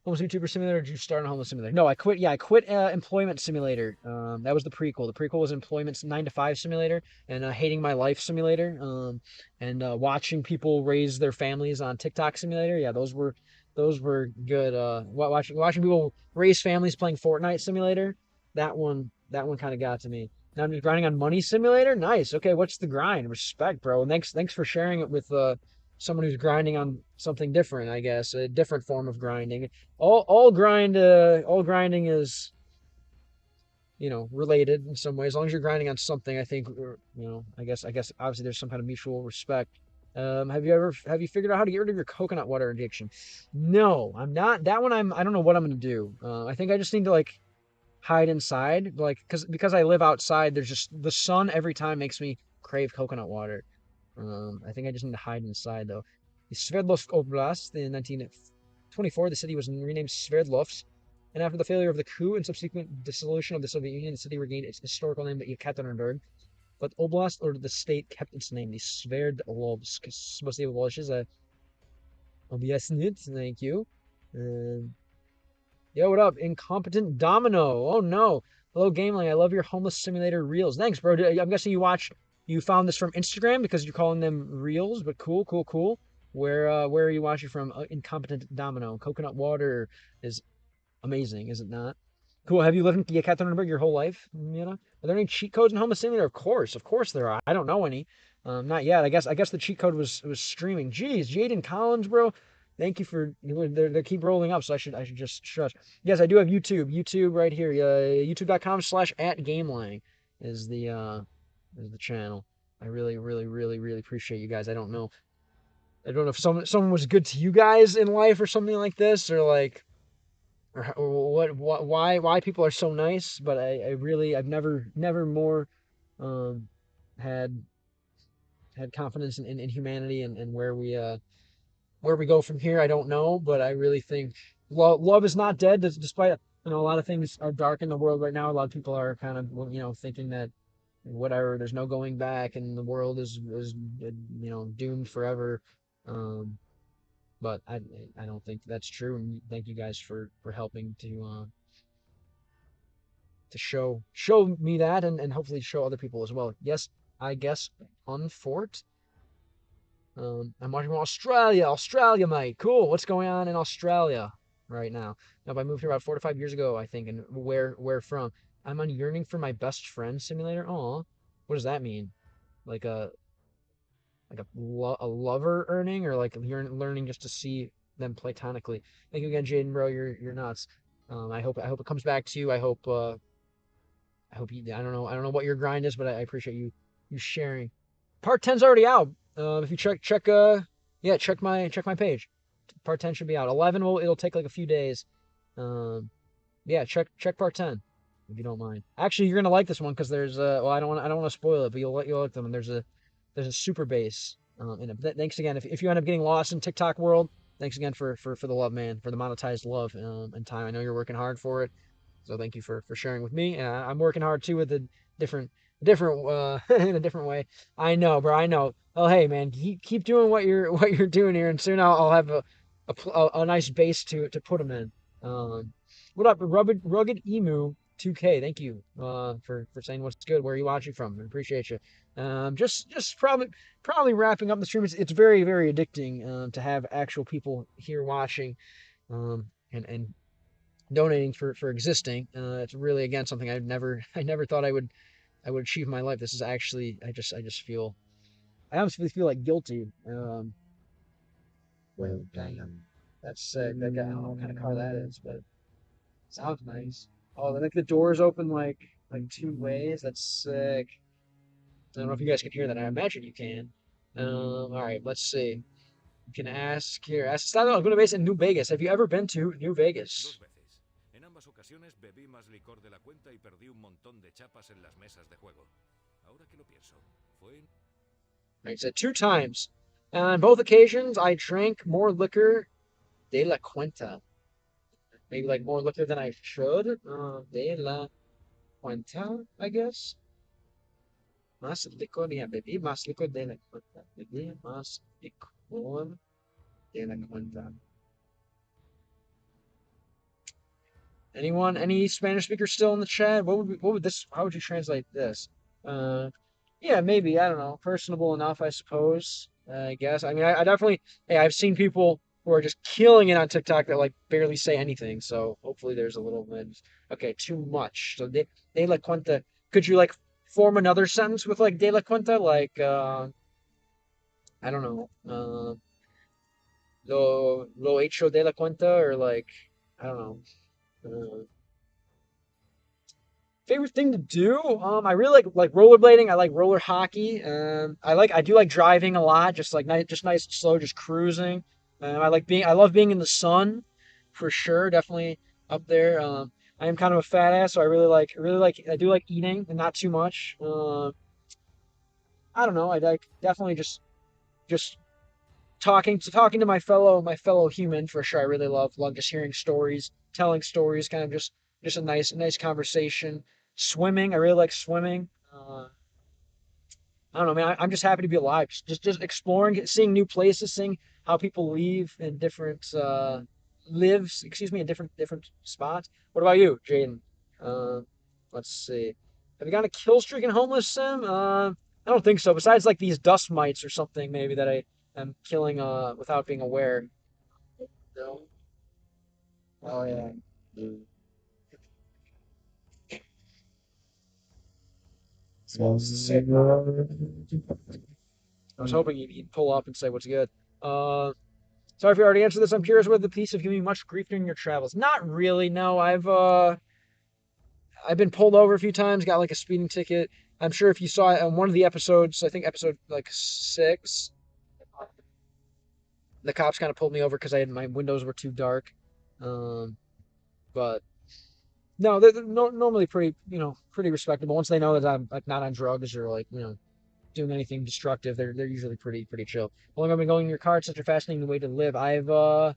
Homeless YouTuber Simulator? Or did you start on Homeless Simulator? No, I quit. Yeah, I quit Employment Simulator. That was the prequel. The prequel was Employment's 9 to 5 Simulator and Hating My Life Simulator. And watching people raise their families on TikTok Simulator. Yeah, those were good. Watching people raise families playing Fortnite Simulator. That one kind of got to me. Now I'm just grinding on Money Simulator. Nice. Okay, what's the grind? Respect, bro. And thanks for sharing it with someone who's grinding on something different, I guess, a different form of grinding. All grinding is, related in some way. As long as you're grinding on something, I think, I guess obviously there's some kind of mutual respect. Have you figured out how to get rid of your coconut water addiction? No, I'm not. That one I don't know what I'm gonna do. I think I just need to like hide inside, like because I live outside. There's just the sun every time makes me crave coconut water. I think I just need to hide inside though. The Sverdlovsk Oblast in 1924, the city was renamed Sverdlovsk, and after the failure of the coup and subsequent dissolution of the Soviet Union, the city regained its historical name, Yekaterinburg. But Oblast or the state kept its name, the Sverdlovsk. Спасибо большое за объяснить. Thank you. Um, Yo, what up? Incompetent Domino. Oh no. Hello, Gameling. I love your homeless simulator reels. Thanks, bro. I'm guessing you found this from Instagram because you're calling them reels, but cool, cool, cool. Where are you watching from? Incompetent Domino. Coconut water is amazing, is it not? Cool. Have you lived in Yekaterinburg your whole life? Are there any cheat codes in Homeless Simulator? Of course there are. I don't know any. Not yet. I guess the cheat code was streaming. Jeez, Jaden Collins, bro. Thank you for they keep rolling up, so I should just trust. Yes, I do have YouTube. YouTube right here. YouTube.com/@gamelang is the is the channel. I really, really, really, really appreciate you guys. I don't know if someone was good to you guys in life or something like this, or like, or why people are so nice. But I've never more um had confidence in humanity and where we go from here. I don't know, but I really think love is not dead. Despite a lot of things are dark in the world right now. A lot of people are kind of thinking that whatever, there's no going back and the world is doomed forever. Um, but I don't think that's true. And thank you guys for helping to show me that and hopefully show other people as well. Yes, I guess Unfort. I'm watching from Australia, mate. Cool. What's going on in Australia right now? Now, I moved here about 4 to 5 years ago, I think. And where from? I'm on Yearning for My Best Friend simulator. Oh, what does that mean? Like a lover earning, or like you're learning just to see them platonically? Thank you again, Jaden, bro. You're nuts. I hope it comes back to you. I hope you. I don't know what your grind is, but I appreciate you sharing. Part 10's already out. If you check my page. Part 10 should be out. 11 it'll take like a few days. Um, yeah, check part 10 if you don't mind. Actually, you're gonna like this one because there's well, I don't want to spoil it, but you'll like them. And there's a super bass in it. Thanks again. If you end up getting lost in TikTok world, thanks again for the love, man, for the monetized love and time. I know you're working hard for it. So thank you for sharing with me. I'm working hard too with a different in a different way. I know, bro. I know. Oh, hey, man, keep doing what you're doing here, and soon I'll have a nice base to put them in. Um, what up, rugged emu 2K? Thank you for saying what's good. Where are you watching from? I appreciate you. Just probably wrapping up the stream. It's very very addicting to have actual people here watching and donating for existing. It's really again something I never thought I would achieve in my life. This is actually I just feel I honestly feel like guilty. Well, damn, that's sick. That guy, I don't know what kind of car that is, but it sounds nice. Oh, like the doors open like two ways. That's sick. I don't know if you guys can hear that. I imagine you can. All right, let's see. You can ask here. Ask Style. I'm going to base in New Vegas. Have you ever been to New Vegas? Dos veces. En ambas ocasiones bebí más licor de la cuenta y perdí un montón de chapas en las mesas de juego. Ahora que lo pienso, fue... I said 2 times. On both occasions, I drank more liquor de la cuenta. Maybe like more liquor than I should. De la cuenta, I guess. Más licor, yeah, bebí más licor de la cuenta. Bebí más licor de la cuenta. Anyone? Any Spanish speakers still in the chat? How would you translate this? Yeah, maybe, I don't know. Personable enough, I suppose. I guess. I mean, I definitely, hey, I've seen people who are just killing it on TikTok that like barely say anything. So hopefully there's a little bit. Okay, too much. So de la cuenta. Could you like form another sentence with like de la cuenta? Like, I don't know. Lo hecho de la cuenta, or like, I don't know. Favorite thing to do? I really like rollerblading. I like roller hockey. I do like driving a lot. Just like nice, slow, just cruising. I love being in the sun, for sure. Definitely up there. I am kind of a fat ass, so I do like eating and not too much. I don't know. I like definitely just talking to my fellow human, for sure. I really love just hearing stories, telling stories, kind of just a nice conversation. Swimming, I really like swimming. I don't know, man. I'm just happy to be alive. Just exploring, seeing new places, seeing how people lives, excuse me, in different spots. What about you, Jaden? Uh, let's see. Have you got a kill streak in homeless sim? I don't think so. Besides like these dust mites or something, maybe that I am killing without being aware. No. Oh yeah. I was hoping you'd pull up and say what's good. Sorry if you already answered this. I'm curious whether the police have given you much grief during your travels. Not really. No, I've been pulled over a few times. Got like a speeding ticket. I'm sure if you saw it on one of the episodes, I think episode like 6, the cops kind of pulled me over because I had my windows were too dark. Um, but no, they're no, normally pretty, pretty respectable. Once they know that I'm like not on drugs or like, doing anything destructive, they're usually pretty chill. How long have I been going in your car? It's such a fascinating way to live. I've been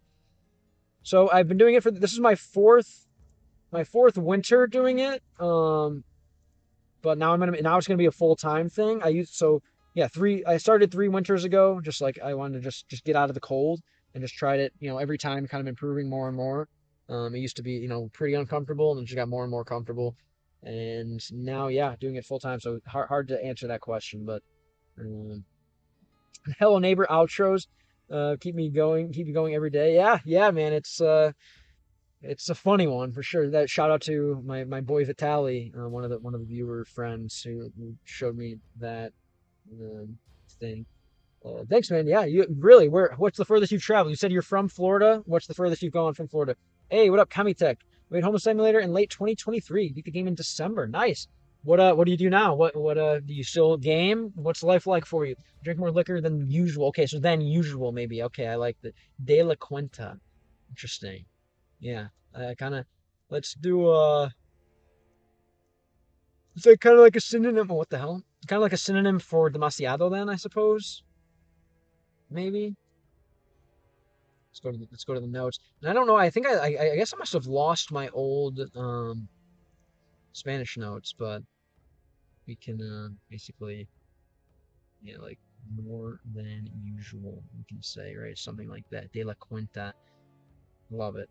doing it for this is my fourth winter doing it. But now it's gonna be a full time thing. Yeah, I started 3 winters ago. Just like I wanted to just get out of the cold and just tried it. Every time kind of improving more and more. It used to be pretty uncomfortable and it just got more and more comfortable. And now, yeah, doing it full time. So hard to answer that question, but um, hello neighbor outros. Keep me going every day. Yeah, yeah, man. It's a funny one for sure. That shout out to my boy Vitali, one of the viewer friends who showed me that um, thing. Thanks, man. Yeah, you really. What's the furthest you've traveled? You said you're from Florida. What's the furthest you've gone from Florida? Hey, what up, Kamitech? We had Homo Simulator in late 2023. Beat the game in December. Nice. What do you do now? What do you still game? What's life like for you? Drink more liquor than usual. Okay, so than usual maybe. Okay, I like the De La Cuenta. Interesting. Yeah, kind of. Let's do It's like kind of like a synonym. What the hell? Kind of like a synonym for demasiado, then I suppose. Maybe. Let's go to the notes. And I don't know. I think I guess I must have lost my old Spanish notes, but we can basically, yeah, like more than usual. We can say, right, something like that. De la cuenta. Love it.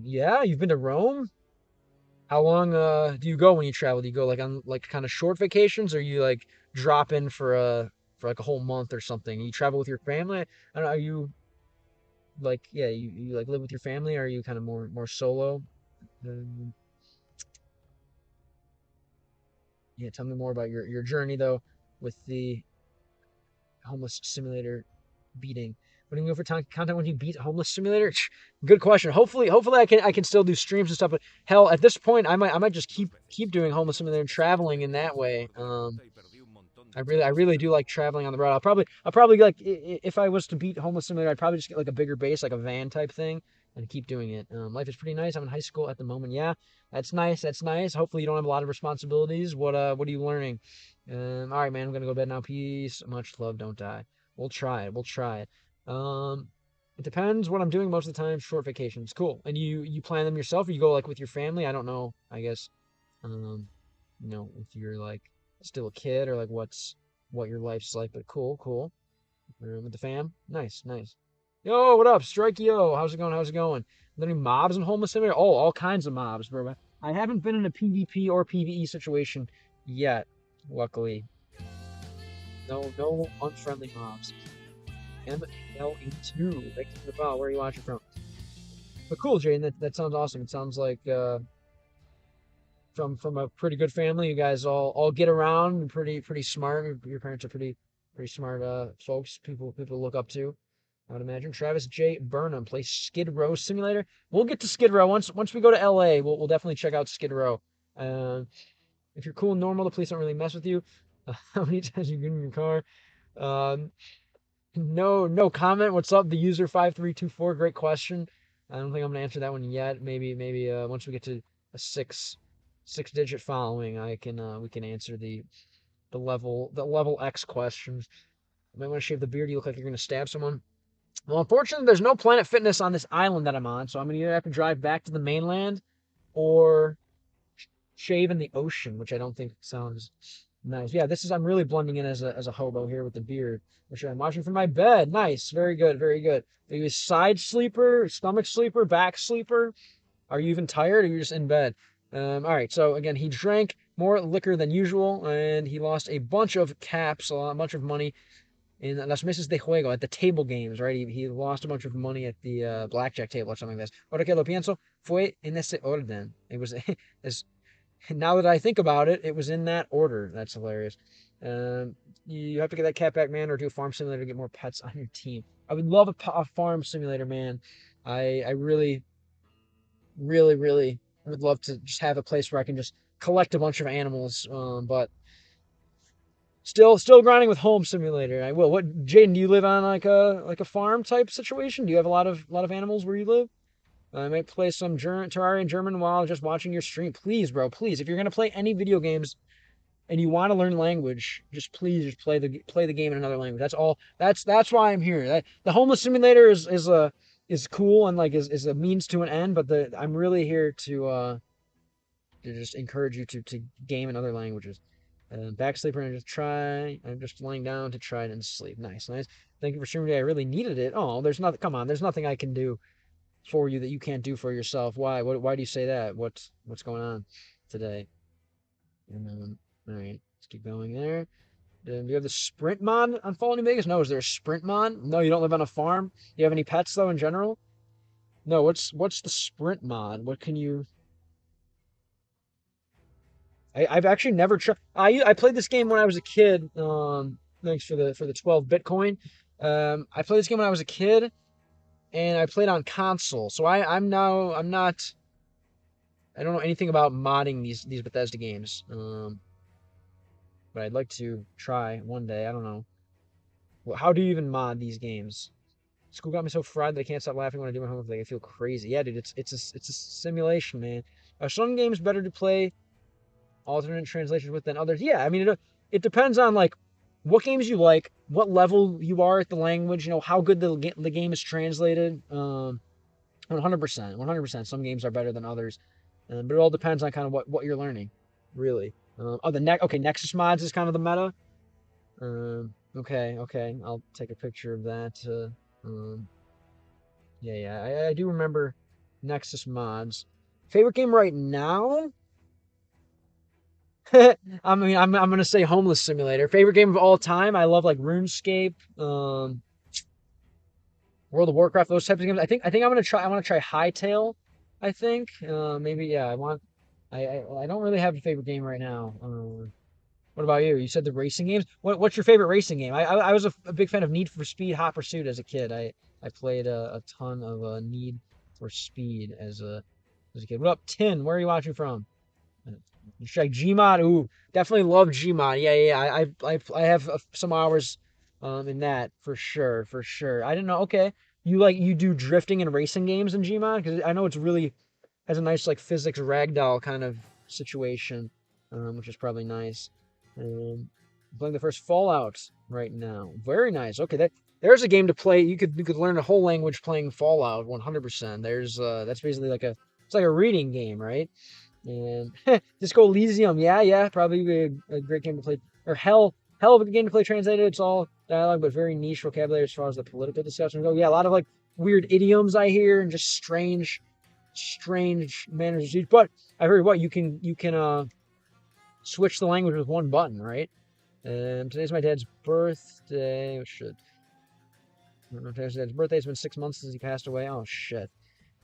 Yeah, you've been to Rome? How long do you go when you travel? Do you go like on like kind of short vacations, or you like drop in for like a whole month or something? You travel with your family? I don't know, are you like, yeah, you like live with your family, or are you kind of more solo? Um, yeah, tell me more about your journey though with the homeless simulator beating. What do you go for content when you beat homeless simulator? Good question. Hopefully I can still do streams and stuff. But hell, at this point, I might just keep doing homeless simulator and traveling in that way. I really do like traveling on the road. I'll probably like if I was to beat homeless simulator, I'd probably just get like a bigger base, like a van type thing, and keep doing it. Life is pretty nice. I'm in high school at the moment. Yeah, that's nice. That's nice. Hopefully you don't have a lot of responsibilities. What are you learning? All right, man. I'm gonna go to bed now. Peace. Much love. Don't die. We'll try it. We'll try it. Um, it depends what I'm doing most of the time. Short vacations. Cool. And you plan them yourself, or you go like with your family? I don't know. I guess um, if you're like still a kid or like what your life's like, but cool, cool. With the fam. Nice, nice. Yo, what up? Strike yo. How's it going? How's it going? Are there any mobs in Homeless Simulator? Oh, all kinds of mobs, bro. I haven't been in a PvP or PvE situation yet, luckily. No unfriendly mobs. MLE2. Thank you for the follow. Where are you watching from? But cool, Jaden. That sounds awesome. It sounds like from a pretty good family. You guys all get around. Pretty smart. Your parents are pretty smart folks. People to look up to. I would imagine. Travis J. Burnham plays Skid Row Simulator. We'll get to Skid Row once we go to LA. We'll definitely check out Skid Row. Uh, if you're cool and normal, the police don't really mess with you. How many times you get in your car? Um, no comment. What's up, the user 5324? Great question. I don't think I'm gonna answer that one yet. Maybe once we get to a six digit following, we can answer the level X questions. You might want to shave the beard. You look like you're gonna stab someone. Well, unfortunately, there's no Planet Fitness on this island that I'm on, so I'm gonna either have to drive back to the mainland or shave in the ocean, which I don't think sounds nice. Yeah, I'm really blending in as a hobo here with the beard. Which I'm watching from my bed. Nice, very good, very good. Are you a side sleeper, stomach sleeper, back sleeper? Are you even tired, or are you just in bed? All right. So again, he drank more liquor than usual, and he lost a bunch of caps, a bunch of money in Las Mesas de Juego at the table games. Right? He lost a bunch of money at the blackjack table or something like this. Ahora que lo pienso, fue en ese orden. It was as now that I think about it, it was in that order. That's hilarious. You have to get that cat back, man, or do a farm simulator to get more pets on your team. I would love a farm simulator, man. I really would love to just have a place where I can just collect a bunch of animals. But Still grinding with Home Simulator. I will. What, Jaden? Do you live on like a farm type situation? Do you have a lot of animals where you live? I might play some Terraria in German while just watching your stream. Please, bro, please. If you're gonna play any video games and you want to learn language, just play the game in another language. That's all. That's why I'm here. The Homeless Simulator is cool and like is a means to an end, but I'm really here to just encourage you to game in other languages. Back sleeper and just try. I'm just lying down to try and sleep. Nice, nice. Thank you for streaming today. I really needed it. Oh, there's nothing. Come on, there's nothing I can do for you that you can't do for yourself. Why? Why do you say that? What's going on today? And all right, let's keep going there. Do you have the sprint mod on Fallout New Vegas? No, is there a sprint mod? No, you don't live on a farm. Do you have any pets though in general? No, what's the sprint mod? What can you? I've actually never tried. I played this game when I was a kid. Thanks for the 12 Bitcoin. I played this game when I was a kid, and I played on console. So I'm not. I don't know anything about modding these Bethesda games. But I'd like to try one day. I don't know. Well, how do you even mod these games? School got me so fried that I can't stop laughing when I do my homework. Like I feel crazy. Yeah, dude, it's a simulation, man. Are some games better to play alternate translations with than others? Yeah, I mean it depends on like what games you like, what level you are at the language, how good the game is translated. 100%, 100%. Some games are better than others, but it all depends on kind of what you're learning, really. Okay, Nexus mods is kind of the meta. Okay, I'll take a picture of that. Yeah, I do remember Nexus mods. Favorite game right now? I mean, I'm gonna say Homeless Simulator. Favorite game of all time? I love like RuneScape, World of Warcraft, those types of games. I think I'm gonna try. I want to try Hytale. I think maybe yeah. I don't really have a favorite game right now. What about you? You said the racing games. What's your favorite racing game? I was a big fan of Need for Speed Hot Pursuit as a kid. I played a ton of Need for Speed as a kid. What up, Tin? Where are you watching from? Like Gmod. Ooh, definitely love Gmod. Yeah. I have some hours in that for sure, for sure. I didn't know. Okay, you do drifting and racing games in Gmod because I know it's really has a nice like physics ragdoll kind of situation, which is probably nice. Playing the first Fallout right now. Very nice. Okay, there's a game to play. You could learn a whole language playing Fallout 100%. That's basically it's like a reading game, right? And Disco Elysium, yeah, probably a great game to play. Or hell of a game to play translated. It's all dialogue, but very niche vocabulary as far as the political discussions go. Yeah, a lot of like weird idioms I hear and just strange manners of speech. But I heard you can switch the language with one button, right? And today's my dad's birthday. I don't know if today's dad's birthday. It's been 6 months since he passed away. Oh shit.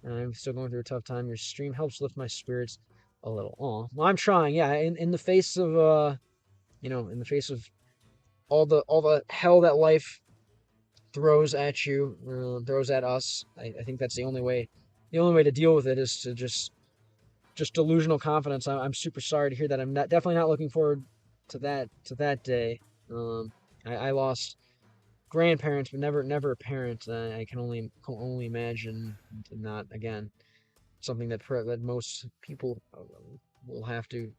I'm still going through a tough time. Your stream helps lift my spirits a little. Oh, well, I'm trying. Yeah, in the face of in the face of all the hell that life throws at you, throws at us. I think that's the only way. The only way to deal with it is to just delusional confidence. I'm super sorry to hear that. I'm definitely not looking forward to that day. I lost grandparents, but never a parent. I can only imagine not again something that most people will have to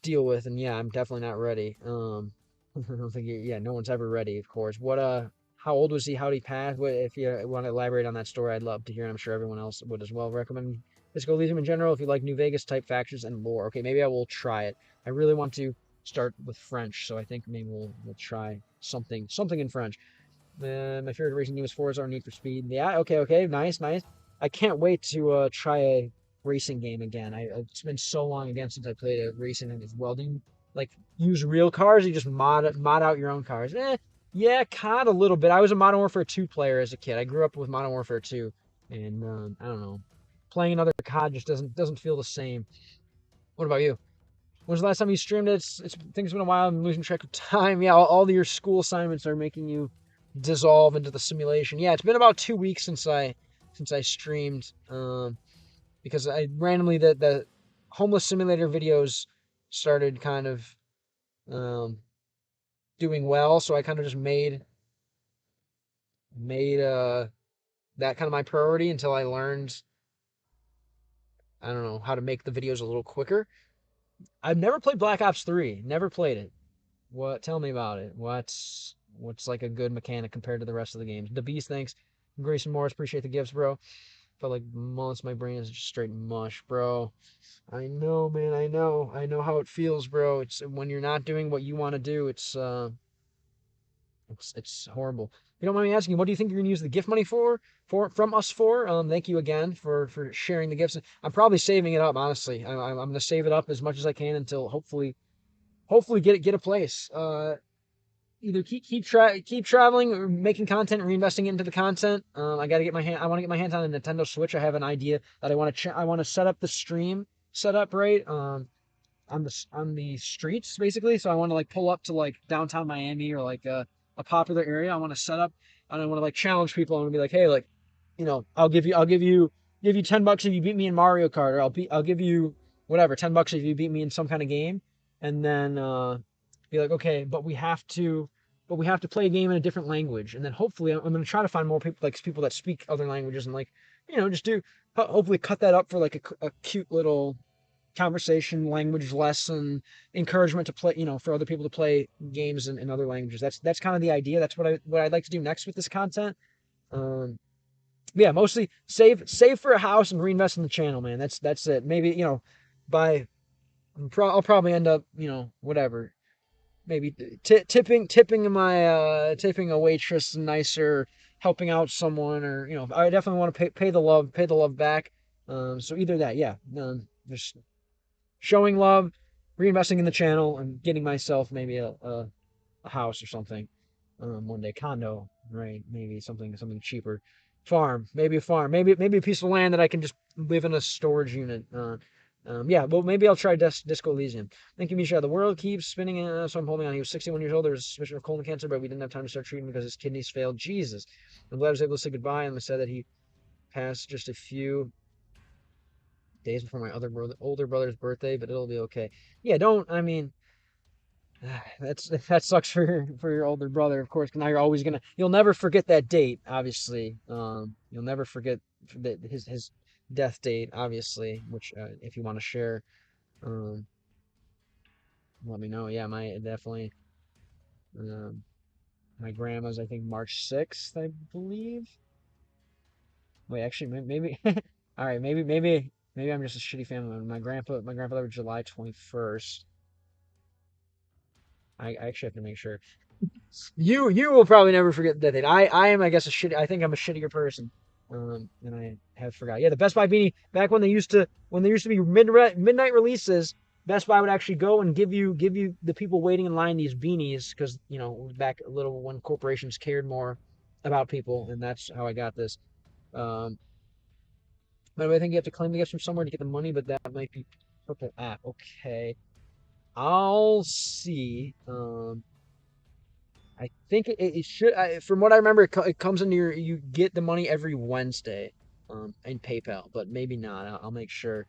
deal with. And yeah, I'm definitely not ready. I don't think yeah, no one's ever ready, of course. How old was he? How did he pass? If you want to elaborate on that story, I'd love to hear. And I'm sure everyone else would as well. Recommend Disco Elysium in general if you like New Vegas type factions and lore. Okay, maybe I will try it. I really want to start with French, so I think maybe we'll try something in French. My favorite racing game is Forza or Need for Speed. Yeah, okay, nice. I can't wait to try a racing game again. It's been so long again since I played a racing game as well. Do you like use real cars? Or you just mod out your own cars? Yeah, kind of a little bit. I was a Modern Warfare 2 player as a kid. I grew up with Modern Warfare 2, and I don't know, playing another COD just doesn't feel the same. What about you? When's the last time you streamed it? It's things been a while. I'm losing track of time. Yeah, all your school assignments are making you dissolve into the simulation. Yeah, it's been about 2 weeks since I streamed. Because I randomly the homeless simulator videos started kind of doing well, so I kind of just made that kind of my priority until I learned, I don't know, how to make the videos a little quicker. I've never played Black Ops 3. Never played it. What? Tell me about it. What's like a good mechanic compared to the rest of the games? The Beast, thanks. Grayson Morris, appreciate the gifts, bro. Felt like months my brain is just straight mush, bro. I know, man. I know. I know how it feels, bro. It's when you're not doing what you want to do. It's horrible. You don't mind me asking, what do you think you're gonna use the gift money for from us for? Thank you again for sharing the gifts. I'm probably saving it up, honestly. I'm gonna save it up as much as I can until hopefully get a place. Either keep traveling or making content, reinvesting into the content. I want to get my hands on a Nintendo Switch. I have an idea that I want to set up the stream setup right. On the streets basically. So I want to like pull up to like downtown Miami or like a popular area. I want to set up and I want to like challenge people. I want to be like, hey, like, I'll give you $10 if you beat me in Mario Kart, or I'll give you whatever $10 if you beat me in some kind of game, and then be like, okay, but we have to play a game in a different language, and then hopefully I'm gonna try to find more people like people that speak other languages and like just do hopefully cut that up for like a cute little conversation, language lesson, encouragement to play, for other people to play games in other languages. That's kind of the idea. That's what I'd like to do next with this content. Um, yeah, mostly save for a house and reinvest in the channel, man. That's it. Maybe by I'll probably end up whatever. Maybe tipping a waitress nicer, helping out someone, or I definitely want to pay the love back. So either that, yeah. Just showing love, reinvesting in the channel, and getting myself maybe a house or something. One day condo, right? Maybe something cheaper. Farm, maybe a farm, maybe a piece of land that I can just live in a storage unit. Yeah, well, maybe I'll try Disco Elysium. Thank you, Misha. The world keeps spinning, so I'm holding on. He was 61 years old. There was a suspicion of colon cancer, but we didn't have time to start treatment because his kidneys failed. Jesus. I'm glad I was able to say goodbye. And they said that he passed just a few days before my older brother's birthday, but it'll be okay. Yeah, don't. I mean, that sucks for your older brother, of course. 'Cause now you'll never forget that date. Obviously, you'll never forget his death date. Obviously, which if you want to share, um, let me know. Yeah, my definitely. Um, my grandma's I think March 6th, I believe. Wait, actually, maybe. All right, maybe I'm just a shitty family member. My grandfather was July 21st. I actually have to make sure. You will probably never forget that date. I am, I guess, a shitty. I think I'm a shittier person. And I have forgot. Yeah, the Best Buy beanie back when there used to be midnight releases. Best Buy would actually go and give you the people waiting in line these beanies because back a little when corporations cared more about people, and that's how I got this. Um, but I think you have to claim the gifts from somewhere to get the money, but that might be Purple app. Okay, I'll see. I think it should. From what I remember, it comes into you get the money every Wednesday, in PayPal, but maybe not. I'll make sure.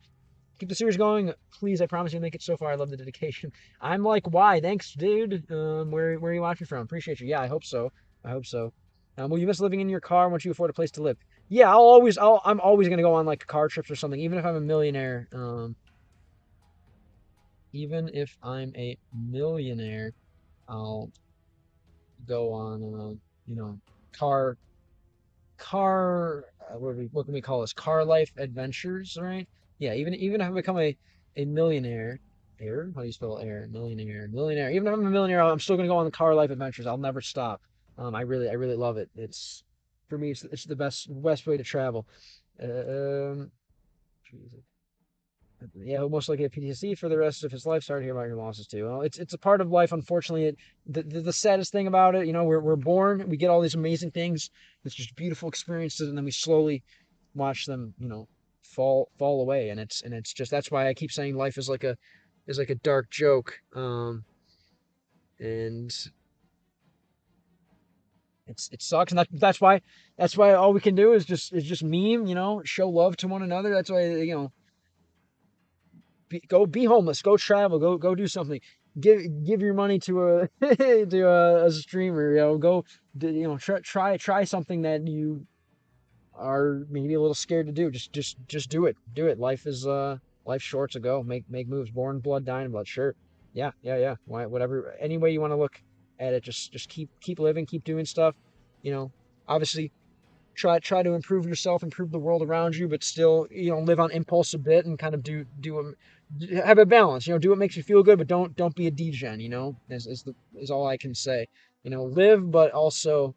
Keep the series going, please. I promise you make it so far. I love the dedication. I'm like, why? Thanks, dude. Where are you watching from? Appreciate you. Yeah, I hope so. I hope so. Will you miss living in your car once you afford a place to live? Yeah, I'm always gonna go on like car trips or something, even if I'm a millionaire. Even if I'm a millionaire, I'll go on, you know, car what can we call this? Car life adventures, right? Yeah, even if I become a millionaire, air? How do you spell air? Millionaire. Even if I'm a millionaire, I'm still gonna go on the car life adventures. I'll never stop. I really love it. It's for me, it's the best way to travel. Um, yeah, he'll most likely have PTSD for the rest of his life. Sorry to hear about your losses too. Well, it's a part of life. Unfortunately, the saddest thing about it, we're born, we get all these amazing things, it's just beautiful experiences, and then we slowly watch them, fall away. And it's just that's why I keep saying life is like a dark joke. And it sucks, and that's why all we can do is just meme, show love to one another. That's why go be homeless, go travel, go do something. give your money to a to a streamer. Go try something that you are maybe a little scared to do. Just do it. Do it. Life's short, so go. Make moves. Born blood, dying blood. Sure. Yeah. Why, whatever. Any way you want to look at it, just keep living, keep doing stuff. Obviously try to improve yourself, improve the world around you, but still, live on impulse a bit and kind of have a balance. Do what makes you feel good, but don't be a degen. Is all I can say. Live, but also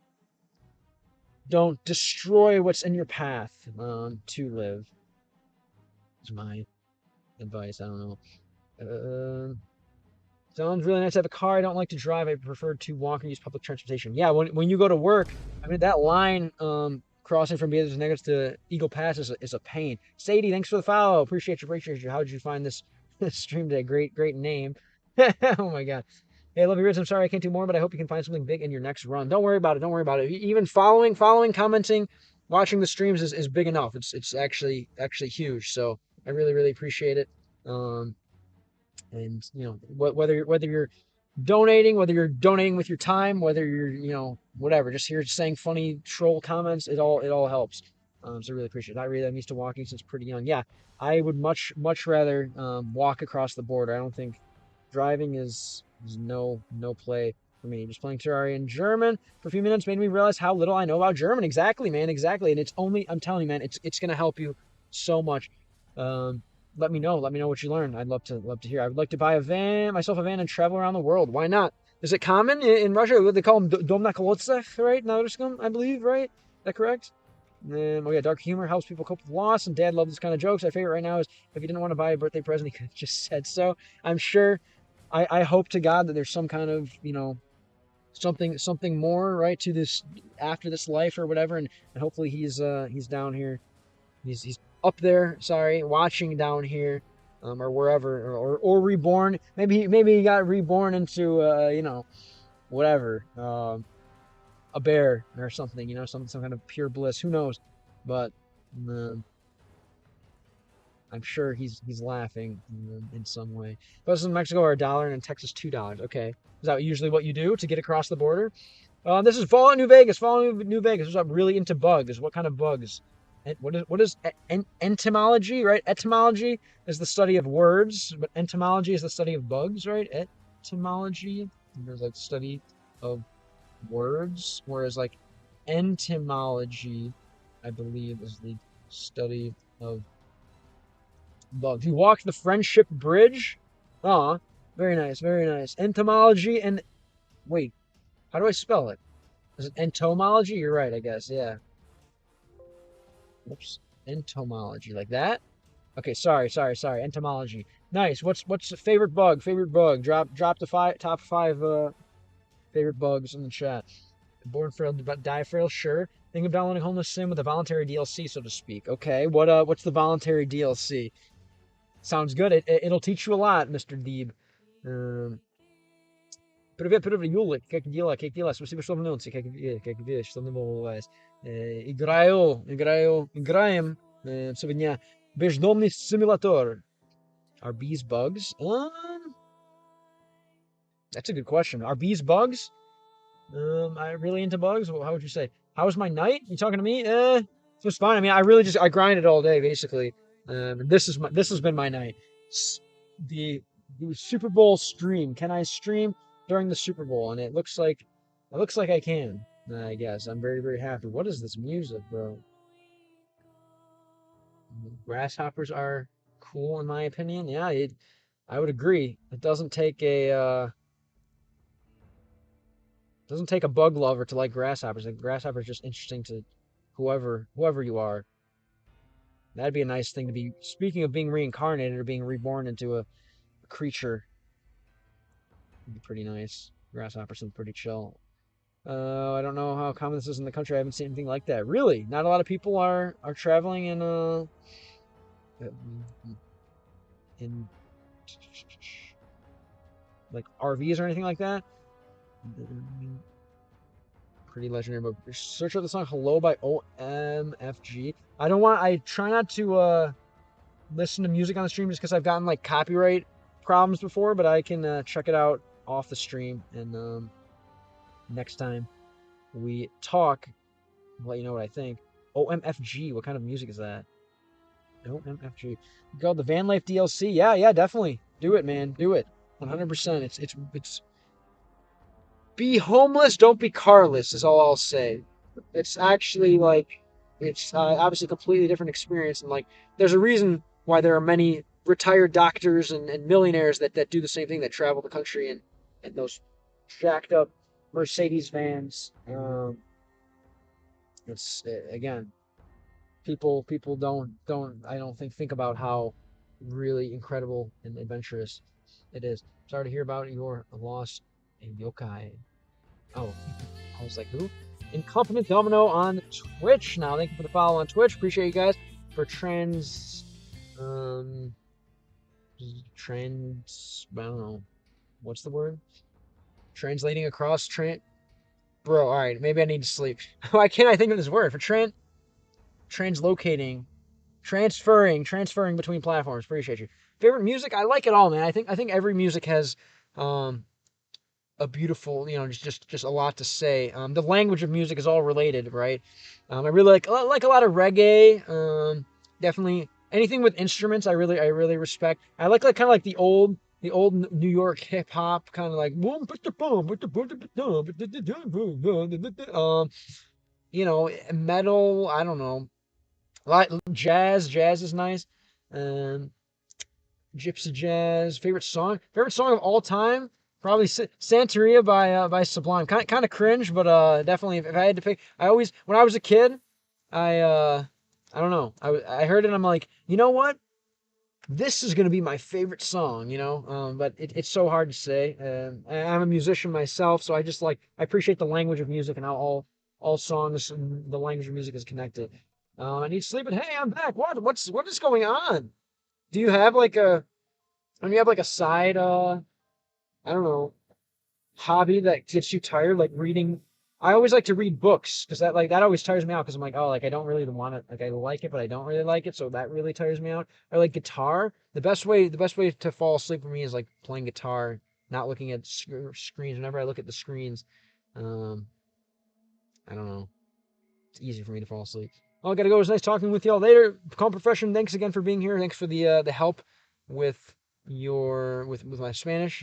don't destroy what's in your path to live. Is my advice. I don't know. Sounds really nice to have a car. I don't like to drive. I prefer to walk or use public transportation. Yeah, when you go to work, I mean, that line crossing from Beatrice Negros to Eagle Pass is a pain. Sadie, thanks for the follow. Appreciate you. How did you find this stream today? Great name. Oh my god. Hey, love you, Riz. I'm sorry I can't do more, but I hope you can find something big in your next run. Don't worry about it. Even following, commenting, watching the streams is big enough. It's actually huge. So I really appreciate it. And whether you're donating, whether you're donating with your time, whether you're whatever, just here saying funny troll comments, it all helps. So I really appreciate it. I'm used to walking since pretty young. Yeah, I would much rather walk across the border. I don't think driving is no play for me. Just playing Terraria in German for a few minutes made me realize how little I know about German. Exactly, man. Exactly. And I'm telling you, man, it's gonna help you so much. Let me know what you learn. I'd love to hear. I would like to buy myself a van and travel around the world. Why not? Is it common in Russia? They call them dom na kolodcach, right? I believe, right? Is that correct? Oh yeah, dark humor helps people cope with loss, and Dad loves this kind of jokes. My favorite right now is if he didn't want to buy a birthday present, he could have just said so. I'm sure. I hope to God that there's some kind of something more, right, to this after this life or whatever, and hopefully he's down here. He's up there, watching down here, or wherever, or reborn. Maybe he got reborn into whatever, a bear or something, some kind of pure bliss. Who knows? But I'm sure he's laughing in some way. Buses in Mexico are $1 and in Texas $2. Okay, is that usually what you do to get across the border? This is Fallout New Vegas. Fallout New Vegas. I'm really into bugs. What kind of bugs? What is entomology, right? Etymology is the study of words, but entomology is the study of bugs, right? Etymology, there's like study of words, whereas like entomology, I believe, is the study of bugs. You walked the Friendship Bridge? Ah, very nice. Entomology and wait, how do I spell it? Is it entomology? You're right, I guess. Yeah. Whoops. Entomology, like that? Okay, sorry. Entomology. Nice. What's the favorite bug? Drop the top 5 favorite bugs in the chat. Born frail, die frail, sure. Think of downloading Homeless Sim with a voluntary DLC, so to speak. Okay, what's the voluntary DLC? Sounds good. It'll teach you a lot, Mr. Deeb. Привет, Юля, как дела? Спасибо, что вернулся. Как видишь, что не бывает. Играем сегодня бездомный симулятор. Are bees bugs? That's a good question. Are bees bugs? I really into bugs? How would you say? How was my night? You talking to me? It was fine. I mean, I grinded all day basically. This has been my night. The Super Bowl stream. Can I stream during the Super Bowl? And it looks like I can. I guess I'm very happy. What is this music, bro? Grasshoppers are cool in my opinion. Yeah, I would agree. It doesn't take a bug lover to like grasshoppers. Like grasshoppers just interesting to whoever you are. That'd be a nice thing to be. Speaking of being reincarnated or being reborn into a creature, it'd be pretty nice. Grasshoppers seem pretty chill. I don't know how common this is in the country. I haven't seen anything like that. Really, not a lot of people are traveling in like RVs or anything like that. Pretty legendary, but search out the song "Hello" by OMFG. I try not to listen to music on the stream just because I've gotten like copyright problems before, but I can check it out off the stream. And next time we talk, I'll let you know what I think. OMFG, what kind of music is that? OMFG. Go the Van Life DLC. Yeah, definitely. Do it, man. Do it. 100%. It's be homeless, don't be carless is all I'll say. It's actually like it's obviously a completely different experience, and like there's a reason why there are many retired doctors and millionaires that do the same thing, that travel the country in those jacked up Mercedes vans. It's again, people don't I don't think about how really incredible and adventurous it is. Sorry to hear about your loss in yokai. Oh, I was like, who? Incompetent Domino on Twitch now. Thank you for the follow on Twitch. Appreciate you guys for I don't know. What's the word? Translating across Bro, alright, maybe I need to sleep. Why can't I think of this word? For translocating, transferring between platforms. Appreciate you. Favorite music? I like it all, man. I think every music has a beautiful, just a lot to say. The language of music is all related, right? I really like a lot of reggae. Definitely anything with instruments. I really respect. I like kind of like the old New York hip hop, kind of like metal. I don't know. Like jazz is nice. Um, Gypsy jazz. Favorite song of all time. Probably Santeria by Sublime. Kind of cringe, but definitely if I had to pick, I always when I was a kid, I don't know. I heard it and I'm like, you know what? This is gonna be my favorite song, you know. But it's so hard to say. I'm a musician myself, so I appreciate the language of music and how all songs and the language of music is connected. I need sleep, but hey, I'm back. What is going on? Do you have like a when you have like a side I don't know, hobby that gets you tired, like reading? I always like to read books because that always tires me out because I'm like, oh, like I don't really want it, like I like it but I don't really like it, so that really tires me out. Or like guitar. The best way to fall asleep for me is like playing guitar, not looking at screens. Whenever I look at the screens, um I don't know, it's easy for me to fall asleep. Oh, I gotta go. It was nice talking with y'all. Later. Calm profession. Thanks again for being here. Thanks for the help with with my Spanish.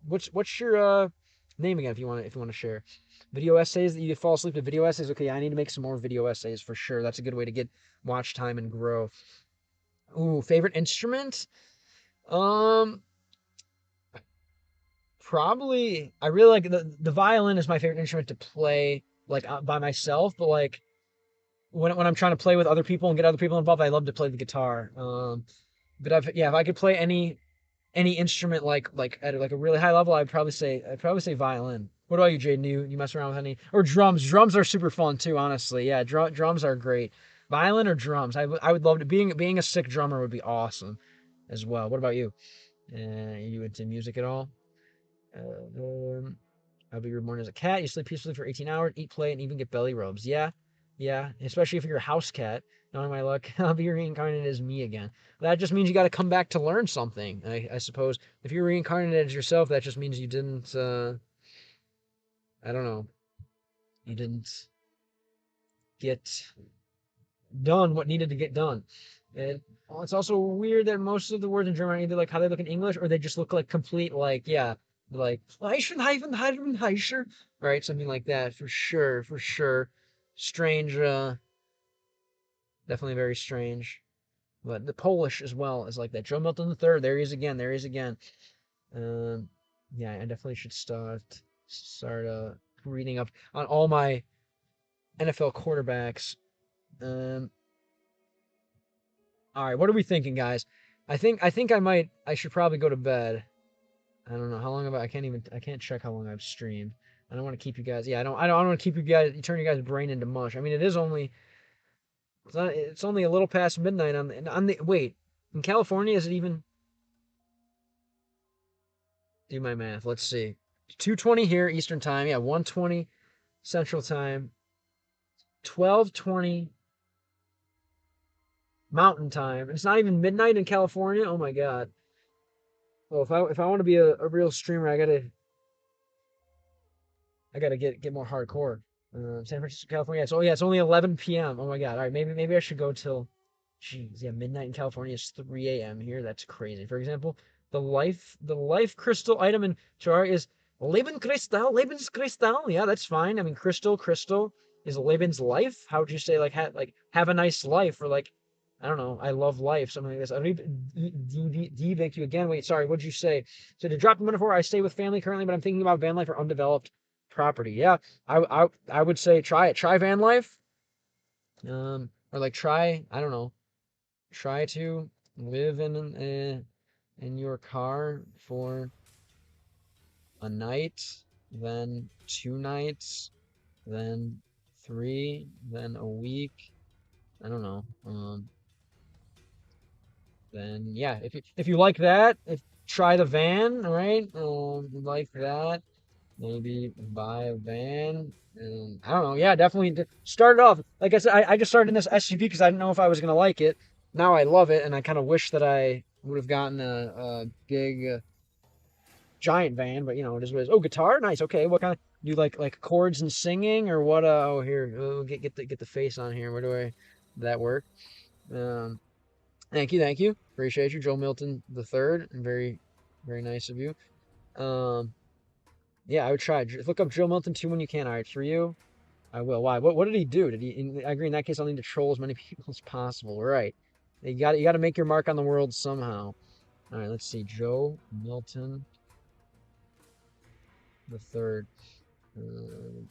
What's your name again if you want to share? Video essays that you fall asleep to video essays. Okay, I need to make some more video essays for sure. That's a good way to get watch time and grow. Ooh, favorite instrument? Um, Probably I really like the violin is my favorite instrument to play like by myself, but like when I'm trying to play with other people and get other people involved, I love to play the guitar. But if I could play any instrument like at like a really high level, I'd probably say violin. What about you, Jaden? You mess around with any or drums? Drums are super fun too, honestly. Yeah, drums are great. Violin or drums? I would love to being a sick drummer would be awesome as well. What about you? Are you into music at all? Um, I'll be reborn as a cat. You sleep peacefully for 18 hours, eat, play, and even get belly rubs. Yeah. Especially if you're a house cat. Knowing my luck, I'll be reincarnated as me again. That just means you got to come back to learn something. I suppose if you're reincarnated as yourself, that just means you didn't. I don't know. You didn't get done what needed to get done. And it's also weird that most of the words in German are either like how they look in English or they just look like complete like Heischen, right? Something like that for sure. Strange, definitely very strange. But the Polish as well is like that. Joe Milton III, there he is again, there he is again. Um, yeah, I definitely should start reading up on all my NFL quarterbacks. Um, all right, what are we thinking, guys? I think I should probably go to bed. I don't know how long have I can't check how long I've streamed. I don't want to keep you guys. Yeah, I don't want to keep you guys turn your guys' brain into mush. I mean, it's only a little past midnight on the wait. In California is it even do my math. Let's see. 2:20 here Eastern time. Yeah, 1:20 Central time. 12:20 Mountain time. It's not even midnight in California. Oh my god. Well, if I want to be a real streamer, I gotta get more hardcore. San Francisco, California. So yeah, it's only 11 p.m. Oh my God. All right, maybe I should go till, jeez, yeah, midnight in California is 3 a.m. here. That's crazy. For example, the life crystal item in jar is Lebenskristall. Yeah, that's fine. I mean, crystal is Leben's life. How would you say like have a nice life, or like, I don't know, I love life, something like this. I don't even thank you again. Wait, sorry, what'd you say? So to drop the metaphor, I stay with family currently, but I'm thinking about van life or undeveloped property. Yeah, I would say try it. Try van life. Or like try, I don't know, try to live in your car for a night, then 2 nights, then three, then a week. I don't know. Then yeah, if you like that, if try the van, all right? Like that, maybe buy a van. And I don't know. Yeah, definitely start it off. Like I said, I just started in this SUV because I didn't know if I was gonna like it. Now I love it, and I kind of wish that I would have gotten a big giant van. But it is what it is. Oh, guitar, nice. Okay, what kind of do you like chords and singing or what? Oh, here, get the face on here. Where do I? Did that work? Um, thank you. Appreciate you, Joe Milton the third. Very, very nice of you. Um, yeah, I would try. Look up Joe Milton 2 when you can. All right, for you, I will. Why? What did he do? I agree. In that case, I'll need to troll as many people as possible. Right. You got to make your mark on the world somehow. All right. Let's see. Joe Milton the third. Uh,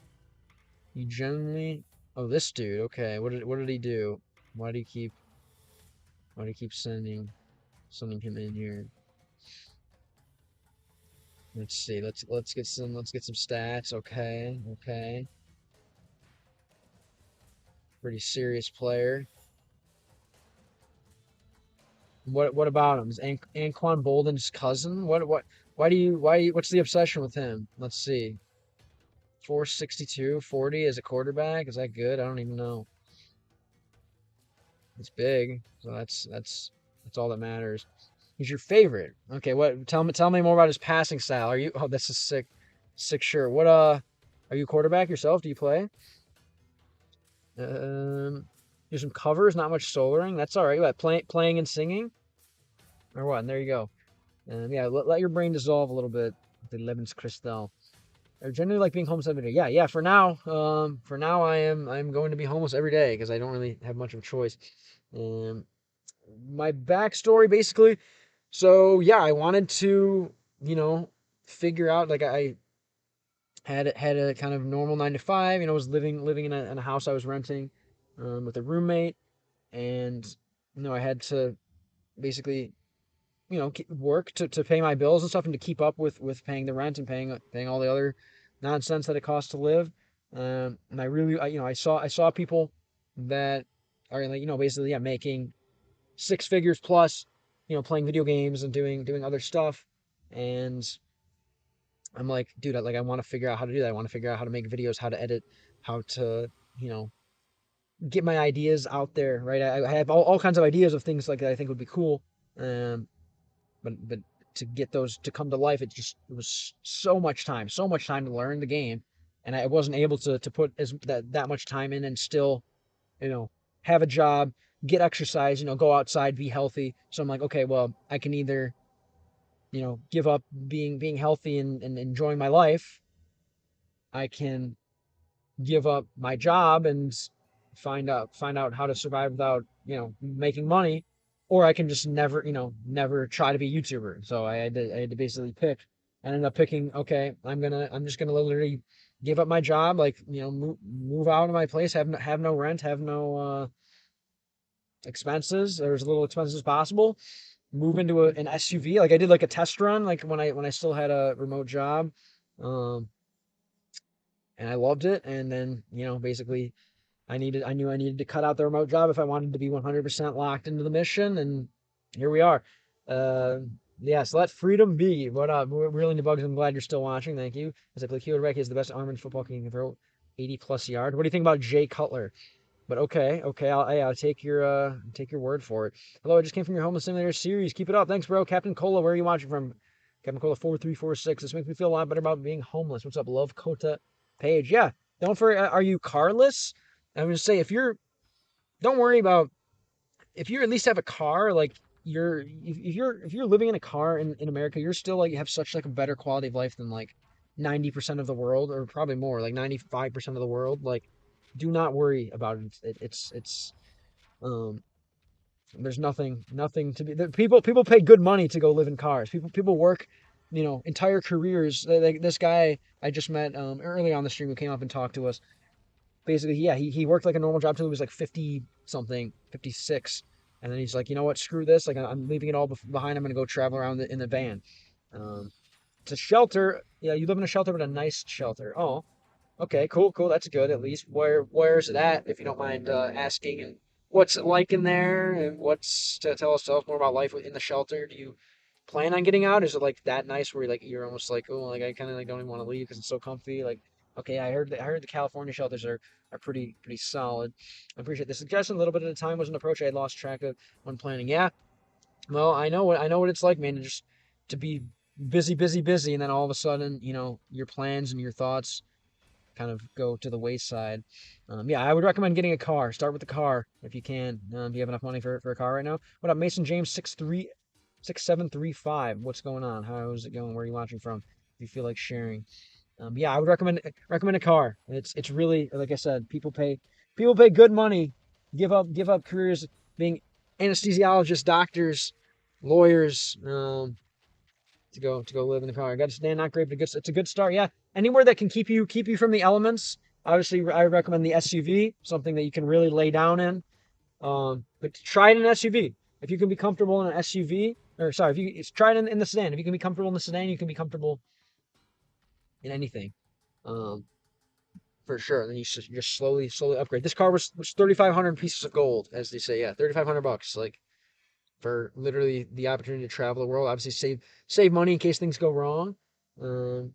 he generally. Oh, this dude. Okay. What did he do? Why do you keep Why do you keep sending him in here? Let's see. Let's get some stats. Okay. Okay. Pretty serious player. What about him? Is Anquan Bolden's cousin? What's the obsession with him? Let's see. 462, 40 as a quarterback. Is that good? I don't even know. It's big, so that's all that matters. He's your favorite. Okay, what? Tell me more about his passing style. Are you? Oh, that's a sick shirt. Are you a quarterback yourself? Do you play? Do some covers, not much soloing. That's all right. What, playing and singing, or what? And there you go. Yeah, let your brain dissolve a little bit. The Lebenskristall. I generally like being homeless every day. Yeah, yeah. For now, I'm going to be homeless every day because I don't really have much of a choice. Um, my backstory basically. So yeah, I wanted to, you know, figure out like I had a kind of normal 9 to 5. Was living in a house I was renting, with a roommate, and I had to basically work to pay my bills and stuff and to keep up with paying the rent and paying all the other nonsense that it costs to live. And I really, I saw people that are like, basically, yeah, making six figures plus, playing video games and doing other stuff. And I'm like, dude, I want to figure out how to do that. I want to figure out how to make videos, how to edit, how to, you know, get my ideas out there, right? I have all kinds of ideas of things like that I think would be cool. Um, but to get those to come to life, it was so much time to learn the game, and I wasn't able to put that much time in and still, you know, have a job, get exercise, go outside, be healthy. So I'm like, okay, well, I can either, give up being healthy and enjoying my life. I can give up my job and find out how to survive without making money, or I can just never try to be a YouTuber. So I had to basically pick. I ended up picking, okay, I'm just gonna literally give up my job, like move out of my place, have no rent, have no expenses, or as little expenses as possible. Move into an SUV. Like I did like a test run, like when I still had a remote job. Um, and I loved it. And then, basically I knew I needed to cut out the remote job if I wanted to be 100% locked into the mission, and here we are. Uh, yeah, so let freedom be. What up? We're really into bugs. I'm glad you're still watching. Thank you. As I play Keyword Rec is the best arm in football, can throw 80 plus yard. What do you think about Jay Cutler? But okay, I'll take your word for it. Hello, I just came from your Homeless Simulator series. Keep it up. Thanks, bro. Captain Cola, where are you watching from? Captain Cola 4346. This makes me feel a lot better about being homeless. What's up, Love Kota Page? Yeah. Don't forget, are you carless? I'm gonna say don't worry about if you at least have a car, like if you're living in a car in America, you're still like you have such like a better quality of life than like 90% of the world, or probably more, like 95% of the world. Like, do not worry about it. It's um there's nothing to be people pay good money to go live in cars. People work, entire careers. Like this guy I just met early on the stream who came up and talked to us. Basically, yeah, he worked like a normal job till he was like 50 something, 56. And then he's like, you know what, screw this. Like, I'm leaving it all behind. I'm going to go travel around in the van. Um, it's a shelter. Yeah, you live in a shelter, but a nice shelter. Oh, okay, cool. That's good. At least where's it at, if you don't mind asking? And what's it like in there? And what's to tell us more about life in the shelter? Do you plan on getting out? Is it like that nice where you're almost like, oh, like I kind of like don't even want to leave because it's so comfy? Like, okay, I heard the California shelters are pretty solid. I appreciate the suggestion. A little bit at a time was an approach I had lost track of when planning. Yeah, well, I know what it's like, man. Just to be busy, and then all of a sudden, your plans and your thoughts kind of go to the wayside. Yeah, I would recommend getting a car. Start with the car if you can. Do you have enough money for a car right now? What up, Mason James 6735? What's going on? How's it going? Where are you watching from? If you feel like sharing. Yeah, I would recommend a car. It's really, like I said, people pay good money, give up careers being anesthesiologists, doctors, lawyers, to go live in the car. I got to stand, not great, but it's a good start. Yeah, anywhere that can keep you from the elements. Obviously, I recommend the SUV, something that you can really lay down in. But try it in an SUV. If you can be comfortable in an SUV, or sorry, if you try it in the sedan. If you can be comfortable in the sedan, you can be comfortable in anything. Um, for sure. Then you should just slowly upgrade. This car was 3,500 pieces of gold, as they say. Yeah, 3,500 bucks. Like, for literally the opportunity to travel the world. Obviously, save money in case things go wrong. Um,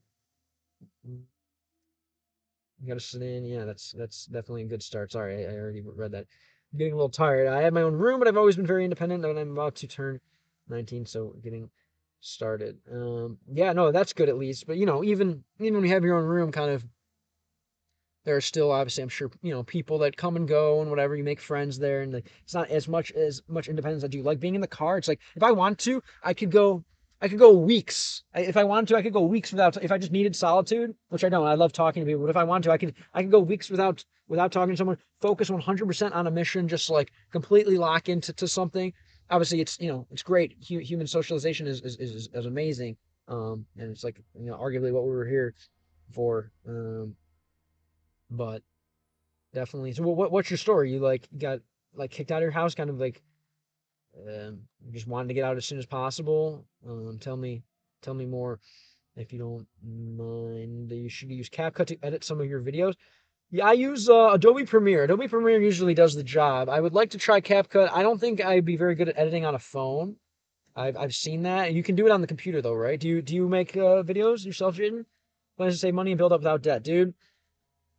you got a sedan. Yeah, that's definitely a good start. Sorry, I already read that. I'm getting a little tired. I have my own room, but I've always been very independent, and I'm about to turn 19, so getting started. Yeah, no, that's good at least. But even when you have your own room, kind of there are still obviously I'm sure people that come and go and whatever. You make friends there, and like, it's not as much independence as you like being in the car. It's like if I want to I could go weeks. If I wanted to, I could go weeks without, if I just needed solitude, which I don't. I love talking to people, but if I want to, I could go weeks without talking to someone. Focus 100% on a mission, just like completely lock into something. Obviously, it's great. Human socialization is amazing. And it's like, arguably what we were here for. But definitely. So what's your story? You like got like kicked out of your house, kind of like you just wanted to get out as soon as possible. Tell me more if you don't mind. You should use CapCut to edit some of your videos. Yeah, I use Adobe Premiere. Adobe Premiere usually does the job. I would like to try CapCut. I don't think I'd be very good at editing on a phone. I've seen that. You can do it on the computer though, right? Do you make videos yourself, Jaden? Plans to save money and build up without debt, dude.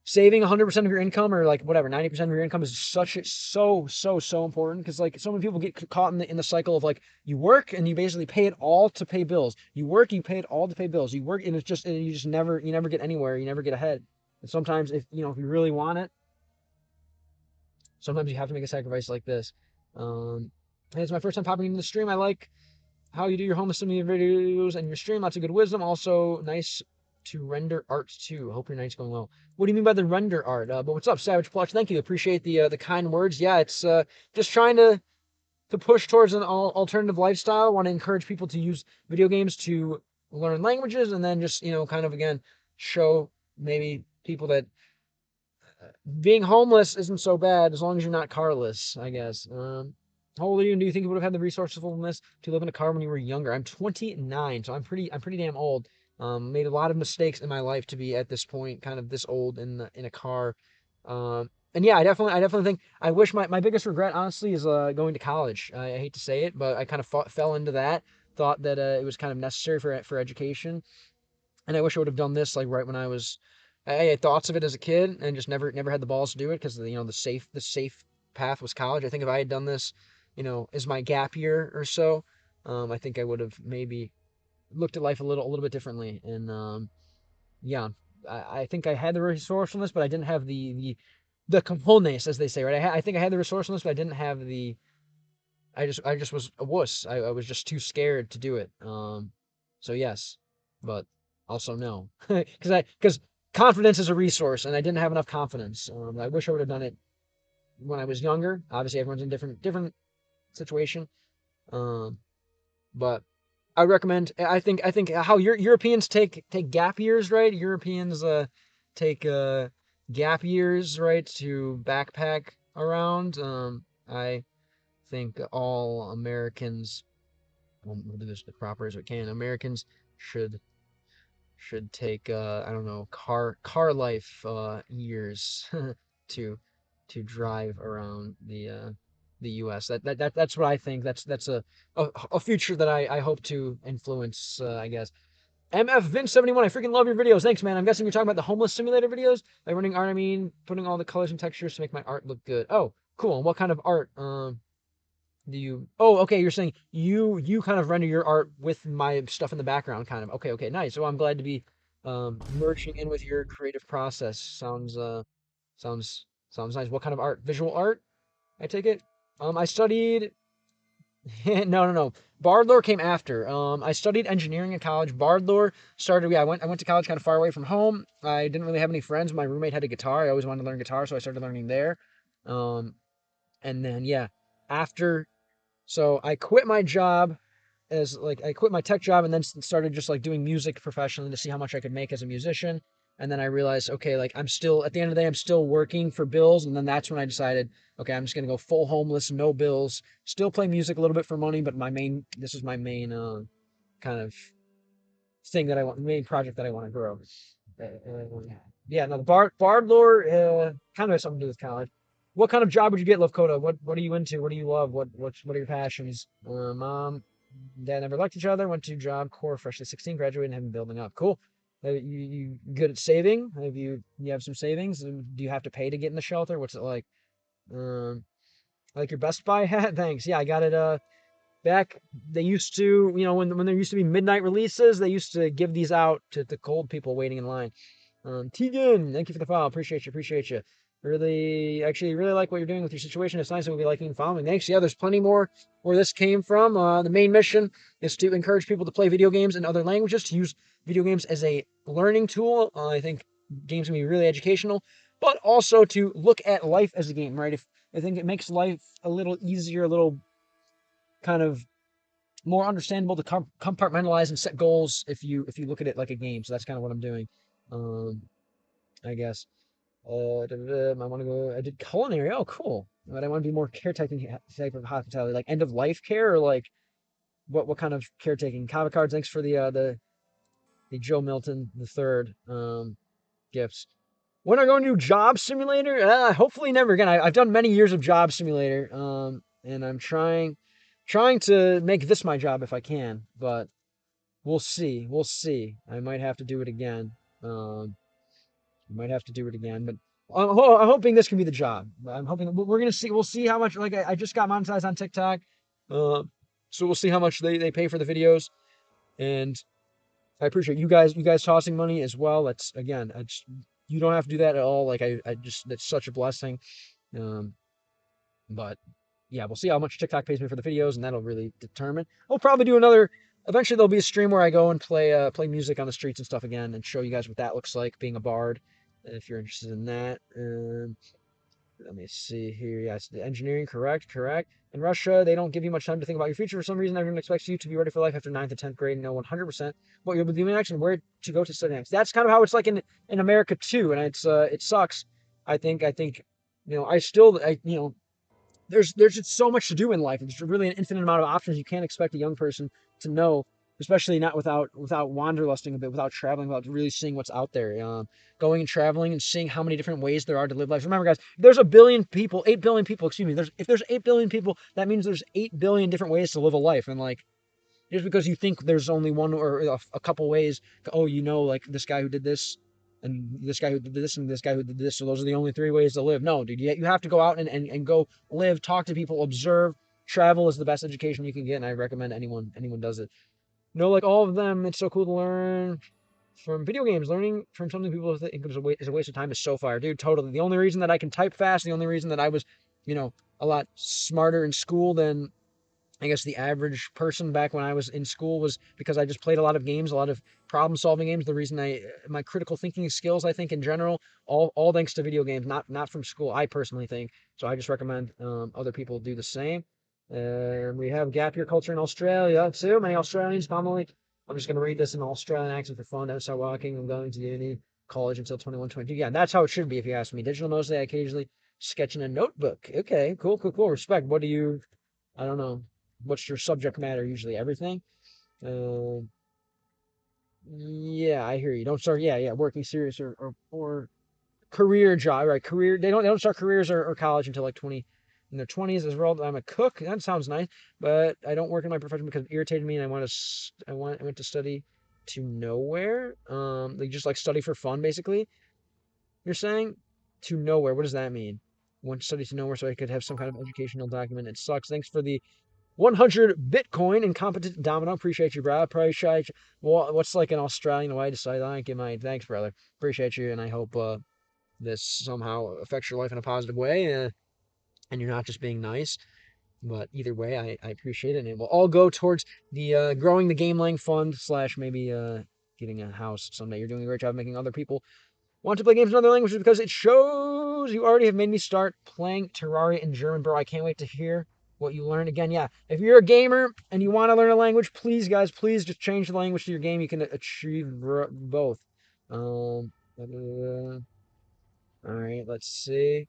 Saving 100% of your income, or like whatever 90% of your income, is so important, because like so many people get caught in the cycle of like, you work and you basically pay it all to pay bills. You work, you pay it all to pay bills. You work, and you just never get anywhere. You never get ahead. And sometimes if you really want it, sometimes you have to make a sacrifice like this. Hey, it's my first time popping into the stream. I like how you do your home assembly videos and your stream. Lots of good wisdom. Also, nice to render art too. Hope your night's going well. What do you mean by the render art? But what's up, Savage Plush? Thank you. Appreciate the kind words. Yeah, it's just trying to push towards an alternative lifestyle. I want to encourage people to use video games to learn languages, and then just kind of again show maybe people that being homeless isn't so bad as long as you're not carless, I guess. How old are you, and do you think you would have had the resourcefulness to live in a car when you were younger? I'm 29, so I'm pretty damn old. Made a lot of mistakes in my life to be at this point, kind of this old in a car. And yeah, I definitely think I wish my biggest regret, honestly, is going to college. I hate to say it, but I kind of fell into that. Thought that it was kind of necessary for education, and I wish I would have done this like right when I was I had thoughts of it as a kid and just never had the balls to do it because the safe path was college. I think if I had done this, as my gap year or so, I think I would have maybe looked at life a little bit differently. And yeah, I think I had the resourcefulness, but I didn't have the cojones, as they say, right? I think I had the resourcefulness, but I didn't have the. I just was a wuss. I was just too scared to do it. So yes, but also no, because confidence is a resource, and I didn't have enough confidence. I wish I would have done it when I was younger. Obviously, everyone's in different situation. Um, but I recommend. I think how Europeans take gap years, right? Europeans take gap years, right, to backpack around. I think all Americans, we'll do this the proper as we can. Americans should take I don't know, car life years to drive around the U.S. That's what I think. That's a future that I hope to influence. I guess. MF Vince71, I freaking love your videos. Thanks, man. I'm guessing you're talking about the homeless simulator videos, like running art. I mean, putting all the colors and textures to make my art look good. Oh, cool. And what kind of art? Do you? Oh, okay. You're saying you kind of render your art with my stuff in the background, kind of. Okay, okay, nice. So I'm glad to be merging in with your creative process. Sounds nice. What kind of art? Visual art? I take it. I studied. No. Bardlore came after. I studied engineering in college. Bardlore started. Yeah, I went to college kind of far away from home. I didn't really have any friends. My roommate had a guitar. I always wanted to learn guitar, so I started learning there. Um, and then yeah, after so I quit my job I quit my tech job and then started just like doing music professionally to see how much I could make as a musician. And then I realized, okay, like I'm still at the end of the day, I'm still working for bills. And then that's when I decided, okay, I'm just gonna go full homeless, no bills, still play music a little bit for money, but this is my main kind of thing that I want, main project that I want to grow. Yeah, no, the bard lore kind of has something to do with college. What kind of job would you get, Love What are you into? What do you love? What are your passions? Mom, dad never liked each other. Went to job corps freshly 16, graduated and have been building up. Cool. You good at saving? You have some savings? Do you have to pay to get in the shelter? What's it like? Um, like your Best Buy hat? Thanks. Yeah, I got it. Back they used to, when there used to be midnight releases, they used to give these out to the cold people waiting in line. Tegan, thank you for the follow. Appreciate you. Really like what you're doing with your situation. It's nice that we'll be liking and following. Thanks. Yeah, there's plenty more where this came from. The main mission is to encourage people to play video games in other languages, to use video games as a learning tool. I think games can be really educational, but also to look at life as a game, right? If I think it makes life a little easier, a little kind of more understandable to compartmentalize and set goals if you look at it like a game. So that's kind of what I'm doing. Um, I guess. I want to go. I did culinary. Oh, cool. But I want to be more caretaking type of hospitality, like end of life care, or like what kind of caretaking? Comic cards. Thanks for the Joe Milton the third gifts. When are going to do Job Simulator? Hopefully never again. I've done many years of Job Simulator, and I'm trying to make this my job if I can, but we'll see. We'll see. I might have to do it again. Might have to do it again, but I'm hoping this can be the job. I'm hoping we're gonna see. We'll see how much. Like I just got monetized on TikTok, uh, so we'll see how much they pay for the videos, and I appreciate you guys tossing money as well. That's again, you don't have to do that at all. Like I just that's such a blessing. Um, but yeah, we'll see how much TikTok pays me for the videos, and that'll really determine. I'll probably do another. Eventually, there'll be a stream where I go and play music on the streets and stuff again, and show you guys what that looks like being a bard. If you're interested in that. Let me see here. Yes, the engineering, correct. In Russia, they don't give you much time to think about your future. For some reason, everyone expects you to be ready for life after 9th and 10th grade and know 100% what you'll be doing next and where to go to study next. That's kind of how it's like in America too, and it sucks. I think I still there's just so much to do in life. There's really an infinite amount of options. You can't expect a young person to know, especially not without wanderlusting a bit, without traveling, without really seeing what's out there. Going and traveling and seeing how many different ways there are to live life. Remember, guys, there's 8 billion people. Excuse me. If there's 8 billion people, that means there's 8 billion different ways to live a life. And like, just because you think there's only one or a couple ways, like this guy who did this and this guy who did this and this guy who did this. So those are the only three ways to live. No, dude, you have to go out and go live, talk to people, observe. Travel is the best education you can get, and I recommend anyone does it. No, like all of them, it's so cool to learn from video games. Learning from something people think is a waste of time is so fire, dude. Totally. The only reason that I can type fast, the only reason that I was, a lot smarter in school than I guess the average person back when I was in school was because I just played a lot of games, a lot of problem solving games. The reason my critical thinking skills, I think in general, all thanks to video games, not from school. I personally think so. I just recommend other people do the same. We have gap year culture in Australia too. Many Australians commonly. I'm just gonna read this in Australian accent for fun. Don't start walking. I'm going to uni, college until 21, 22. Yeah, that's how it should be if you ask me. Digital mostly. I occasionally sketch in a notebook. Okay, cool, cool, cool. Respect. What do you? I don't know. What's your subject matter usually? Everything? Uh, yeah, I hear you. Don't start. Yeah, yeah. Working serious or career job, right? Career. They don't start careers or college until like 20 in their 20s as well. I'm a cook. That sounds nice, but I don't work in my profession because it irritated me, and I went to study to nowhere. Like just like study for fun, basically. You're saying to nowhere. What does that mean? Went to study to nowhere so I could have some kind of educational document. It sucks. Thanks for the 100 Bitcoin incompetent domino. Appreciate you, bro. Appreciate you. Well, what's like an Australian way to say that? Give my thanks, brother. Appreciate you, and I hope this somehow affects your life in a positive way, and you're not just being nice. But either way, I appreciate it, and it will all go towards the growing the game lang fund slash maybe getting a house someday. You're doing a great job making other people want to play games in other languages because it shows you already have made me start playing Terraria in German, bro. I can't wait to hear what you learn. Again, yeah, if you're a gamer and you want to learn a language, please, guys, please just change the language to your game. You can achieve both. All right, let's see.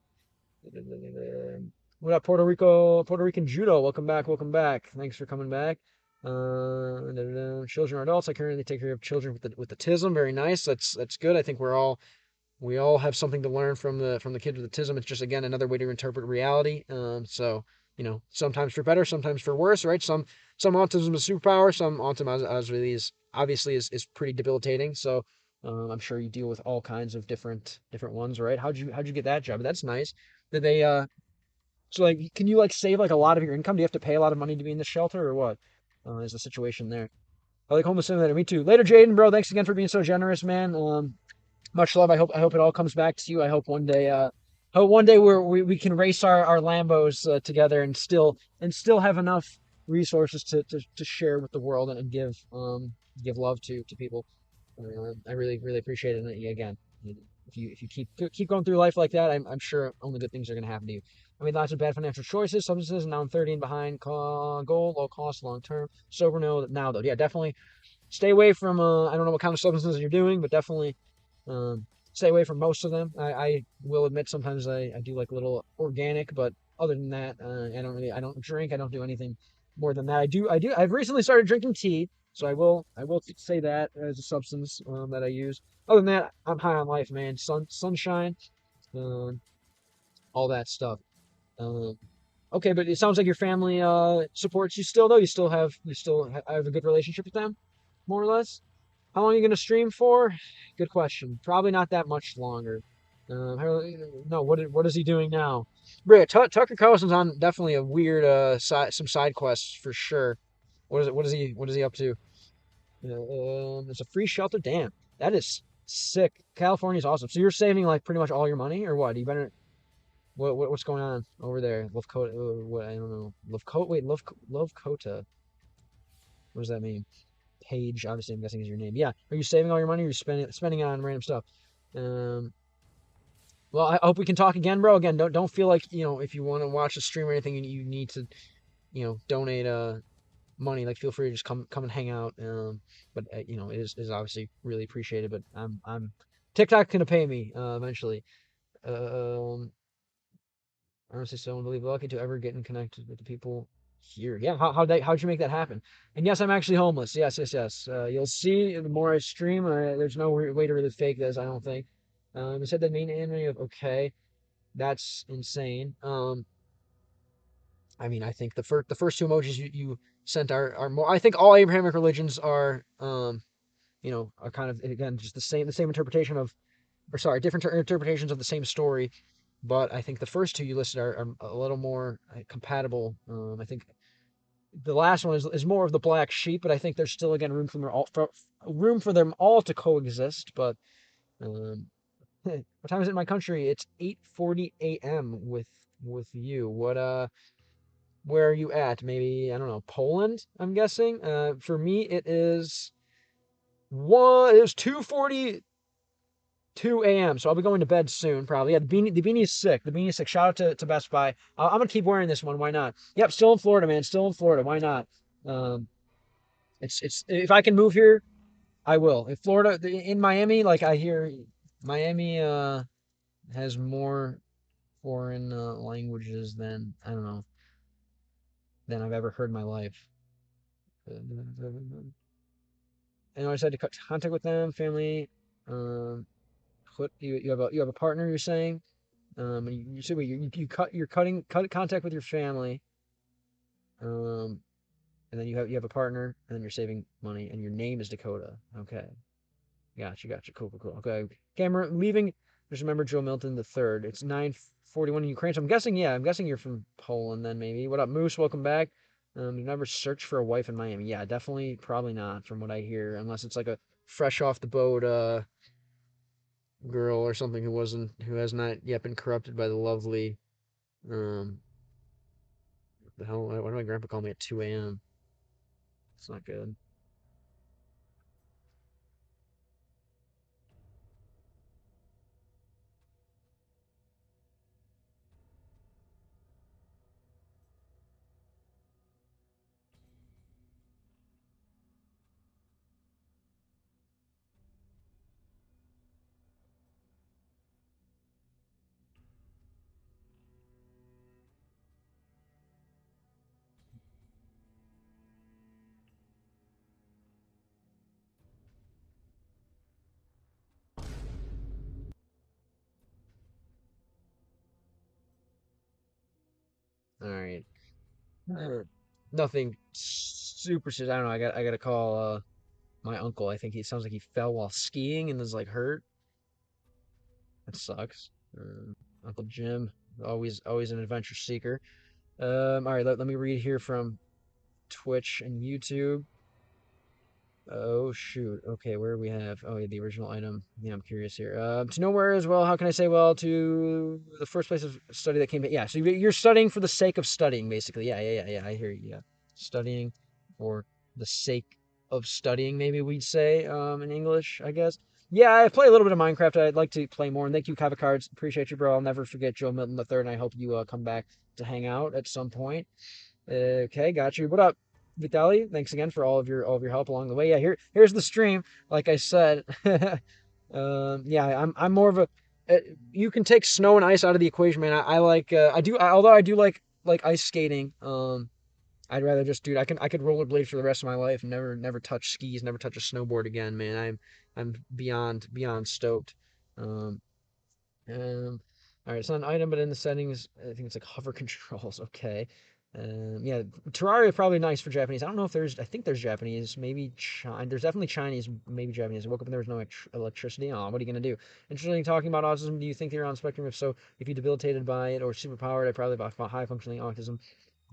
What up, Puerto Rican Judo? Welcome back, welcome back. Thanks for coming back. Children or adults. I currently take care of children with the autism. Very nice. That's good. I think we all have something to learn from the kids with autism. It's just again another way to interpret reality. So sometimes for better, sometimes for worse, right? Some autism is superpower. Some autism as really is obviously is pretty debilitating. So I'm sure you deal with all kinds of different ones, right? How'd you get that job? That's nice. Did they so like can you like save like a lot of your income? Do you have to pay a lot of money to be in the shelter or what? Is the situation there? I like homeless simulator. Me too. Later, Jaden, bro. Thanks again for being so generous, man. Much love. I hope it all comes back to you. I hope one day we can race our Lambos together and still have enough resources to share with the world and give love to people. I really appreciate it. And again, if you keep going through life like that, I'm sure only good things are going to happen to you. I made lots of bad financial choices, substances, and now I'm 30 and behind. Goal, low cost, long term. Sober now though. Yeah, definitely stay away from. I don't know what kind of substances you're doing, but definitely stay away from most of them. I will admit sometimes I do like a little organic, but other than that, I don't drink. I don't do anything more than that. I've recently started drinking tea, so I will say that as a substance that I use. Other than that, I'm high on life, man. Sunshine, uh, all that stuff. Um, okay, but it sounds like your family supports you still, though. You still have a good relationship with them, more or less. How long are you going to stream for? Good question. Probably not that much longer. No, what is he doing now? Bria, Tucker Carlson's on definitely a weird some side quests for sure. What is he up to? It's a free shelter. Damn, that is sick. California's awesome. So you're saving like pretty much all your money, or what? You better. What's going on over there? Love Kota. What I don't know. Love Kota. Wait, Love Kota. What does that mean? Page, obviously, I'm guessing is your name. Yeah. Are you saving all your money or are you spending it on random stuff? Um, well, I hope we can talk again, bro. Again, don't feel like, if you want to watch the stream or anything, you need to, donate money. Like, feel free to just come and hang out. But it is obviously really appreciated. But I'm TikTok gonna pay me eventually. Um, Honestly, so unbelievably lucky to ever get in connected with the people here. Yeah, how'd you make that happen? And yes, I'm actually homeless. Yes, yes, yes. You'll see the more I stream, there's no way to really fake this. I don't think. It said that main enemy of okay, that's insane. I mean, I think the first two emojis you sent are more. I think all Abrahamic religions are are kind of again just the same interpretation of or sorry, different interpretations of the same story. But I think the first two you listed are a little more compatible. I think the last one is more of the black sheep, but I think there's still again room for them all to coexist. But um, what time is it in my country? It's 8:40 a.m. with you. Where are you at? Maybe I don't know, Poland, I'm guessing. For me it is 2:42 a.m. So I'll be going to bed soon, probably. Yeah, the beanie is sick. The beanie is sick. Shout out to Best Buy. I'm gonna keep wearing this one. Why not? Yep, still in Florida, man. Still in Florida. Why not? Um, it's if I can move here, I will. In Florida, in Miami, like I hear Miami has more foreign languages than I don't know than I've ever heard in my life. And I decided to cut contact with them, family. Um, you have a partner. You're saying, you said you're cutting contact with your family. And then you have a partner, and then you're saving money, and your name is Dakota. Okay, gotcha. Cool. Okay, camera leaving. Just remember Joe Milton the third. It's 9:41 in Ukraine. So I'm guessing you're from Poland then maybe. What up, Moose? Welcome back. You've never searched for a wife in Miami. Yeah, definitely, probably not from what I hear, unless it's like a fresh off the boat girl or something who has not yet been corrupted by the lovely um the hell why did my grandpa call me at 2 a.m.? It's not good. All right. Nothing super serious. I don't know. I got to call my uncle. I think he sounds like he fell while skiing and is like hurt. That sucks. Uncle Jim, always an adventure seeker. All right, let me read here from Twitch and YouTube. Oh shoot. Okay, where do we have? Oh yeah, the original item. Yeah, I'm curious here. To know where as well. How can I say well to the first place of study that came? Yeah, so you're studying for the sake of studying, basically. Yeah. I hear you. Yeah, studying for the sake of studying. Maybe we'd say in English, I guess. Yeah, I play a little bit of Minecraft. I'd like to play more. And thank you, Kava Cards. Appreciate you, bro. I'll never forget Joe Milton the third, and I hope you come back to hang out at some point. Okay, got you. What up, Vitali? Thanks again for all of your help along the way. Yeah, here's the stream. Like I said, yeah, I'm more of a. Uh, you can take snow and ice out of the equation, man. I like although I do like ice skating. I'd rather just, dude. I could rollerblade for the rest of my life and never touch skis, never touch a snowboard again, man. I'm beyond stoked. Um, all right, it's not an item, but in the settings, I think it's like hover controls. Okay. Yeah, Terraria is probably nice for Japanese. I don't know if there's, I think there's Japanese, maybe China. There's definitely Chinese, maybe Japanese. I woke up and there was no electricity. Oh, what are you gonna do? Interesting talking about autism. Do you think you're on spectrum? If so, if you debilitated by it or superpowered, I probably have high functioning autism,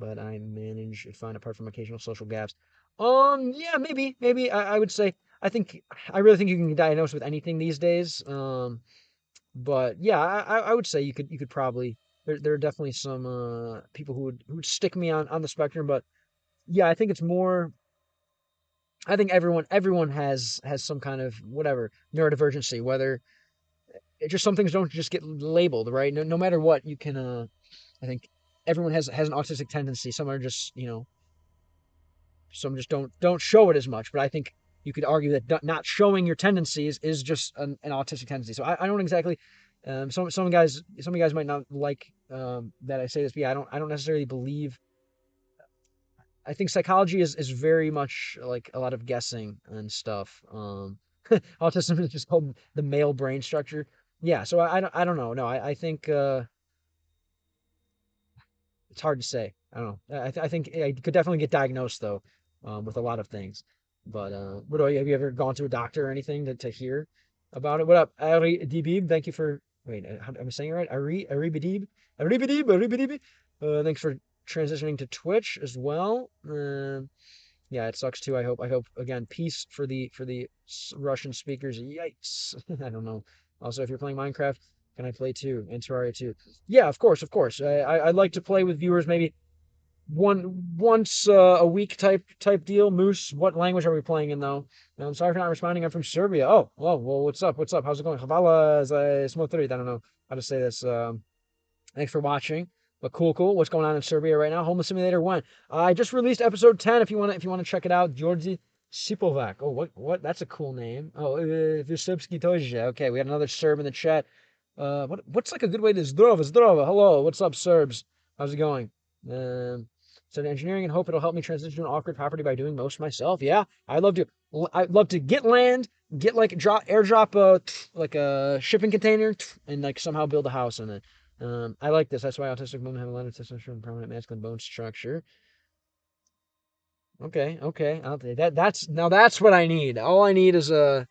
but I manage it fine apart from occasional social gaps. Yeah, maybe I would say I really think you can diagnose with anything these days. But yeah, I would say you could probably there are definitely some people who would stick me on the spectrum, but yeah, I think it's more I think everyone has some kind of whatever neurodivergency, whether it just some things don't just get labeled, right? No matter what, you can I think everyone has an autistic tendency. Some are just, some just don't show it as much, but I think you could argue that not showing your tendencies is just an autistic tendency. So I don't exactly. Some guys might not like that I say this, but yeah, I don't necessarily believe. I think psychology is very much like a lot of guessing and stuff. Autism is just called the male brain structure. Yeah, so I don't know. No, I think it's hard to say. I don't know. I think I could definitely get diagnosed though, with a lot of things. But what have you ever gone to a doctor or anything to hear? about it. What up, Ari Dibib? Thank you for wait. Am I saying it right? Ari Bidib, Ari Bidib, Ari Bidib. Thanks for transitioning to Twitch as well. Yeah, it sucks too. I hope again peace for the Russian speakers. Yikes! I don't know. Also, if you're playing Minecraft, can I play too? And Terraria too? Yeah, of course, of course. I'd like to play with viewers maybe once a week type deal. Moose, what language are we playing in though? I'm sorry for not responding. I'm from Serbia. Oh, well, what's up? What's up? How's it going? Hvala Smotrite. I don't know how to say this. Thanks for watching. But cool. What's going on in Serbia right now? Homeless Simulator 1. I just released episode 10 if you want to check it out. Georgi Sipovac. Oh, what? That's a cool name. Oh, Serbski Tojže. Okay, we had another Serb in the chat. What's like a good way to Zdrova. Hello, what's up, Serbs? How's it going? So engineering and hope it'll help me transition to an off-grid property by doing most myself. Yeah, I'd love to. I'd love to get land, get like airdrop like a shipping container, and like somehow build a house in it. I like this. That's why autistic women have a lot of testosterone and prominent masculine bone structure. Okay. I'll take that. That's what I need. All I need is an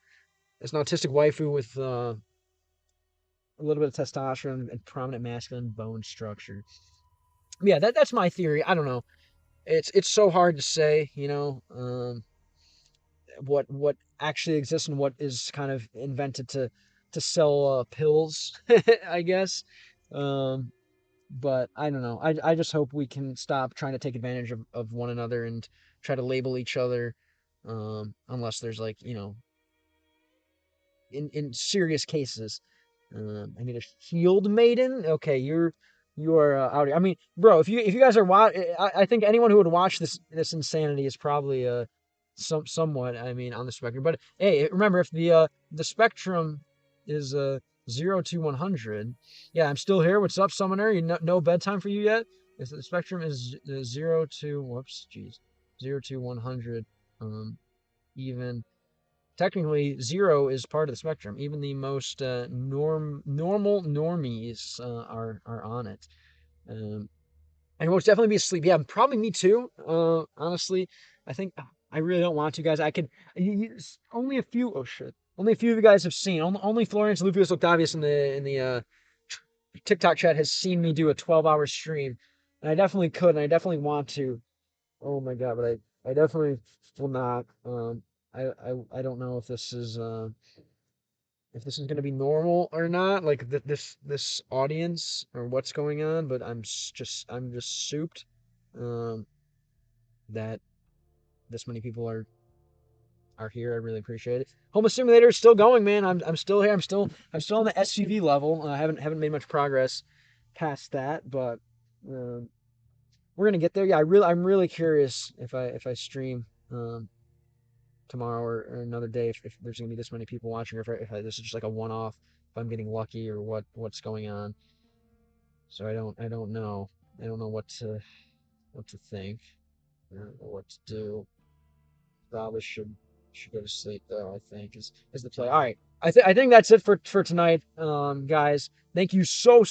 autistic waifu with a little bit of testosterone and prominent masculine bone structure. Yeah, that's my theory. I don't know. It's so hard to say, what actually exists and what is kind of invented to sell pills, I guess. But I don't know. I just hope we can stop trying to take advantage of one another and try to label each other, unless there's like, in serious cases. I need a shield maiden. Okay, you are out here. I mean, bro, if you guys are I think anyone who would watch this insanity is probably somewhat, I mean, on the spectrum. But hey, remember, if the spectrum is 0 to 100, yeah, I'm still here. What's up, Summoner? No bedtime for you yet? If the spectrum is 0 to 100, even technically 0 is part of the spectrum. Even the most normal normies are on it. And most definitely be asleep. Yeah, probably me too. Honestly, I think I really don't want to, guys. I could only a few. Oh shit! Only a few of you guys have seen. Only Florence Lupius Octavius in the TikTok chat has seen me do a 12-hour stream, and I definitely could, and I definitely want to. Oh my god, but I definitely will not. I don't know if this is going to be normal or not, like this audience or what's going on, but I'm just souped um that this many people are here. I really appreciate it. Home Simulator is still going, man. I'm still here. I'm still on the SUV level. I haven't made much progress past that, but um we're gonna get there. Yeah, I'm really curious if I stream tomorrow or another day, if there's gonna be this many people watching, or if this is just like a one-off, if I'm getting lucky or what's going on. So I don't know. I don't know what to think. I don't know what to do. Probably should go to sleep though. I think is the play. All right. I think that's it for tonight, guys. Thank you so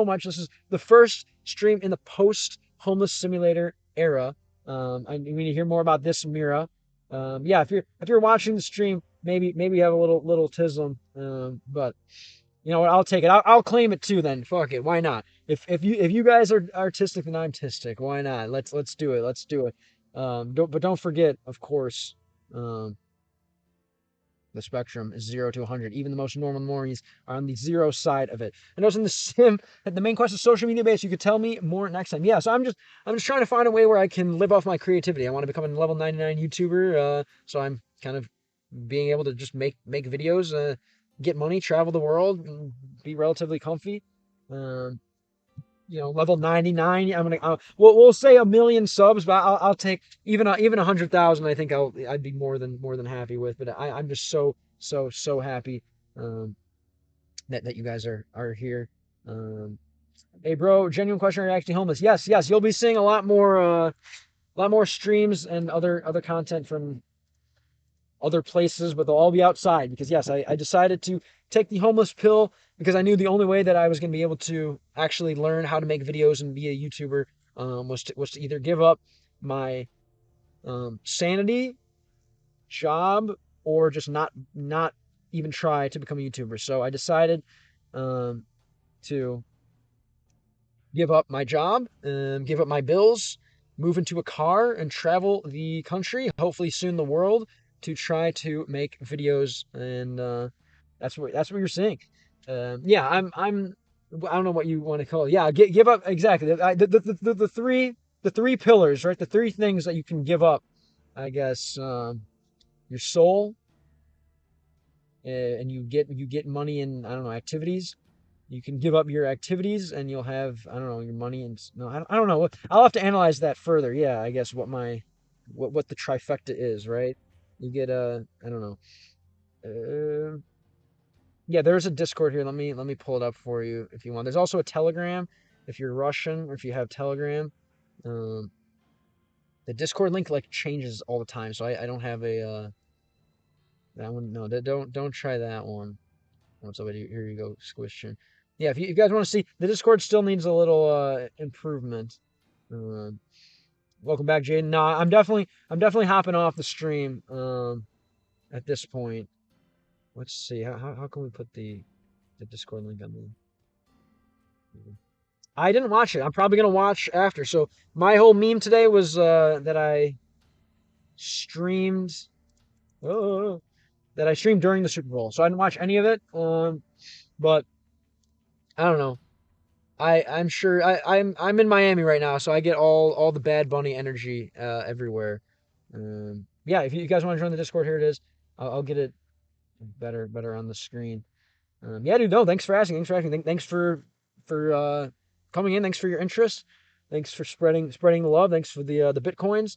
much. This is the first stream in the post homeless simulator era. I need to hear more about this, Mira. Yeah, if you're watching the stream, maybe you have a little tism. But you know what? I'll take it. I'll claim it too. Then fuck it. Why not? If you guys are artistic, then I'm artistic. Why not? Let's do it. Let's do it. Don't forget, of course, um, the spectrum is 0 to 100. Even the most normal normies are on the 0 side of it. I noticed in the sim that the main quest is social media based. You could tell me more next time. Yeah, so I'm just trying to find a way where I can live off my creativity. I want to become a level 99 YouTuber. So I'm kind of being able to just make videos, get money, travel the world, and be relatively comfy. Um, level 99. We'll say 1 million subs, but I'll take even 100,000. I think I'd be more than happy with. But I'm just so happy that you guys are here. Um, hey, bro, genuine question: are you actually homeless? Yes. You'll be seeing a lot more streams and other content from other places, but they'll all be outside because yes, I decided to take the homeless pill because I knew the only way that I was going to be able to actually learn how to make videos and be a YouTuber was to either give up my sanity, job, or just not even try to become a YouTuber. So I decided to give up my job, give up my bills, move into a car, and travel the country, hopefully soon the world, to try to make videos. And that's what you're seeing. Yeah, I don't know what you want to call it. Yeah, give up exactly. The three pillars, right? The three things that you can give up, I guess. Your soul, and you get money in, I don't know, activities. You can give up your activities and you'll have, I don't know, your money. And no, I don't know. I'll have to analyze that further. Yeah, I guess what the trifecta is, right? You get I don't know. Uh, yeah, there's a Discord here. Let me pull it up for you if you want. There's also a Telegram if you're Russian or if you have Telegram. Um, the Discord link like changes all the time, so I don't have a that one. No, don't try that one. What's up? Here you go, Squishin. Yeah, if you guys want to see, the Discord still needs a little improvement. Uh, Welcome back, Jaden. No, I'm definitely hopping off the stream at this point. Let's see. How can we put the Discord link on the? I didn't watch it. I'm probably gonna watch after. So my whole meme today was that I streamed. Oh, that I streamed during the Super Bowl. So I didn't watch any of it. But I don't know. I'm sure I'm in Miami right now, so I get all the Bad Bunny energy everywhere. Yeah, if you guys want to join the Discord, here it is. I'll get it better on the screen. Yeah, dude. No, thanks for asking. Thanks for asking. Thanks for coming in. Thanks for your interest. Thanks for spreading the love. Thanks for the bitcoins.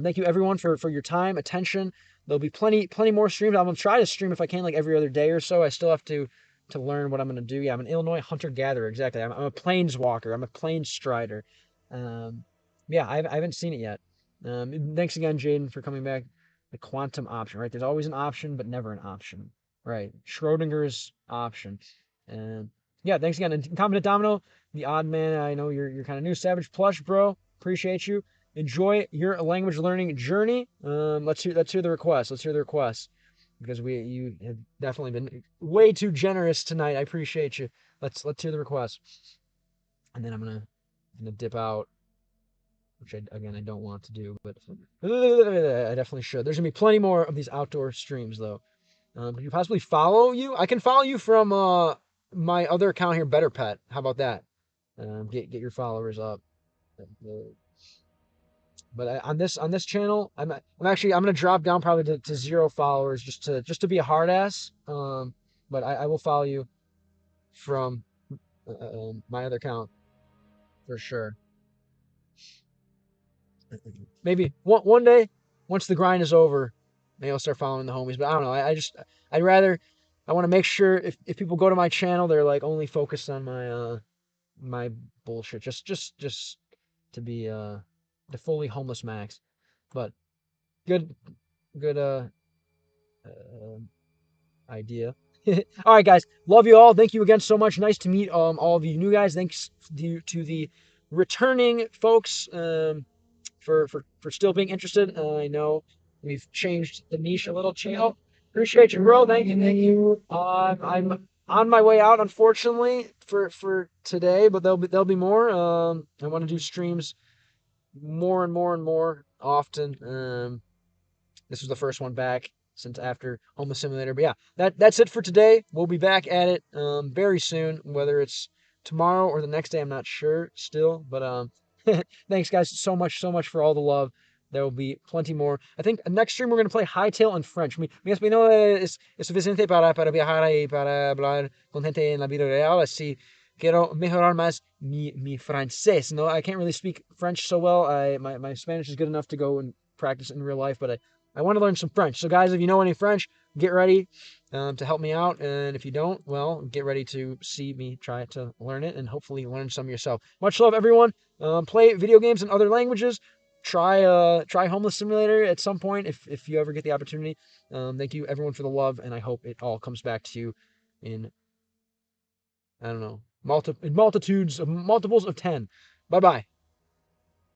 Thank you everyone for your time, attention. There'll be plenty more streams. I'm gonna try to stream if I can, like every other day or so. I still have to learn what I'm gonna do. Yeah, I'm an Illinois hunter gatherer. Exactly. I'm a planeswalker. I'm a plains strider. Um, yeah, I haven't seen it yet. Thanks again, Jaden, for coming back. The quantum option, right? There's always an option, but never an option. Right. Schrodinger's option. And yeah, thanks again. And Competent Domino, the odd man, I know you're kind of new. Savage Plush, bro. Appreciate you. Enjoy your language learning journey. Let's hear the request. Let's hear the request. Because you have definitely been way too generous tonight. I appreciate you. Let's hear the request. And then I'm gonna dip out, which I don't want to do, but I definitely should. There's gonna be plenty more of these outdoor streams though. Could you possibly follow you? I can follow you from my other account here, Better Pet. How about that? Get your followers up. But on this channel, I'm gonna drop down probably to 0 followers just to be a hard ass. But I will follow you from my other account for sure. Maybe one day, once the grind is over, maybe I'll start following the homies. But I don't know. I want to make sure if people go to my channel, they're like only focused on my bullshit. Just to be the fully homeless max. But good idea. All right, guys. Love you all. Thank you again so much. Nice to meet all of you new guys. Thanks to the returning folks for still being interested. I know we've changed the niche a little, Chino. Appreciate you, bro. Thank you. I'm on my way out, unfortunately, for today, but there'll be more. I want to do streams more and more and more often. This was the first one back since after Homeless Simulator. But yeah, that's it for today. We'll be back at it very soon, whether it's tomorrow or the next day. I'm not sure still, but thanks guys so much for all the love. There will be plenty more. I think next stream we're going to play Hightail in French. Mi español es suficiente para viajar y para hablar con gente en la vida real. Así quiero mejorar más mi francés. No, I can't really speak French so well. My Spanish is good enough to go and practice in real life, but I want to learn some French. So guys, if you know any French, get ready to help me out. And if you don't, well, get ready to see me try to learn it and hopefully learn some yourself. Much love, everyone. Play video games in other languages. Try Homeless Simulator at some point if you ever get the opportunity. Thank you everyone for the love, and I hope it all comes back to you in, I don't know, multiples of 10. Bye bye.